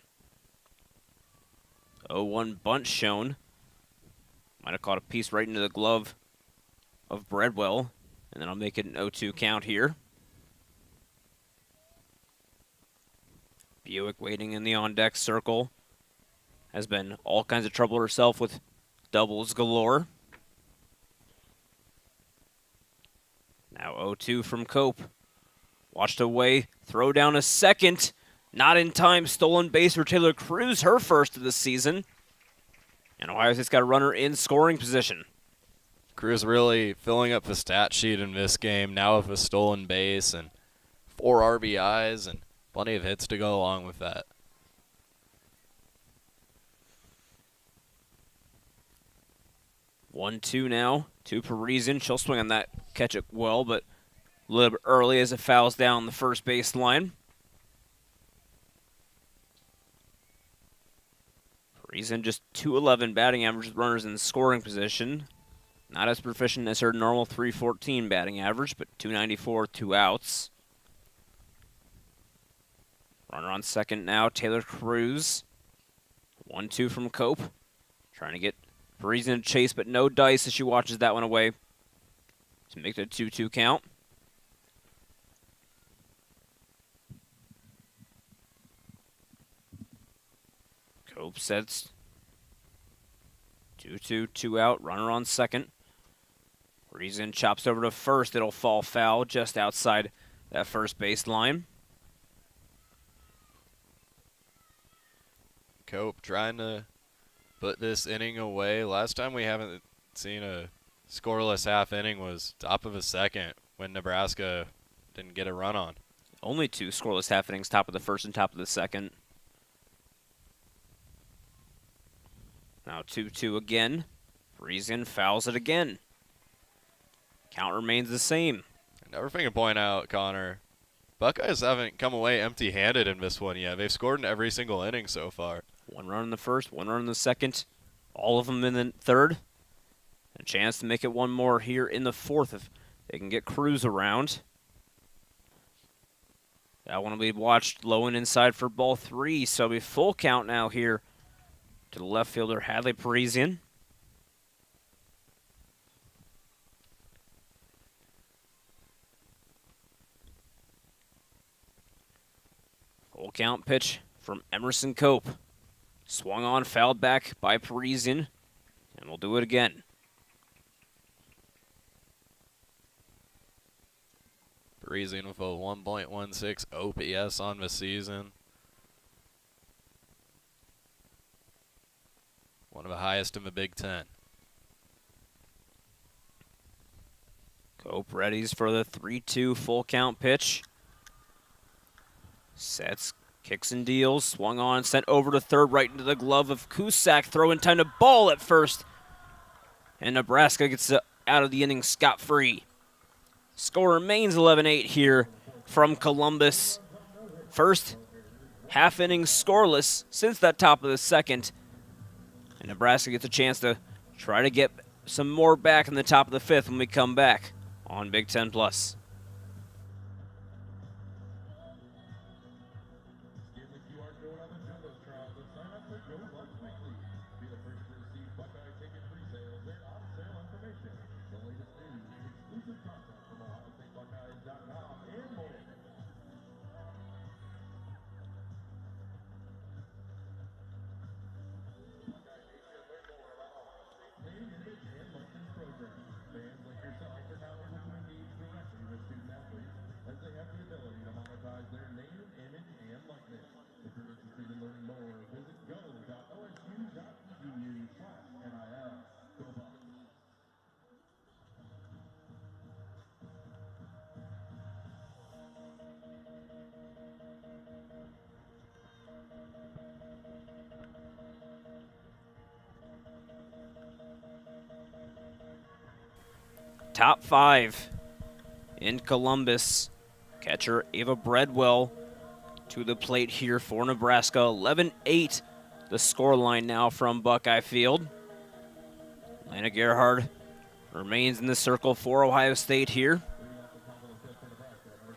0-1 bunt shown. Might have caught a piece right into the glove of Breadwell. And then I'll make it an 0-2 count here. Buick waiting in the on-deck circle. Has been all kinds of trouble herself with doubles galore. Now 0-2 from Cope. Watched away, throw down a second. Not in time, stolen base for Taylor Cruz, her first of the season. And Ohio State's got a runner in scoring position. Cruz really filling up the stat sheet in this game, now with a stolen base and 4 RBIs and plenty of hits to go along with that. 1-2 now to Parisian. She'll swing on that, catch it well, but a little bit early as it fouls down the first base line. Parisian just .211 batting average with runners in scoring position. Not as proficient as her normal .314 batting average, but .294, 2 outs. Runner on second now, Taylor Cruz. 1-2 from Cope. Trying to get Parisian to chase, but no dice as she watches that one away to make it a 2-2 count. Cope sets 2-2, 2 out, runner on second. Parisian chops over to first. It'll fall foul just outside that first base line. Cope trying to put this inning away. Last time we haven't seen a scoreless half inning was top of the second when Nebraska didn't get a run on. Only 2 scoreless half innings, top of the first and top of the second. Now 2-2 again. Parisian fouls it again. Count remains the same. Another thing to point out, Connor, Buckeyes haven't come away empty-handed in this one yet. They've scored in every single inning so far. 1 run in the first, 1 run in the second, all of them in the third. A chance to make it 1 more here in the fourth if they can get Cruz around. That one will be watched low and inside for ball 3, so it'll be full count now here to the left fielder, Hadley Parisian. Full count pitch from Emerson Cope. Swung on, fouled back by Parisian, and we'll do it again. Parisian with a 1.16 OPS on the season. One of the highest in the Big Ten. Cope readies for the 3-2 full count pitch. Sets, kicks and deals, swung on, sent over to third, right into the glove of Cusack. Throw in time to ball at first. And Nebraska gets out of the inning scot-free. Score remains 11-8 here from Columbus. First half inning scoreless since that top of the second. And Nebraska gets a chance to try to get some more back in the top of the fifth when we come back on Big Ten Plus. Scan the QR code on the Jumbotron to sign up for Go Bucks Weekly. Be the first to receive Buckeye ticket pre-sales and on-sale information. The latest news, exclusive content from OhioStateBuckeyes.com and more. Name, image, and likeness program. Fans like yourself are now able to engage directly with student athletes as they have the ability to monetize their name, image, and likeness. If you're interested in learning more, visit go.osu.edu/NIL. Go Bucks. Top 5 in Columbus. Catcher Ava Breadwell to the plate here for Nebraska. 11-8 the scoreline now from Buckeye Field. Lana Gerhard remains in the circle for Ohio State here.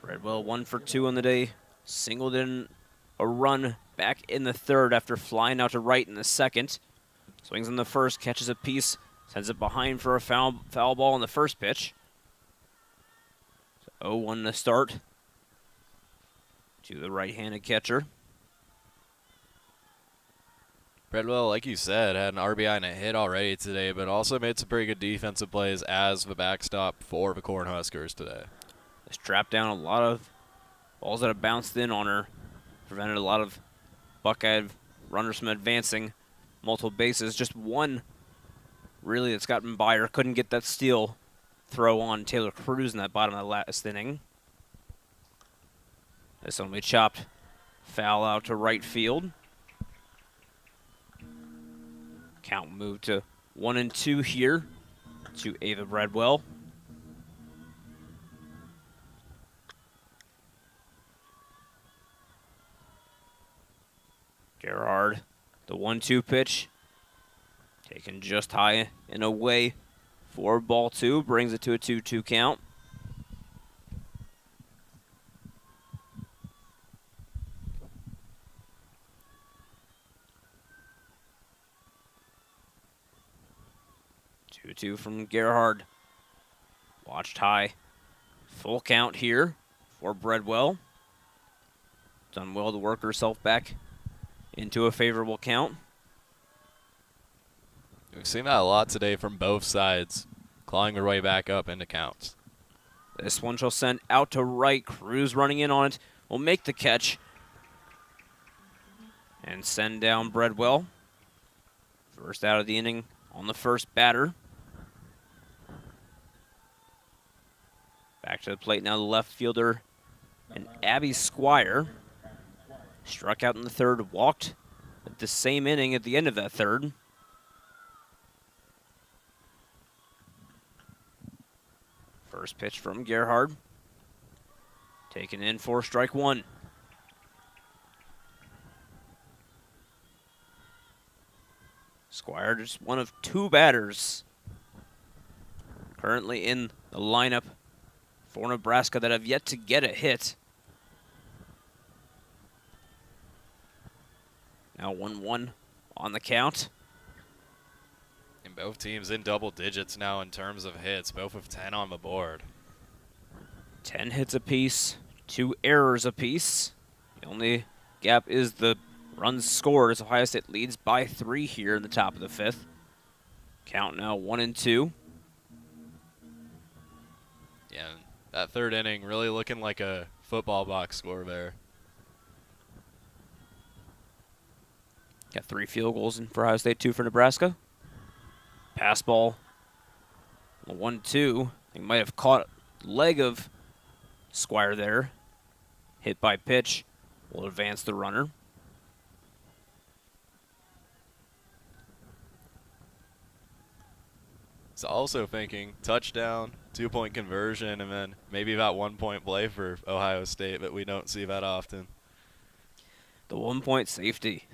Breadwell 1 for 2 on the day. Singled in a run back in the third after flying out to right in the second. Swings in the first, catches a piece. Sends it behind for a foul ball on the first pitch. So 0-1 to start to the right-handed catcher. Breadwell, like you said, had an RBI and a hit already today, but also made some pretty good defensive plays as the backstop for the Cornhuskers today. Just trapped down a lot of balls that have bounced in on her. Prevented a lot of Buckeye runners from advancing multiple bases. Just one, really, that's gotten by her. Couldn't get that steal throw on Taylor Cruz in that bottom of the last inning. This one will be chopped. Foul out to right field. Count moved to 1-2 here to Ava Breadwell. Gerhard, the 1-2 pitch. Taken just high and away for ball 2. Brings it to a 2-2 count. Two from Gerhard. Watched high. Full count here for Breadwell. Done well to work herself back into a favorable count. We've seen that a lot today from both sides, clawing their way back up into counts. This one she'll send out to right. Cruz running in on it. Will make the catch. And send down Breadwell. First out of the inning on the first batter. Back to the plate now, the left fielder, and Abby Squire. Struck out in the third, walked at the same inning at the end of that third. First pitch from Gerhard. Taken in for strike one. Squire just one of 2 batters currently in the lineup for Nebraska that have yet to get a hit. Now 1-1 on the count. And both teams in double digits now in terms of hits, both with 10 on the board. 10 hits apiece, 2 errors apiece. The only gap is the runs scored as Ohio State leads by 3 here in the top of the 5th. Count now 1-2. Yeah, that third inning really looking like a football box score there. Got 3 field goals in for Ohio State, 2 for Nebraska. Pass ball, 1-2. He might have caught leg of Squire there. Hit by pitch will advance the runner. It's also thinking touchdown, 2-point conversion, and then maybe that 1-point play for Ohio State, but we don't see that often. The 1-point safety.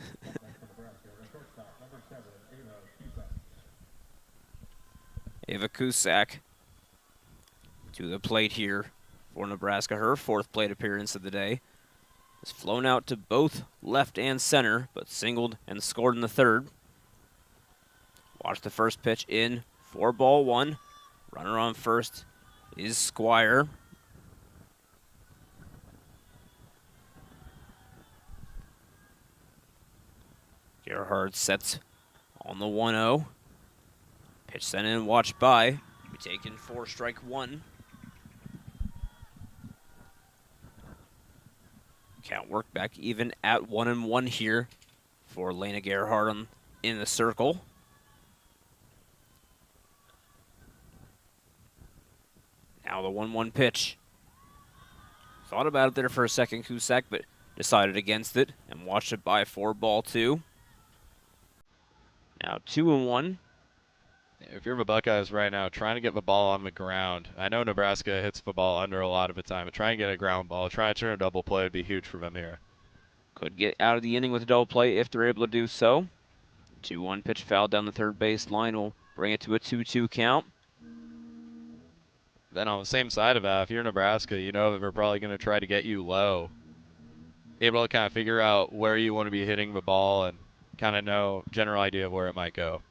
Ava Cusack to the plate here for Nebraska. Her 4th plate appearance of the day. Has flown out to both left and center, but singled and scored in the third. Watch the first pitch in for ball 1. Runner on first is Squire. Gerhard sets on the 1-0. Pitch sent in, watched by. Be taken for strike 1. Count work back even at 1-1 here for Lena Gerhard in the circle. Now the 1-1 pitch. Thought about it there for a second, Cusack, but decided against it and watched it by for ball 2. Now 2-1. If you're the Buckeyes right now, trying to get the ball on the ground. I know Nebraska hits the ball under a lot of the time, but try and get a ground ball. Try to turn a double play would be huge for them here. Could get out of the inning with a double play if they're able to do so. 2-1 pitch foul down the third base line will bring it to a 2-2 count. Then on the same side of that, if you're Nebraska, you know that they're probably going to try to get you low. Able to kind of figure out where you want to be hitting the ball and kind of know general idea of where it might go.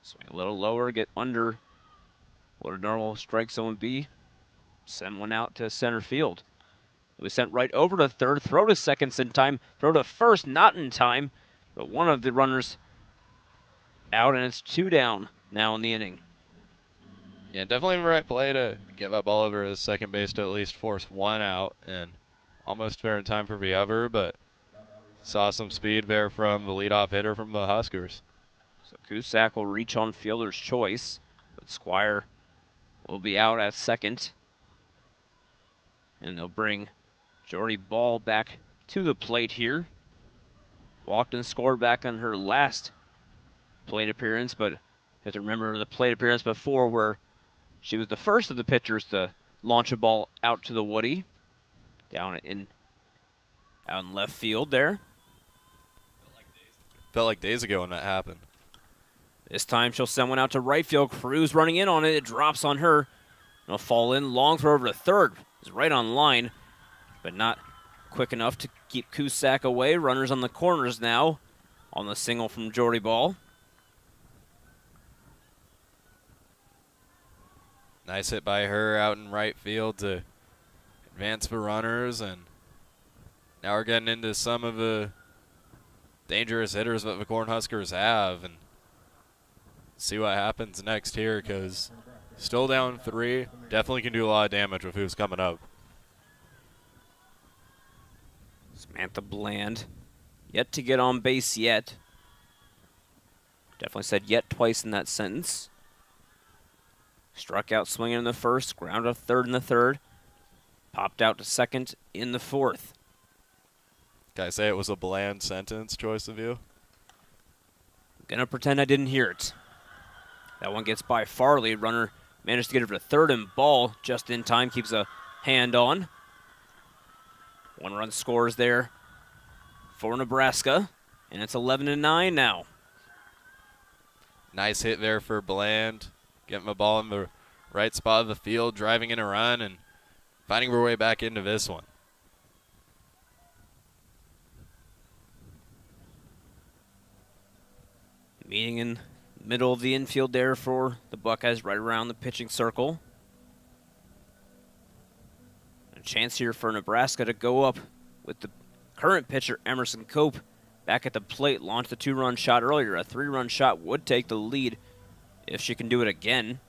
Swing a little lower, get under what a normal strike zone would be. Send one out to center field. It was sent right over to third. Throw to seconds in time. Throw to first, not in time. But one of the runners out, and it's 2 down now in the inning. Yeah, definitely the right play to get that ball over to second base to at least force 1 out, and almost fair in time for the other, but saw some speed there from the leadoff hitter from the Huskers. So Cusack will reach on fielder's choice, but Squire will be out at second. And they'll bring Jordy Ball back to the plate here. Walked and scored back on her last plate appearance, but you have to remember the plate appearance before where she was the first of the pitchers to launch a ball out to the Woody. Out in left field there. Felt like days ago when that happened. This time she'll send one out to right field. Cruz running in on it. It drops on her. It'll fall in. Long throw over to third. It's right on line, but not quick enough to keep Cusack away. Runners on the corners now on the single from Jordy Ball. Nice hit by her out in right field to advance the runners, and now we're getting into some of the dangerous hitters that the Cornhuskers have, and see what happens next here, because still down 3, definitely can do a lot of damage with who's coming up. Samantha Bland, yet to get on base yet. Definitely said yet twice in that sentence. Struck out swinging in the first, ground out third in the third, popped out to second in the fourth. Can I say it was a bland sentence choice of you? Gonna pretend I didn't hear it. That one gets by Farley. Runner managed to get her to third and ball just in time, keeps a hand on. 1 run scores there for Nebraska, and it's 11-9 now. Nice hit there for Bland. Getting the ball in the right spot of the field, driving in a run, and finding her way back into this one. Meeting in the middle of the infield there for the Buckeyes, right around the pitching circle. A chance here for Nebraska to go up with the current pitcher, Emerson Cope, back at the plate. Launched a 2-run shot earlier. A 3-run shot would take the lead if she can do it again.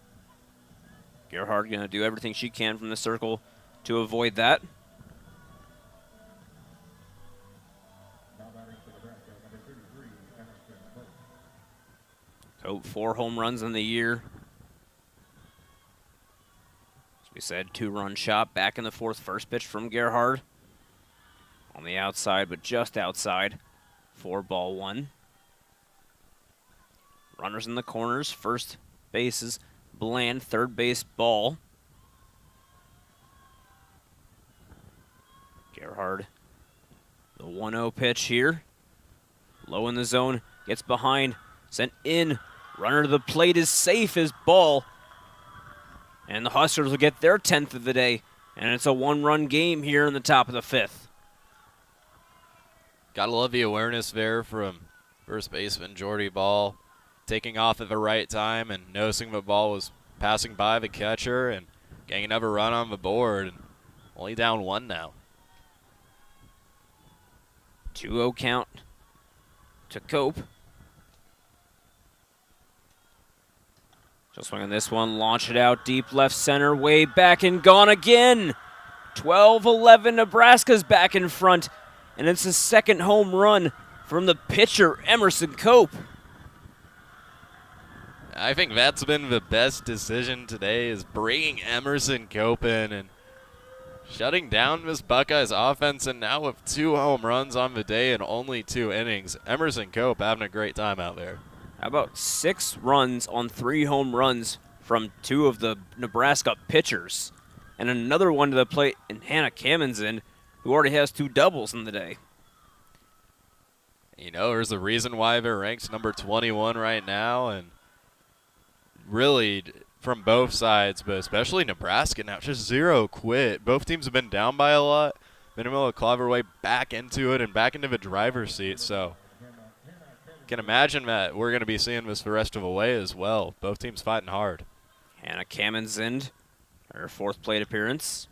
Gerhard going to do everything she can from the circle to avoid that. Cope, 4 home runs in the year. As we said, 2-run shot back in the fourth. First pitch from Gerhard. On the outside, but just outside. 4-1. Runners in the corners. First base is Bland. Third base, Ball. Gerhard, the 1-0 pitch here. Low in the zone, gets behind, sent in. Runner to the plate is safe as Ball. And the Huskers will get their 10th of the day. And it's a 1-run game here in the top of the 5th. Gotta love the awareness there from first baseman Jordy Ball, taking off at the right time and noticing the ball was passing by the catcher and getting another run on the board. And only down 1 now. 2-0 count to Cope. She'll swing on this one, launch it out deep left center, way back and gone again. 12-11, Nebraska's back in front, and it's the second home run from the pitcher, Emerson Cope. I think that's been the best decision today, is bringing Emerson Cope in and shutting down this Buckeyes offense. And now with 2 home runs on the day and only 2 innings, Emerson Cope having a great time out there. How about 6 runs on 3 home runs from 2 of the Nebraska pitchers? And another one to the plate in Hannah Kamenzen, who already has 2 doubles in the day. You know, there's a reason why they're ranked number 21 right now, and really from both sides, but especially Nebraska now, just 0 quit. Both teams have been down by a lot. Been able to claw their way back into it and back into the driver's seat, so can imagine that we're going to be seeing this the rest of the way as well. Both teams fighting hard. Hannah Kamenzen, her 4th plate appearance.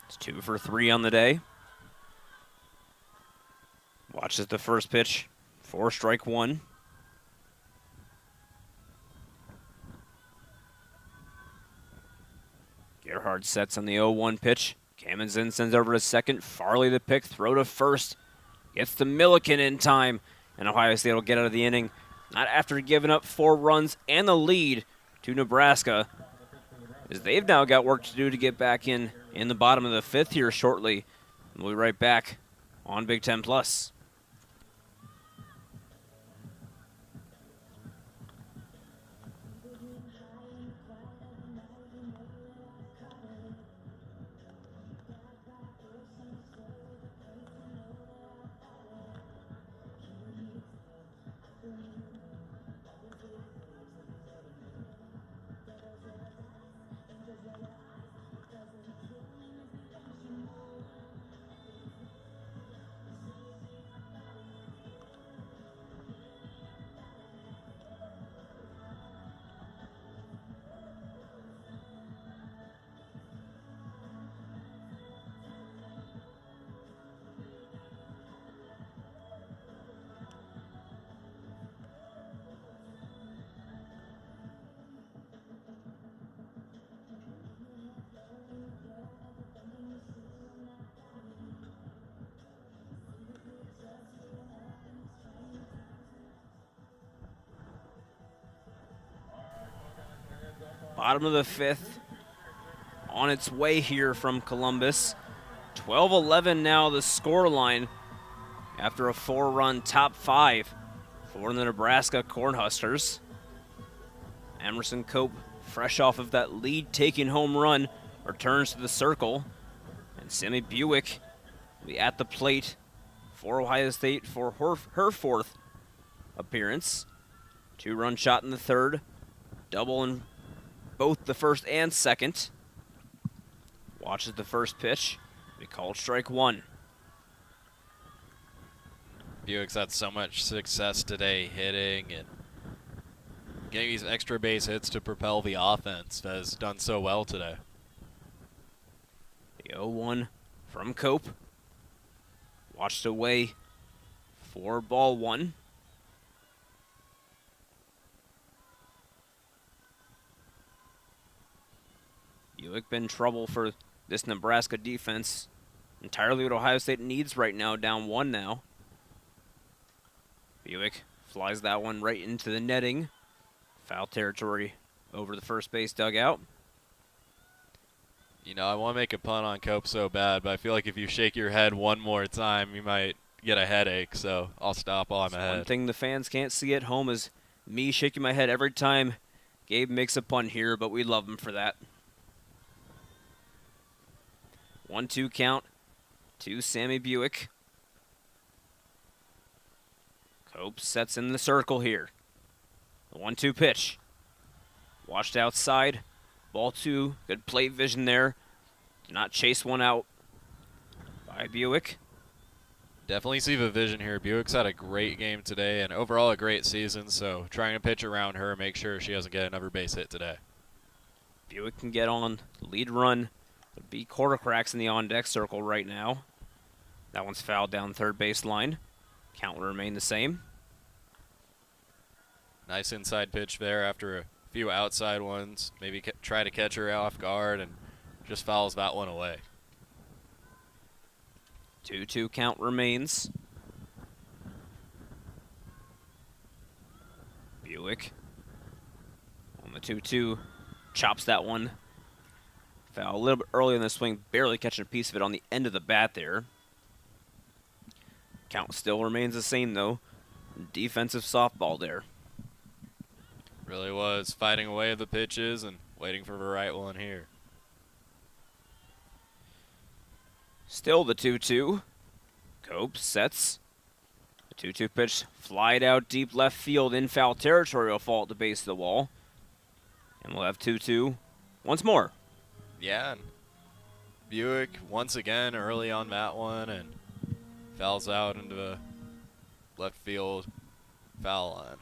It's 2 for 3 on the day. Watches the first pitch for strike one. Gerhard sets on the 0-1 pitch. Kamenzen sends over to second. Farley the pick, throw to first. Gets to Milliken in time. And Ohio State will get out of the inning. Not after giving up 4 runs and the lead to Nebraska, as they've now got work to do to get back in the bottom of the 5th here shortly. We'll be right back on Big Ten Plus. Bottom of the 5th, on its way here from Columbus. 12-11 now the score line after a 4-run top 5 for the Nebraska Cornhuskers. Emerson Cope, fresh off of that lead-taking home run, returns to the circle. And Sammy Buick will be at the plate for Ohio State for her 4th appearance. 2-run shot in the 3rd, double in both the 1st and 2nd. Watches the first pitch. Be called strike 1. Buick's had so much success today hitting and getting these extra base hits to propel the offense. Has done so well today. The 0-1 from Cope. Watched away for ball 1. Buick been trouble for this Nebraska defense. Entirely what Ohio State needs right now, down 1 now. Buick flies that one right into the netting. Foul territory over the first base dugout. You know, I want to make a pun on Cope so bad, but I feel like if you shake your head one more time, you might get a headache, so I'll stop while I'm ahead. One thing the fans can't see at home is me shaking my head every time Gabe makes a pun here, but we love him for that. 1-2 count to Sammy Buick. Cope sets in the circle here. The 1-2 pitch. Washed outside. Ball 2. Good plate vision there. Did not chase one out by Buick. Definitely see the vision here. Buick's had a great game today and overall a great season, so trying to pitch around her, make sure she doesn't get another base hit today. Buick can get on lead run. Would be quarter cracks in the on-deck circle right now. That one's fouled down third base line. Count will remain the same. Nice inside pitch there after a few outside ones. Maybe try to catch her off guard and just fouls that one away. 2-2 count remains. Buick on the 2-2 chops that one. Foul a little bit early in the swing, barely catching a piece of it on the end of the bat there. Count still remains the same, though. Defensive softball there. Really was fighting away the pitches and waiting for the right one here. Still the 2-2. Cope sets. The 2-2 pitch flied out deep left field in foul territory will fall at the base of the wall. And we'll have 2-2 once more. Yeah, and Buick once again early on that one and fouls out into the left field foul line.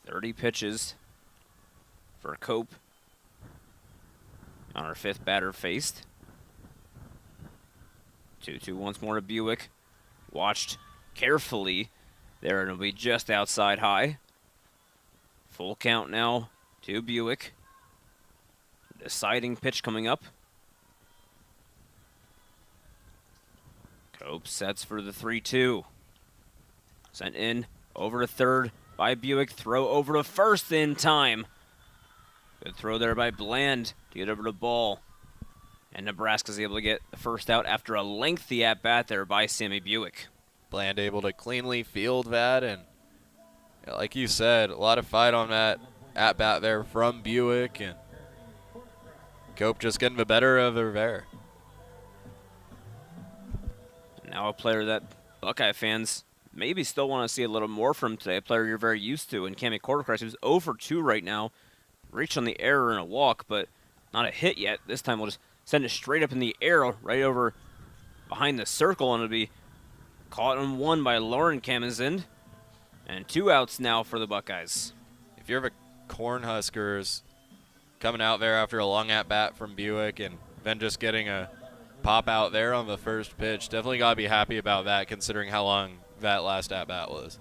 .30 pitches for Cope on our 5th batter faced. 2-2 once more to Buick. Watched carefully there, and it'll be just outside high. Full count now to Buick. Deciding pitch coming up. Cope sets for the 3-2. Sent in over to third by Buick. Throw over to first in time. Good throw there by Bland to get over the ball. And Nebraska's able to get the first out after a lengthy at-bat there by Sammy Buick. Bland able to cleanly field that, and like you said, a lot of fight on that at-bat there from Buick, and Cope just getting the better of Rivera. Now a player that Buckeye fans maybe still want to see a little more from today, a player you're very used to, in Cammy Quartercrest, who's 0 for 2 right now. Reached on the error and a walk, but not a hit yet. This time we'll just send it straight up in the air, right over behind the circle, and it'll be caught on one by Lauren Kamenzind. And 2 outs now for the Buckeyes. If you're the Cornhuskers coming out there after a long at-bat from Buick and then just getting a pop out there on the first pitch, definitely got to be happy about that considering how long that last at-bat was.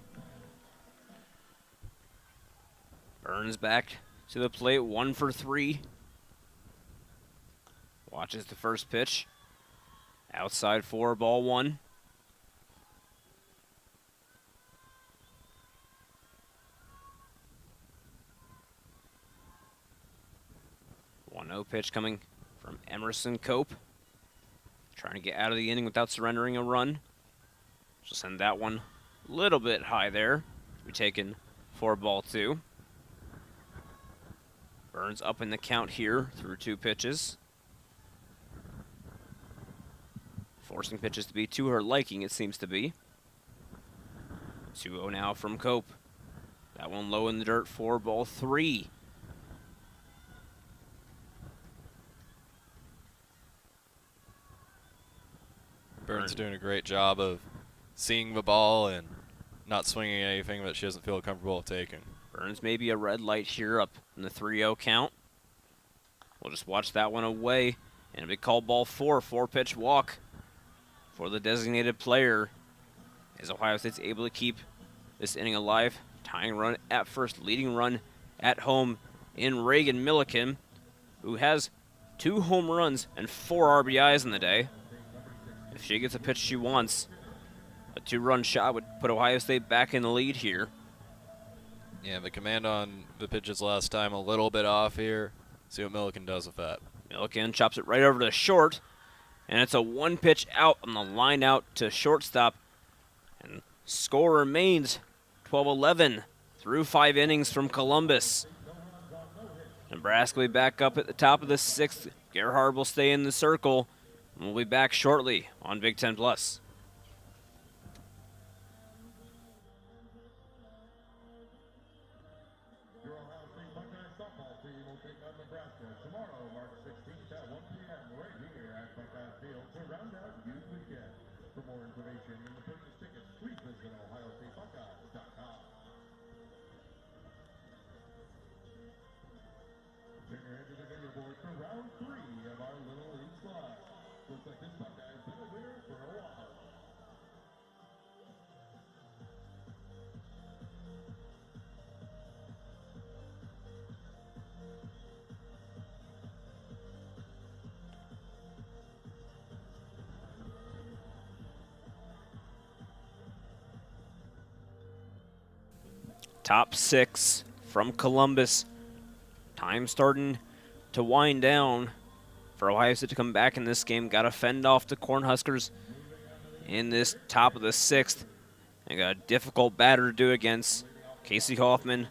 Burns back to the plate, 1 for 3. Watches the first pitch. Outside 4, ball 1. No pitch coming from Emerson Cope. Trying to get out of the inning without surrendering a run. Just send that one a little bit high there. We're taking for ball 2. Burns up in the count here through 2 pitches. Forcing pitches to be to her liking, it seems to be. 2-0 now from Cope. That one low in the dirt for ball 3. Burns doing a great job of seeing the ball and not swinging anything that she doesn't feel comfortable taking. Burns maybe a red light here up in the 3-0 count. We'll just watch that one away, and it'll be called ball 4, 4-pitch walk for the designated player, as Ohio State's able to keep this inning alive. Tying run at first, leading run at home in Reagan Milliken, who has 2 home runs and 4 RBIs in the day. If she gets a pitch she wants, a 2-run shot would put Ohio State back in the lead here. Yeah, the command on the pitches last time a little bit off here. See what Milliken does with that. Milliken chops it right over to short, and it's a 1-pitch out on the line out to shortstop. And score remains 12-11 through 5 innings from Columbus. Nebraska will be back up at the top of the 6th. Gerhard will stay in the circle. We'll be back shortly on Big Ten Plus. Your Ohio State Buckeye softball team will take on Nebraska tomorrow, March 16th at 1 p.m. right here at Buckeye Field to round out youth weekend. For more information and to purchase tickets, please visit ohiostatebuckeyes.com. Turn your head to the leaderboard for round 3 of our Little League slide. Looks like this Buckeye has been a winner for a while. Top 6 from Columbus. Time starting to wind down for Ohio State to come back in this game. Got to fend off the Cornhuskers in this top of the 6th. And got a difficult batter to do against. Casey Hoffman,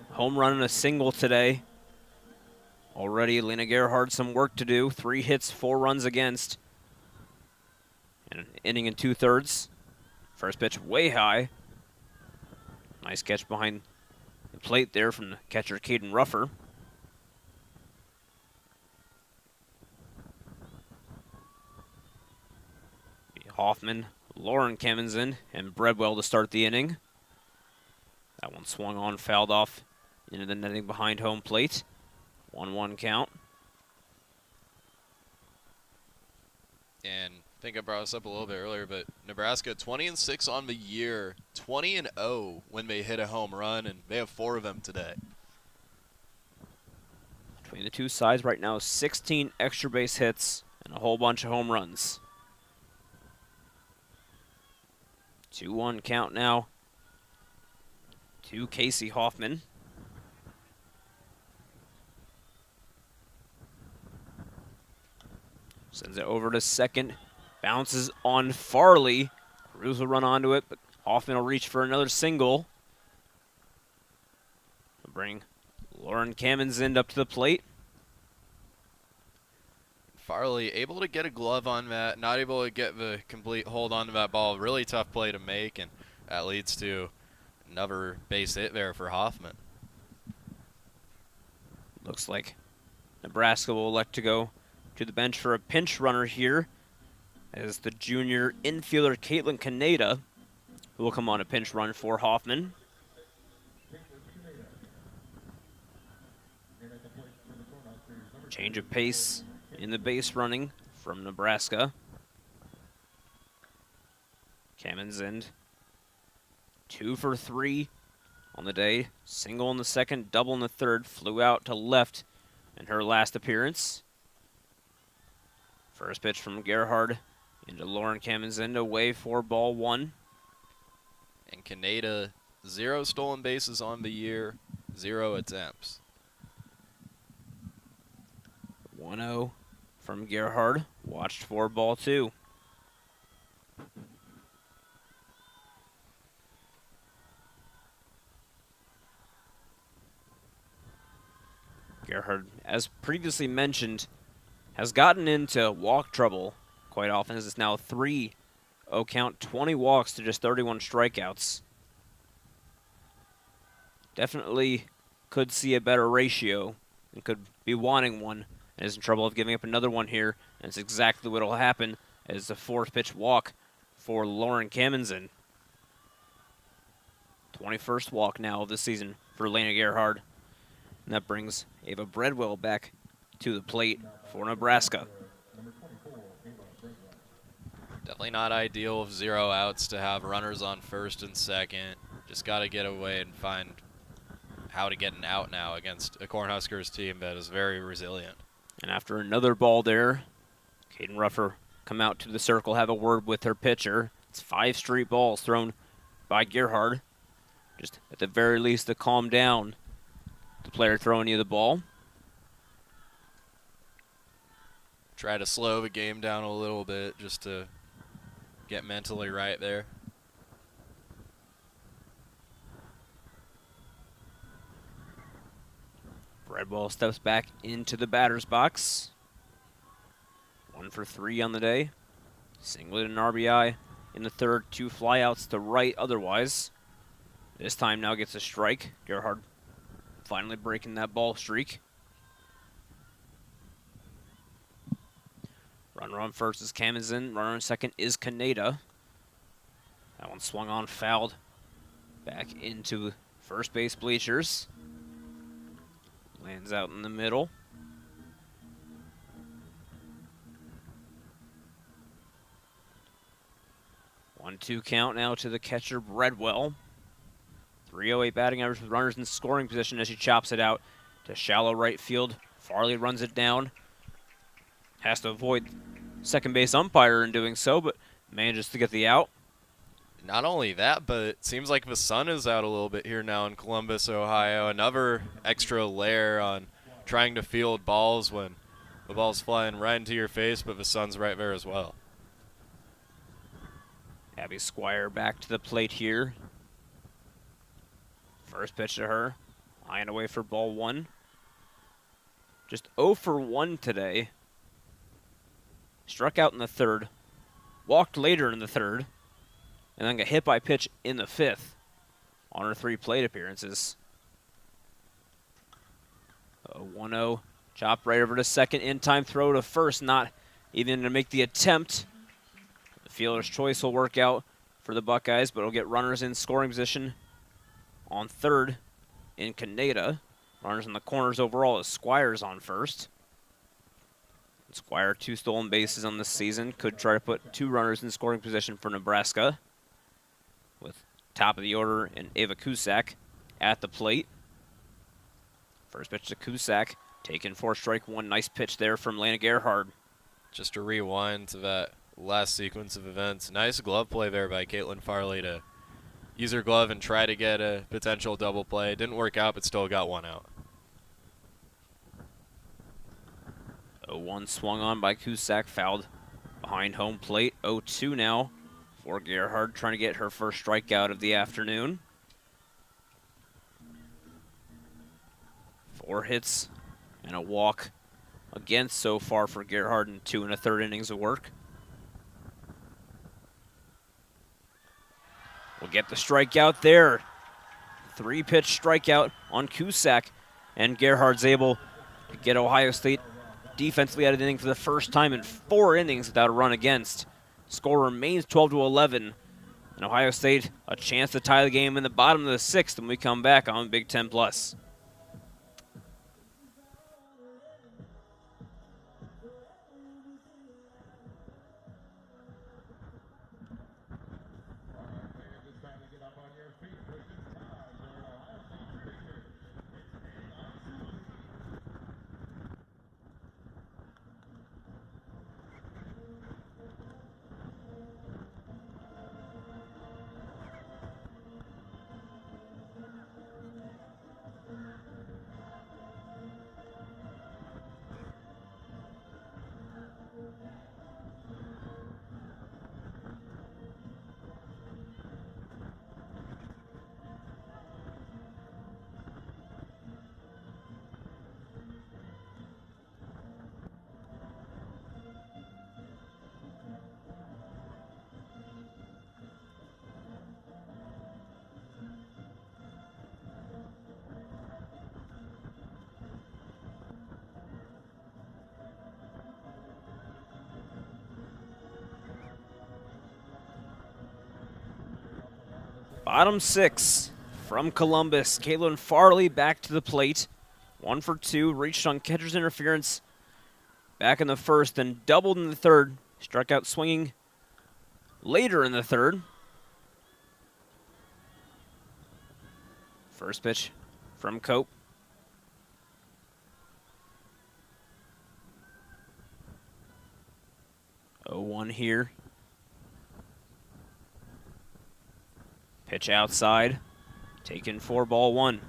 home run and a single today. Already Lena Gerhard some work to do. 3 hits, 4 runs against. And an inning and 2/3. First pitch way high. Nice catch behind the plate there from the catcher Caden Ruffer. Hoffman, Lauren Kamenzind, and Bredwell to start the inning. That one swung on, fouled off into the netting behind home plate. 1-1 count. And think I brought this up a little bit earlier, but Nebraska 20-6 on the year, 20-0 when they hit a home run, and they have 4 of them today. Between the two sides right now, 16 extra base hits and a whole bunch of home runs. 2-1 count now to Casey Hoffman. Sends it over to second. Bounces on Farley. Cruz will run onto it, but Hoffman will reach for another single. He'll bring Lauren Kamensend up to the plate. Farley able to get a glove on that, not able to get the complete hold onto that ball. Really tough play to make, and that leads to another base hit there for Hoffman. Looks like Nebraska will elect to go to the bench for a pinch runner here, as the junior infielder Caitlin Kaneda, who will come on a pinch run for Hoffman. Change of pace in the base running from Nebraska. Kamensend, 2 for 3 on the day. Single in the second, double in the third. Flew out to left in her last appearance. First pitch from Gerhard into Lauren Kamensend, away for ball 1. And Kaneda, 0 stolen bases on the year, 0 attempts. 1-0 from Gerhard, watched for ball 2. Gerhard, as previously mentioned, has gotten into walk trouble quite often, as it's now 3-0 count, 20 walks to just 31 strikeouts. Definitely could see a better ratio and could be wanting one, and is in trouble of giving up another one here, and it's exactly what will happen as the 4th pitch walk for Lauren Kamensend. 21st walk now of the season for Lena Gerhard. And that brings Ava Breadwell back to the plate for Nebraska. Definitely not ideal with 0 outs to have runners on first and second. Just got to get away and find how to get an out now against a Cornhuskers team that is very resilient. And after another ball there, Caden Ruffer come out to the circle, have a word with her pitcher. It's 5 straight balls thrown by Gerhard. Just at the very least to calm down the player throwing you the ball. Try to slow the game down a little bit just to get mentally right there. Breadwell steps back into the batter's box. 1 for 3 on the day. Singlet and RBI in the third, 2 flyouts to right otherwise. This time now gets a strike. Gerhard finally breaking that ball streak. Runner on first is Kamensend. Runner on second is Kaneda. That one swung on, fouled back into first base bleachers. Lands out in the middle. 1-2 count now to the catcher Breadwell. 308 batting average with runners in scoring position as she chops it out to shallow right field. Farley runs it down. Has to avoid second base umpire in doing so, but manages to get the out. Not only that, but it seems like the sun is out a little bit here now in Columbus, Ohio. Another extra layer on trying to field balls when the ball's flying right into your face, but the sun's right there as well. Abby Squire back to the plate here. First pitch to her. Line away for ball 1. Just 0 for 1 today. Struck out in the third. Walked later in the third. And then got hit by pitch in the 5th on her 3 plate appearances. 1-0. Chop right over to second. In-time throw to first. Not even to make the attempt. The fielder's choice will work out for the Buckeyes, but it'll get runners in scoring position on third in Kaneda. Runners in the corners overall as Squires on first. Squire 2 stolen bases on this season. Could try to put 2 runners in scoring position for Nebraska. With top of the order and Ava Cusack at the plate. First pitch to Cusack. Taken for strike 1. Nice pitch there from Lana Gerhard. Just to rewind to that last sequence of events, nice glove play there by Caitlin Farley to use her glove and try to get a potential double play. Didn't work out, but still got 1 out. 0-1 swung on by Cusack, fouled behind home plate. 0-2 now for Gerhard, trying to get her first strikeout of the afternoon. 4 hits and a walk against so far for Gerhard in 2 1/3 innings of work. We'll get the strikeout there. 3-pitch strikeout on Cusack, and Gerhard's able to get Ohio State defensively out of the inning for the first time in 4 innings without a run against. Score remains 12-11, and Ohio State a chance to tie the game in the bottom of the 6th when we come back on Big Ten Plus. Bottom 6 from Columbus. Caitlin Farley back to the plate. 1 for 2, reached on catcher's interference back in the first, then doubled in the third. Struck out swinging later in the third. First pitch from Cope. Oh, 1 here. Pitch outside, taken for ball 1.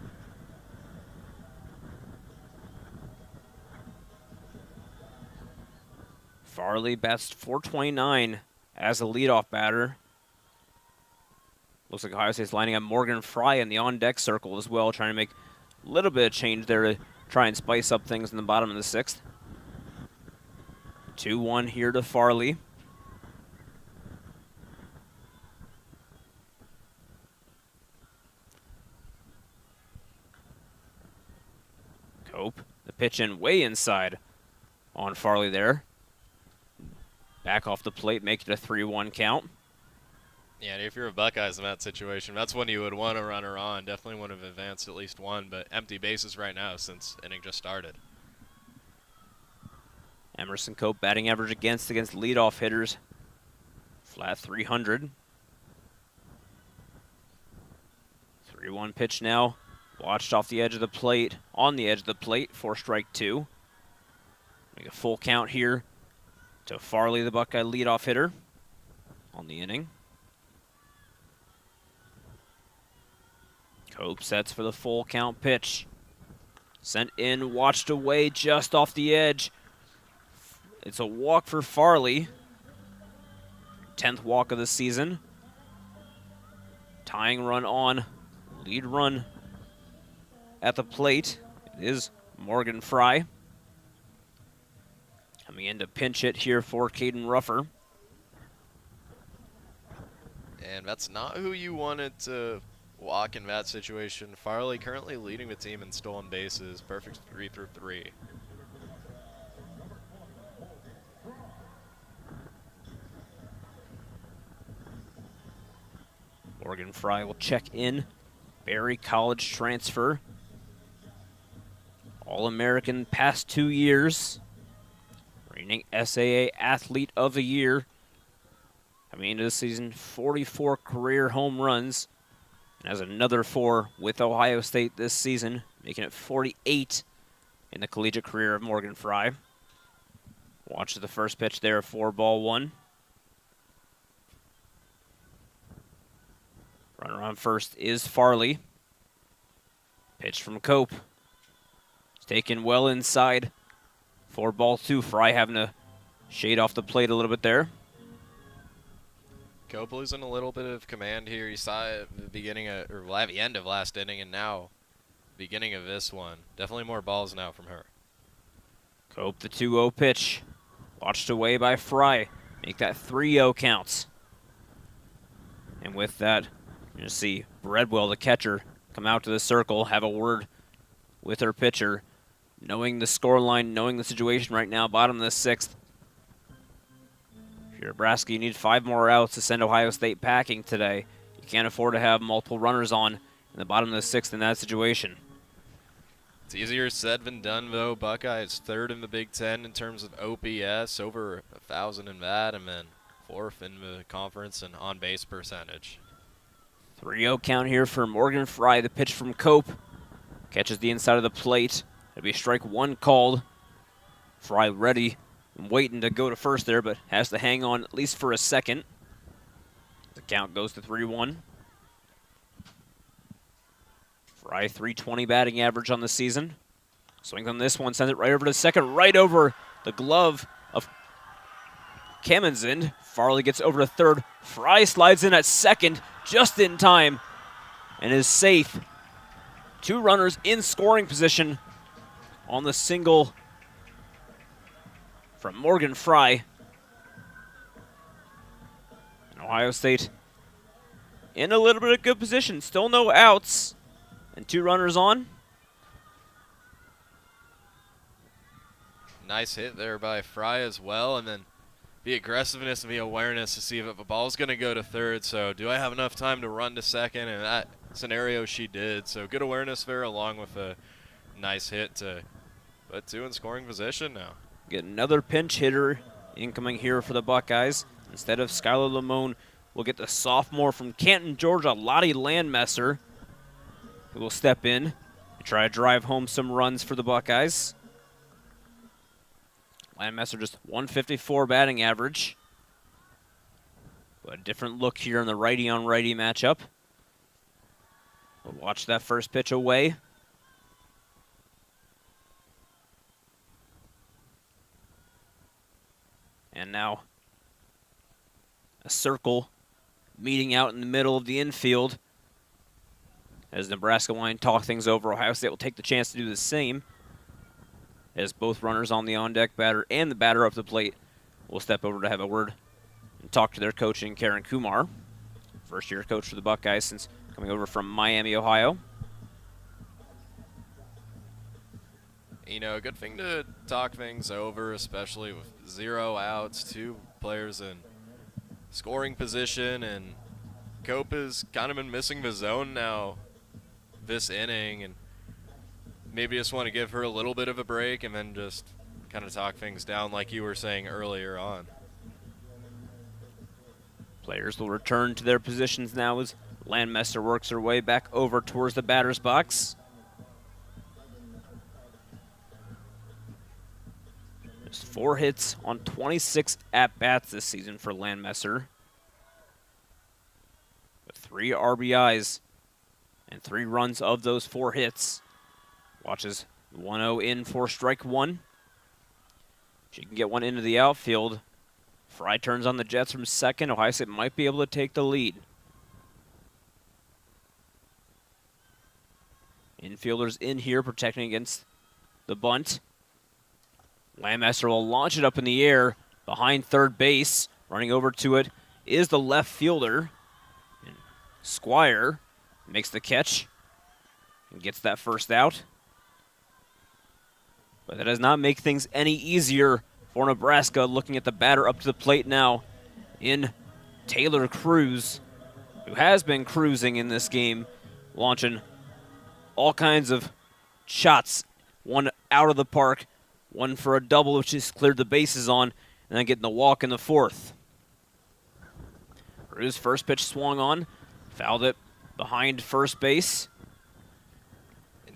Farley bats .429 as a leadoff batter. Looks like Ohio State's lining up Morgan Fry in the on-deck circle as well, trying to make a little bit of change there to try and spice up things in the bottom of the 6th. 2-1 here to Farley. Cope, the pitch in way inside on Farley there. Back off the plate, make it a 3-1 count. Yeah, and if you're a Buckeyes in that situation, that's when you would want a runner on. Definitely would have advanced at least 1, but empty bases right now since inning just started. Emerson Cope batting average against leadoff hitters. Flat 300. 3-1 pitch now. Watched off the edge of the plate, on the edge of the plate for strike 2. Make a full count here to Farley, the Buckeye leadoff hitter on the inning. Cope sets for the full count pitch. Sent in, watched away, just off the edge. It's a walk for Farley. 10th walk of the season. Tying run on, lead run at the plate. It is Morgan Fry. Coming in to pinch hit here for Caden Ruffer. And that's not who you wanted to walk in that situation. Farley currently leading the team in stolen bases. Perfect 3 through 3. Morgan Fry will check in. Berry College transfer. All-American past 2 years. reigning SAA Athlete of the Year. Coming into the season, 44 career home runs, and has another 4 with Ohio State this season, making it 48 in the collegiate career of Morgan Fry. Watch the first pitch there, 4-1. Runner on first is Farley. Pitch from Cope. It's taken well inside. 4-2. Fry having to shade off the plate a little bit there. Cope losing a little bit of command here. You saw it at the beginning of, or at the end of last inning, and now beginning of this one. Definitely more balls now from her. Cope, the 2-0 pitch. Watched away by Fry. Make that 3-0 counts. And with that, you're going to see Breadwell, the catcher, come out to the circle, have a word with her pitcher, knowing the scoreline, knowing the situation right now, bottom of the 6th. If you're Nebraska, you need 5 more outs to send Ohio State packing today. You can't afford to have multiple runners on in the bottom of the 6th in that situation. It's easier said than done, though. Buckeyes 3rd in the Big Ten in terms of OPS, over 1,000 in that, and then 4th in the conference in on-base percentage. 3-0 count here for Morgan Fry. The pitch from Cope catches the inside of the plate. It'll be strike 1 called. Fry ready and waiting to go to first there, but has to hang on at least for a second. The count goes to 3-1. Fry, 320 batting average on the season. Swings on this one, sends it right over to second, right over the glove of Kamenzind. Farley gets over to third. Fry slides in at second, just in time, and is safe. 2 runners in scoring position on the single from Morgan Fry. And Ohio State in a little bit of good position. Still no outs, and 2 runners on. Nice hit there by Fry as well, and then the aggressiveness and the awareness to see if a ball's going to go to third. So do I have enough time to run to second? And that scenario she did. So good awareness there along with a nice hit to put 2 in scoring position now. Get another pinch hitter incoming here for the Buckeyes. Instead of Skylar Lamone, we'll get the sophomore from Canton, Georgia, Lottie Landmesser, who will step in and try to drive home some runs for the Buckeyes. Landmesser just 154 batting average. But a different look here in the righty-on-righty matchup. We'll watch that first pitch away. And now a circle meeting out in the middle of the infield. As Nebraska want to talk things over, Ohio State will take the chance to do the same. As both runners on the on-deck batter and the batter up the plate will step over to have a word and talk to their coach, Karen Kumar. First-year coach for the Buckeyes since coming over from Miami, Ohio. You know, a good thing to talk things over, especially with 0 outs, 2 players in scoring position, and Cope has kind of been missing the zone now this inning, and maybe just want to give her a little bit of a break and then just kind of talk things down like you were saying earlier on. Players will return to their positions now as Landmesser works her way back over towards the batter's box. There's 4 hits on 26 at-bats this season for Landmesser. With 3 RBIs and 3 runs of those 4 hits. Watches 1-0 in for strike 1. She can get one into the outfield. Fry turns on the Jets from second. Ohio State might be able to take the lead. Infielders in here protecting against the bunt. Landmesser will launch it up in the air behind third base. Running over to it is the left fielder. And Squire makes the catch and gets that first out. But that does not make things any easier for Nebraska, looking at the batter up to the plate now in Taylor Cruz, who has been cruising in this game, launching all kinds of shots, one out of the park, one for a double, which he's cleared the bases on, and then getting the walk in the fourth. Cruz first pitch swung on, fouled it behind first base.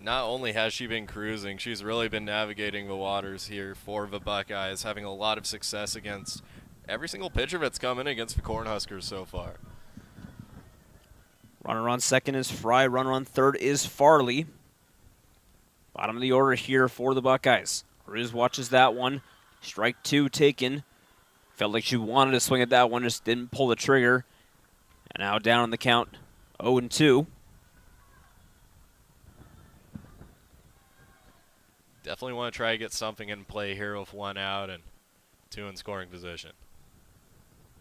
Not only has she been cruising, she's really been navigating the waters here for the Buckeyes, having a lot of success against every single pitcher that's come in against the Cornhuskers so far. Runner on second is Fry. Runner on third is Farley. Bottom of the order here for the Buckeyes. Cruz watches that one. Strike two taken. Felt like she wanted to swing at that one, just didn't pull the trigger. And now down on the count, 0-2. Definitely want to try to get something in play here with one out and two in scoring position.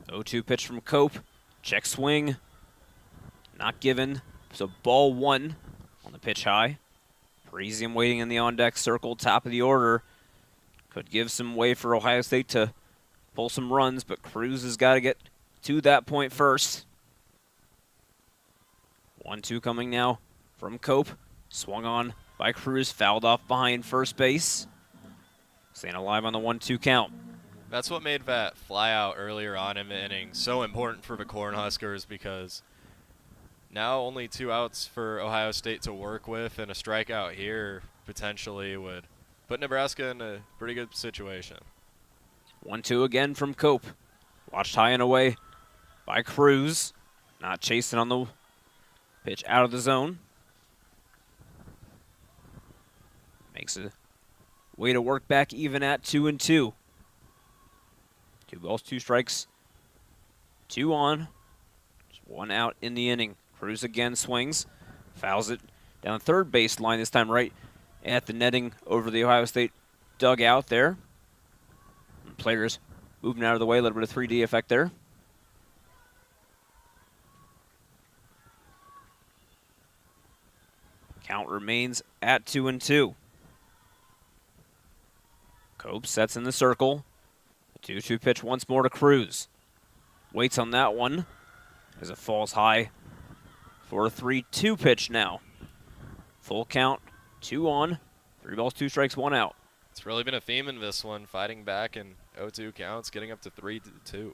0-2 pitch from Cope. Check swing. Not given. So ball one on the pitch high. Parisian waiting in the on-deck circle, top of the order. Could give some way for Ohio State to pull some runs, but Cruz has got to get to that point first. 1-2 coming now from Cope. Swung on by Cruz, fouled off behind first base. Staying alive on the 1-2 count. That's what made that fly out earlier on in the inning so important for the Cornhuskers, because now only 2 outs for Ohio State to work with, and a strikeout here potentially would put Nebraska in a pretty good situation. 1-2 again from Cope. Watched high and away by Cruz. Not chasing on the pitch out of the zone. Makes a way to work back even at 2-2. 2 balls, 2 strikes, 2 on. Just 1 out in the inning. Cruz again swings, fouls it down third base line, this time right at the netting over the Ohio State dugout there. And players moving out of the way, a little bit of 3D effect there. Count remains at 2-2. Cope sets in the circle. The 2-2 pitch once more to Cruz. Waits on that one as it falls high for a 3-2 pitch now. Full count, 2 on, 3 balls, 2 strikes, 1 out. It's really been a theme in this one, fighting back in 0-2 counts, getting up to 3-2.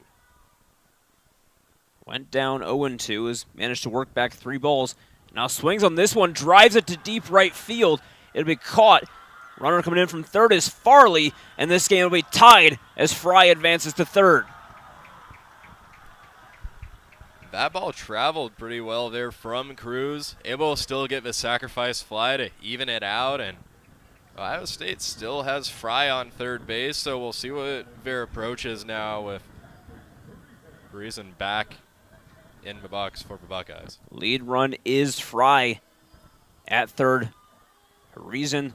Went down 0-2, has managed to work back 3 balls. Now swings on this one, drives it to deep right field. It'll be caught. Runner coming in from third is Farley, and this game will be tied as Fry advances to third. That ball traveled pretty well there from Cruz, able to still get the sacrifice fly to even it out, and Ohio State still has Fry on third base, so we'll see what their approach is now with Reason back in the box for the Buckeyes. Lead run is Fry at third. Reason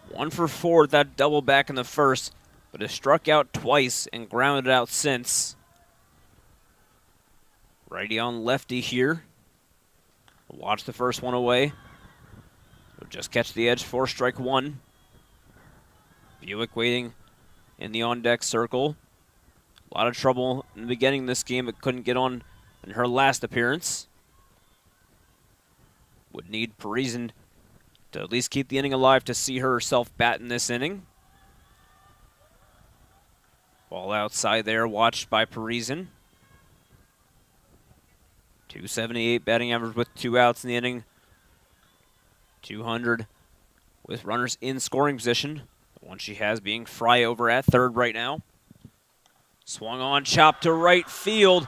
1 for 4 with that double back in the first, but has struck out twice and grounded out since. Righty on lefty here. Watch the first one away. He'll just catch the edge for strike 1. Buick waiting in the on-deck circle. A lot of trouble in the beginning of this game, but couldn't get on in her last appearance. Would need Parisian to at least keep the inning alive to see herself bat in this inning. Ball outside there, watched by Parisian. 278 batting average with 2 outs in the inning. 200 with runners in scoring position. The one she has being Fry over at third right now. Swung on, chopped to right field.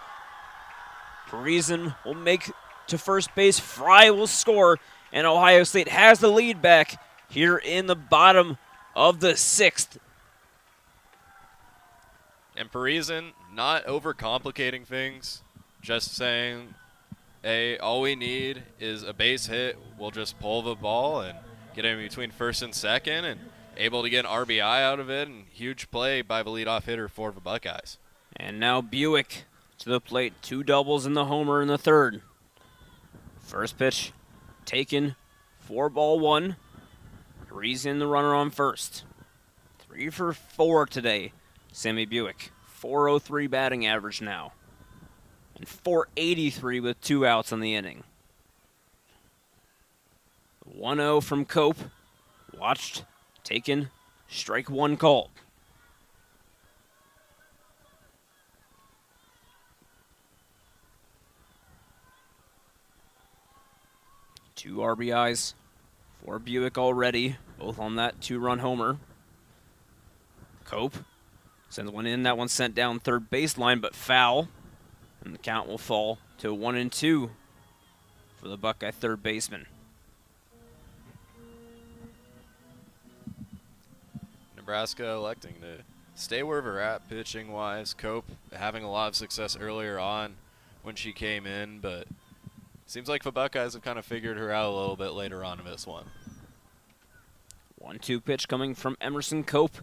Parisian will make to first base. Fry will score, and Ohio State has the lead back here in the bottom of the 6th. And Parisian not overcomplicating things, just saying, hey, all we need is a base hit. We'll just pull the ball and get in between first and second, and able to get an RBI out of it, and huge play by the leadoff hitter for the Buckeyes. And now Buick to the plate. 2 doubles and the homer in the third. First pitch taken, 4-1. Parisian the runner on first. 3 for 4 today, Sammy Buick. 403 batting average now. And 483 with 2 outs on the inning. 1-0 from Cope. Watched, taken, Strike one called. Two RBIs for Buick already, both on that two-run homer. Cope sends one in. That one sent down third baseline, but foul. And the count will fall to 1-2 for the Buckeye third baseman. Nebraska electing to stay where we're at pitching-wise. Cope having a lot of success earlier on when she came in, but seems like the Buckeyes have kind of figured her out a little bit later on in this one. 1-2 pitch coming from Emerson Cope.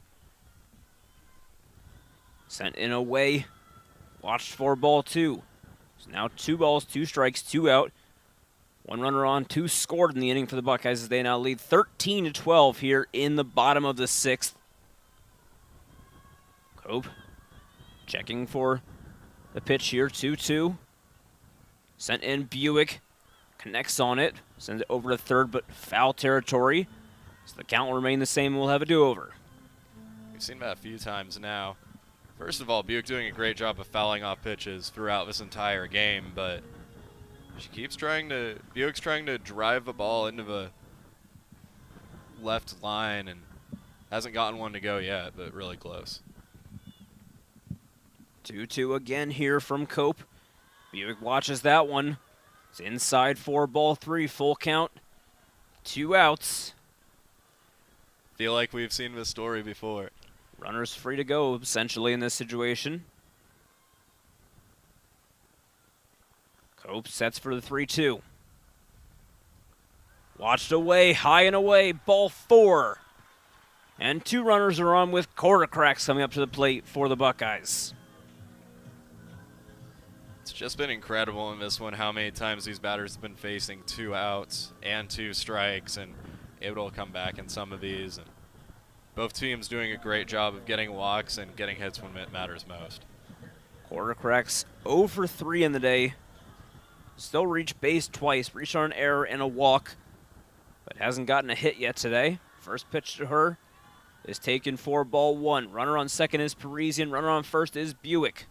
Sent in away. Watched for ball two. So now 2 balls, 2 strikes, 2 out. 1 runner on, 2 scored in the inning for the Buckeyes as they now lead 13-12 here in the bottom of the 6th. Cope checking for the pitch here, 2-2. Sent in Buick, connects on it, sends it over to third, but foul territory. So the count will remain the same, we'll have a do-over. We've seen that a few times now. First of all, Buick doing a great job of fouling off pitches throughout this entire game, but Buick's trying to drive the ball into the left line and hasn't gotten one to go yet, but really close. 2-2 again here from Cope. Buick watches that one. It's inside for ball 3, full count, 2 outs. Feel like we've seen this story before. Runners free to go, essentially, in this situation. Cope sets for the 3-2. Watched away, high and away, ball 4. And 2 runners are on with quarter cracks coming up to the plate for the Buckeyes. It's just been incredible in this one how many times these batters have been facing 2 outs and 2 strikes and able to come back in some of these. And both teams doing a great job of getting walks and getting hits when it matters most. Quarter cracks 0 for 3 in the day. Still reached base twice, reached on an error and a walk, but hasn't gotten a hit yet today. First pitch to her is taken for ball 1. Runner on second is Parisian. Runner on first is Buick.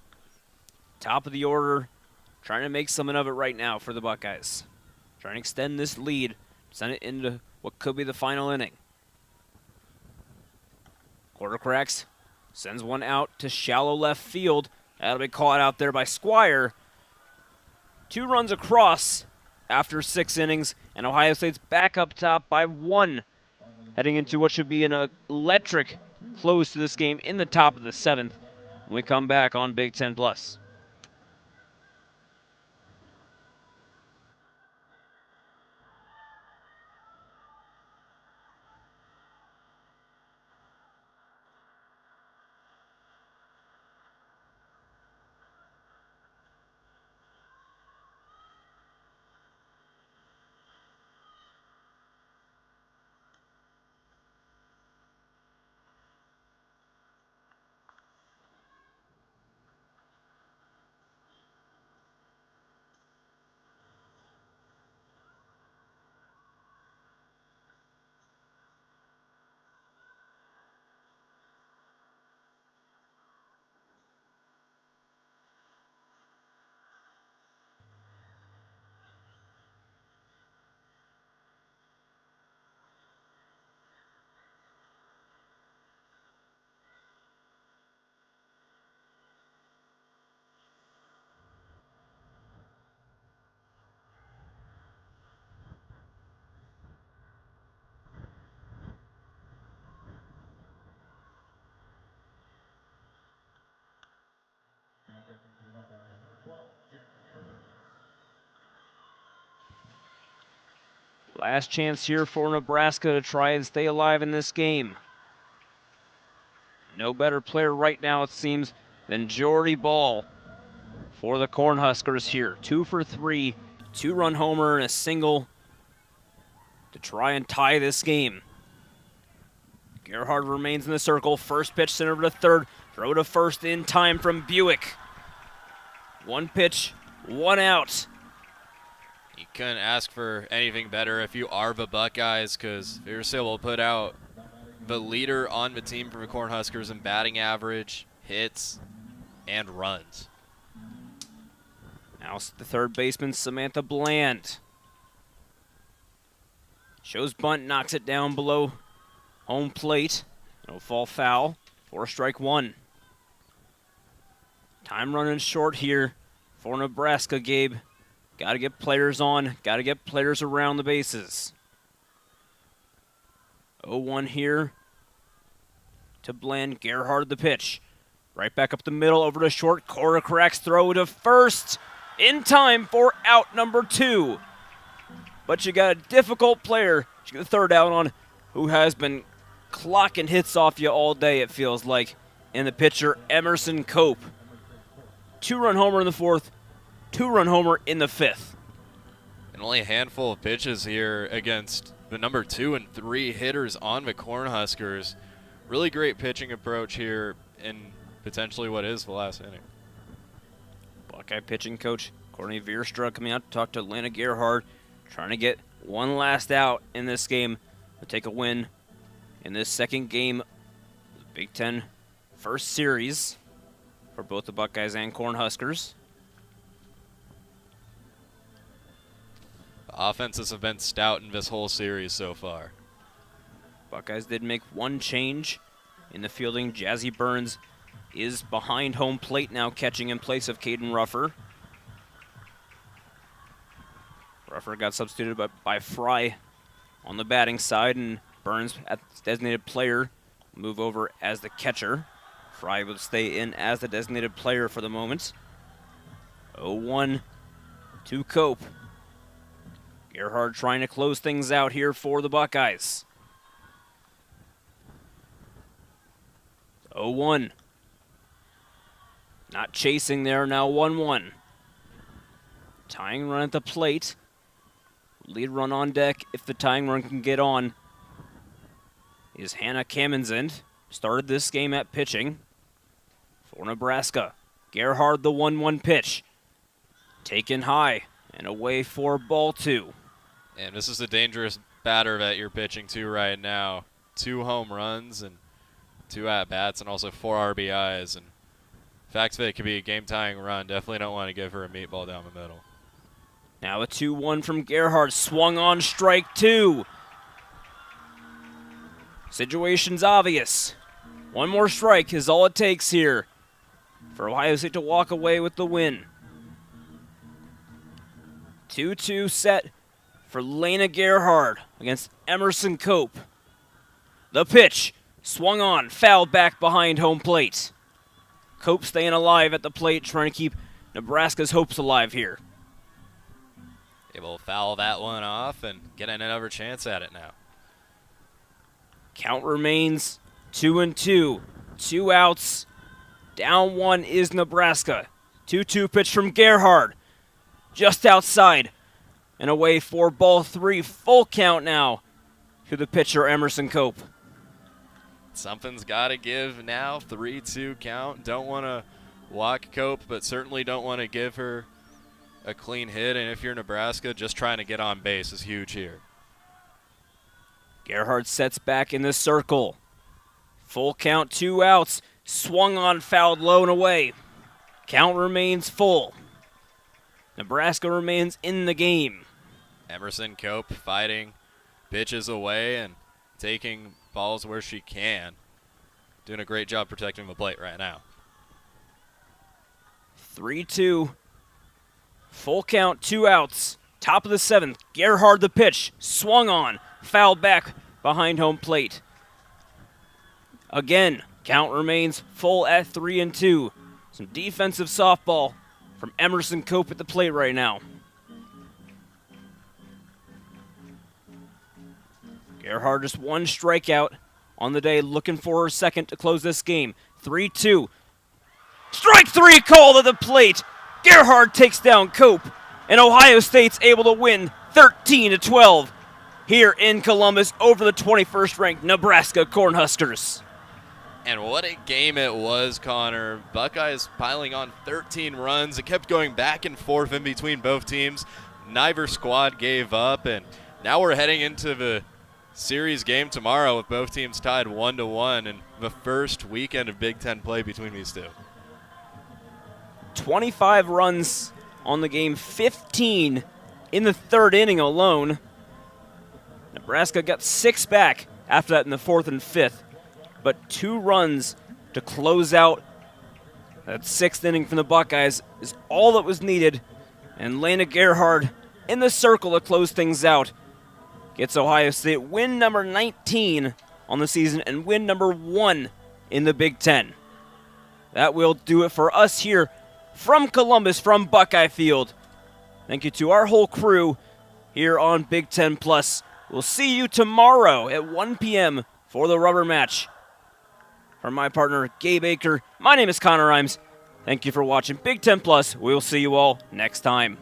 Top of the order, trying to make something of it right now for the Buckeyes. Trying to extend this lead, send it into what could be the final inning. Quarter cracks, sends one out to shallow left field. That'll be caught out there by Squire. 2 runs across after 6 innings, and Ohio State's back up top by 1, heading into what should be an electric close to this game in the top of the 7th when we come back on Big Ten Plus. Last chance here for Nebraska to try and stay alive in this game. No better player right now, it seems, than Jordy Ball for the Cornhuskers here. 2 for 3, 2-run homer and a single to try and tie this game. Gerhard remains in the circle. First pitch sent over to third. Throw to first in time from Buick. 1 pitch, 1 out. You couldn't ask for anything better if you are the Buckeyes, because if you're able to put out the leader on the team for the Cornhuskers in batting average, hits, and runs. Now the third baseman, Samantha Bland. Shows bunt, knocks it down below home plate. No fall foul. 4 strike 1. Time running short here for Nebraska, Gabe. Got to get players on. Got to get players around the bases. 0-1 here to Bland. Gerhard the pitch. Right back up the middle, over to short. Cora cracks throw to first. In time for out number 2. But you got a difficult player, you get the third out on, who has been clocking hits off you all day, it feels like, in the pitcher, Emerson Cope. 2-run homer in the 4th, 2-run homer in the 5th. And only a handful of pitches here against the number 2 and 3 hitters on the Cornhuskers. Really great pitching approach here in potentially what is the last inning. Buckeye pitching coach Courtney Veerstra coming out to talk to Lana Gerhard, trying to get one last out in this game to take a win in this second game of the Big Ten first series for both the Buckeyes and Cornhuskers. The offenses have been stout in this whole series so far. Buckeyes did make one change in the fielding. Jazzy Burns is behind home plate now, catching in place of Caden Ruffer. Ruffer got substituted by Fry on the batting side, and Burns, as designated player, move over as the catcher. Fry will stay in as the designated player for the moment. 0-1 to Cope. Gerhard trying to close things out here for the Buckeyes. 0-1. Not chasing there, now 1-1. Tying run at the plate. Lead run on deck if the tying run can get on is Hannah Kamenzind. Started this game at pitching for Nebraska. Gerhard the 1-1 pitch. Taken high and away for ball 2. And this is a dangerous batter that you're pitching to right now. 2 home runs and 2 at-bats and also 4 RBIs. And the fact that it could be a game-tying run, definitely don't want to give her a meatball down the middle. Now a 2-1 from Gerhard, swung on strike 2. Situation's obvious. One more strike is all it takes here for Ohio State to walk away with the win. 2-2 set for Lena Gerhard against Emerson Cope. The pitch, swung on, fouled back behind home plate. Cope staying alive at the plate, trying to keep Nebraska's hopes alive here. Able to foul that one off and get another chance at it now. Count remains 2-2. 2 outs. Down 1 is Nebraska. 2-2 pitch from Gerhard. Just outside. And away for ball 3. Full count now to the pitcher, Emerson Cope. Something's got to give now. 3-2 count. Don't want to walk Cope, but certainly don't want to give her a clean hit. And if you're Nebraska, just trying to get on base is huge here. Gerhard sets back in the circle. Full count, 2 outs. Swung on, fouled low and away. Count remains full. Nebraska remains in the game. Emerson Cope fighting pitches away and taking balls where she can. Doing a great job protecting the plate right now. 3-2. Full count, 2 outs. Top of the 7th. Gerhard the pitch. Swung on. Fouled back behind home plate. Again, count remains full at 3-2. Some defensive softball from Emerson Cope at the plate right now. Gerhard just 1 strikeout on the day, looking for her second to close this game. 3-2. Strike 3 called at the plate. Gerhard takes down Cope, and Ohio State's able to win 13-12 here in Columbus over the 21st ranked Nebraska Cornhuskers. And what a game it was, Connor. Buckeyes piling on 13 runs. It kept going back and forth in between both teams. Neither squad gave up, and now we're heading into the series game tomorrow with both teams tied 1-1 and the first weekend of Big Ten play between these two. 25 runs on the game, 15 in the third inning alone. Nebraska got 6 back after that in the 4th and 5th, but 2 runs to close out that 6th inning from the Buckeyes is all that was needed, and Lena Gerhard in the circle to close things out gets Ohio State win number 19 on the season and win number 1 in the Big Ten. That will do it for us here from Columbus, from Buckeye Field. Thank you to our whole crew here on Big Ten Plus. We'll see you tomorrow at 1 p.m. for the rubber match. For my partner, Gabe Aker, my name is Connor Rhymes. Thank you for watching Big Ten Plus. We will see you all next time.